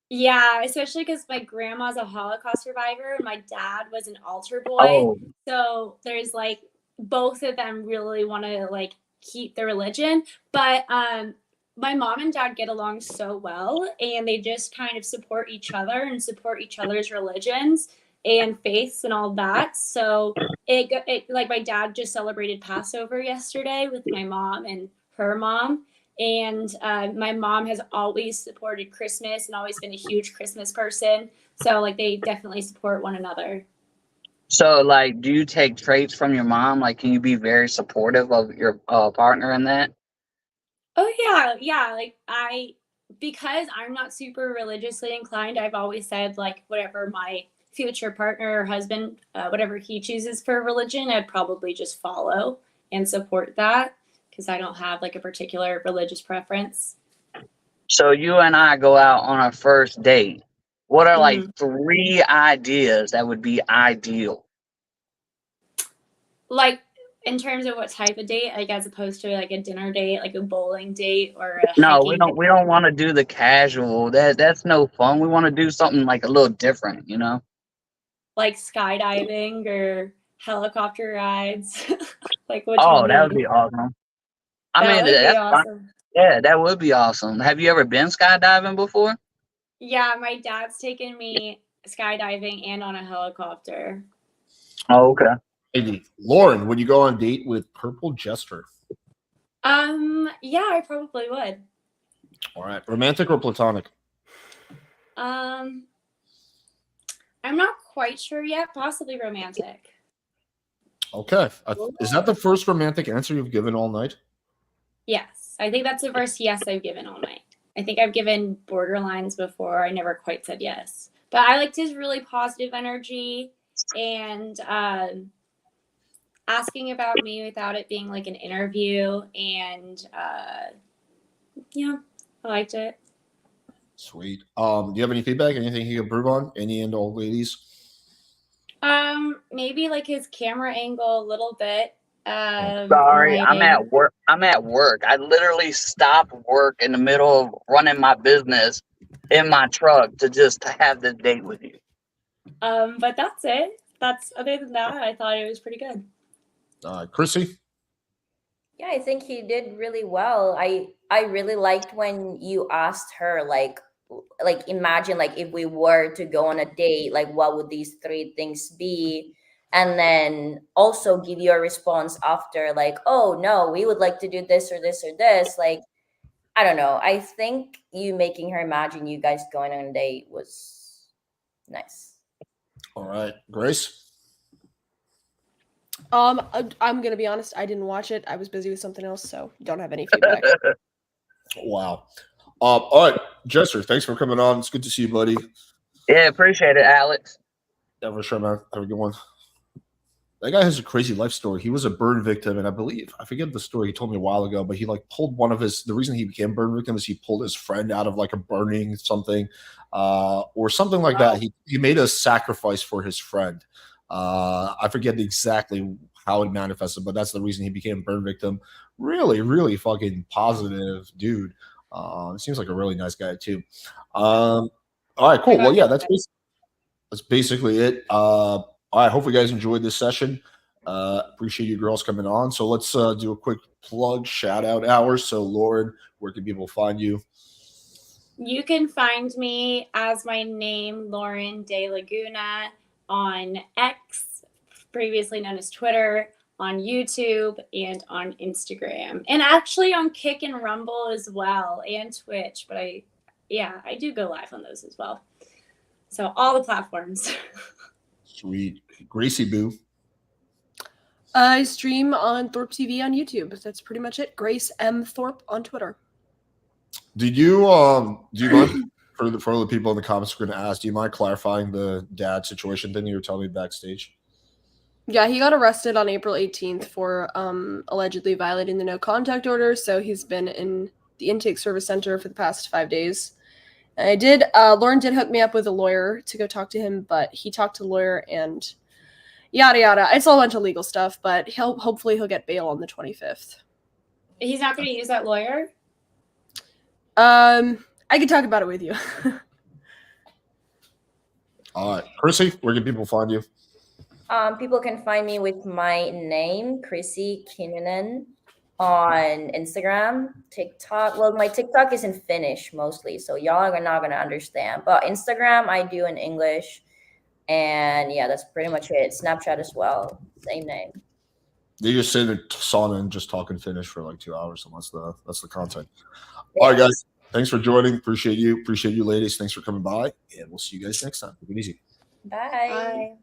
Yeah, especially because my grandma's a Holocaust survivor and my dad was an altar boy.
Oh.
So there's like both of them really want to like keep the religion. But my mom and dad get along so well, and they just kind of support each other and support each other's religions and faiths and all that. So it like my dad just celebrated Passover yesterday with my mom and her mom. And my mom has always supported Christmas and always been a huge Christmas person. So like they definitely support one another.
So like, do you take traits from your mom? Like, can you be very supportive of your partner in that?
Oh yeah. Like because I'm not super religiously inclined, I've always said like whatever my future partner or husband, whatever he chooses for religion, I'd probably just follow and support that, because I don't have like a particular religious preference.
So you and I go out on our first date. What are like 3 ideas that would be ideal?
Like in terms of what type of date, like as opposed to like a dinner date, like a bowling date or a
No,
hiking date?
we don't want to do the casual. That's no fun. We want to do something like a little different, you know?
Like skydiving or helicopter rides. Like which
Oh,
one
that
would
would be awesome. I
That
mean,
would be
that's fun.
awesome.
Yeah, that would be awesome. Have you ever been skydiving before?
Yeah, my dad's taken me skydiving and on a helicopter.
Oh, okay.
Hey, Lauren, would you go on a date with Purple Jester?
Yeah, I probably would.
All right. Romantic or platonic?
I'm not quite sure yet. Possibly romantic.
Okay. Is that the first romantic answer you've given all night?
Yes, I think that's the first yes I've given all night. I think I've given borderlines before. I never quite said yes, but I liked his really positive energy and asking about me without it being like an interview. And yeah, I liked it.
Sweet. Do you have any feedback? Anything you can improve on? Any and all ladies?
Maybe like his camera angle a little bit.
Sorry, I'm at work. I literally stopped work in the middle of running my business in my truck to just have this date with you.
But that's it. Other than that, I thought it was pretty good.
Chrissy?
Yeah, I think he did really well. I really liked when you asked her like imagine like if we were to go on a date, like what would these 3 things be? And then also give you a response after like, oh no, we would like to do this or this or this. Like, I don't know. I think you making her imagine you guys going on a date was nice.
All right. Grace?
I'm gonna be honest, I didn't watch it. I was busy with something else, so don't have any feedback.
Wow. All right, Jester, thanks for coming on. It's good to see you, buddy.
Yeah, appreciate it, Alex.
Yeah, for sure, man. Have a good one. That guy has a crazy life story. He was a burn victim, and I forget the story he told me a while ago, but he like pulled the reason he became a burn victim is he pulled his friend out of like a burning something, or something like that. He made a sacrifice for his friend. I forget exactly how it manifested, but that's the reason he became a burn victim. Really, really fucking positive dude. Seems like a really nice guy too. All right, cool. Well, yeah, that's basically it. All right, hope you guys enjoyed this session. Appreciate you girls coming on. So let's do a quick plug, shout out hours. So Lauren, where can people find you?
You can find me as my name, Lauren De Laguna. on X, previously known as Twitter, on YouTube, and on Instagram, and actually on Kick and Rumble as well, and Twitch. But I do go live on those as well. So all the platforms.
Sweet. Gracie Boo.
I stream on Thorpe TV on YouTube. That's pretty much it. Grace M. Thorpe on Twitter.
Do you mind for the people in the comments we're going to ask? Do you mind clarifying the dad situation thing you were telling me backstage?
Yeah, he got arrested on April 18th for allegedly violating the no contact order. So he's been in the intake service center for the past 5 days. And Lauren did hook me up with a lawyer to go talk to him, but he talked to the lawyer and yada yada. It's all a bunch of legal stuff, but hopefully he'll get bail on the 25th.
He's not going to use that lawyer?
I can talk about it with you.
All right. Chrissy, where can people find you?
People can find me with my name, Chrissy Kinnunen, on Instagram, TikTok. Well, my TikTok is in Finnish mostly, so y'all are not going to understand. But Instagram, I do in English. And yeah, that's pretty much it. Snapchat as well, same name.
They just sit in a sauna and just talking Finnish for like 2 hours, and that's the content. All right, guys. Thanks for joining. Appreciate you. Appreciate you, ladies. Thanks for coming by, and we'll see you guys next time. Take it easy.
Bye.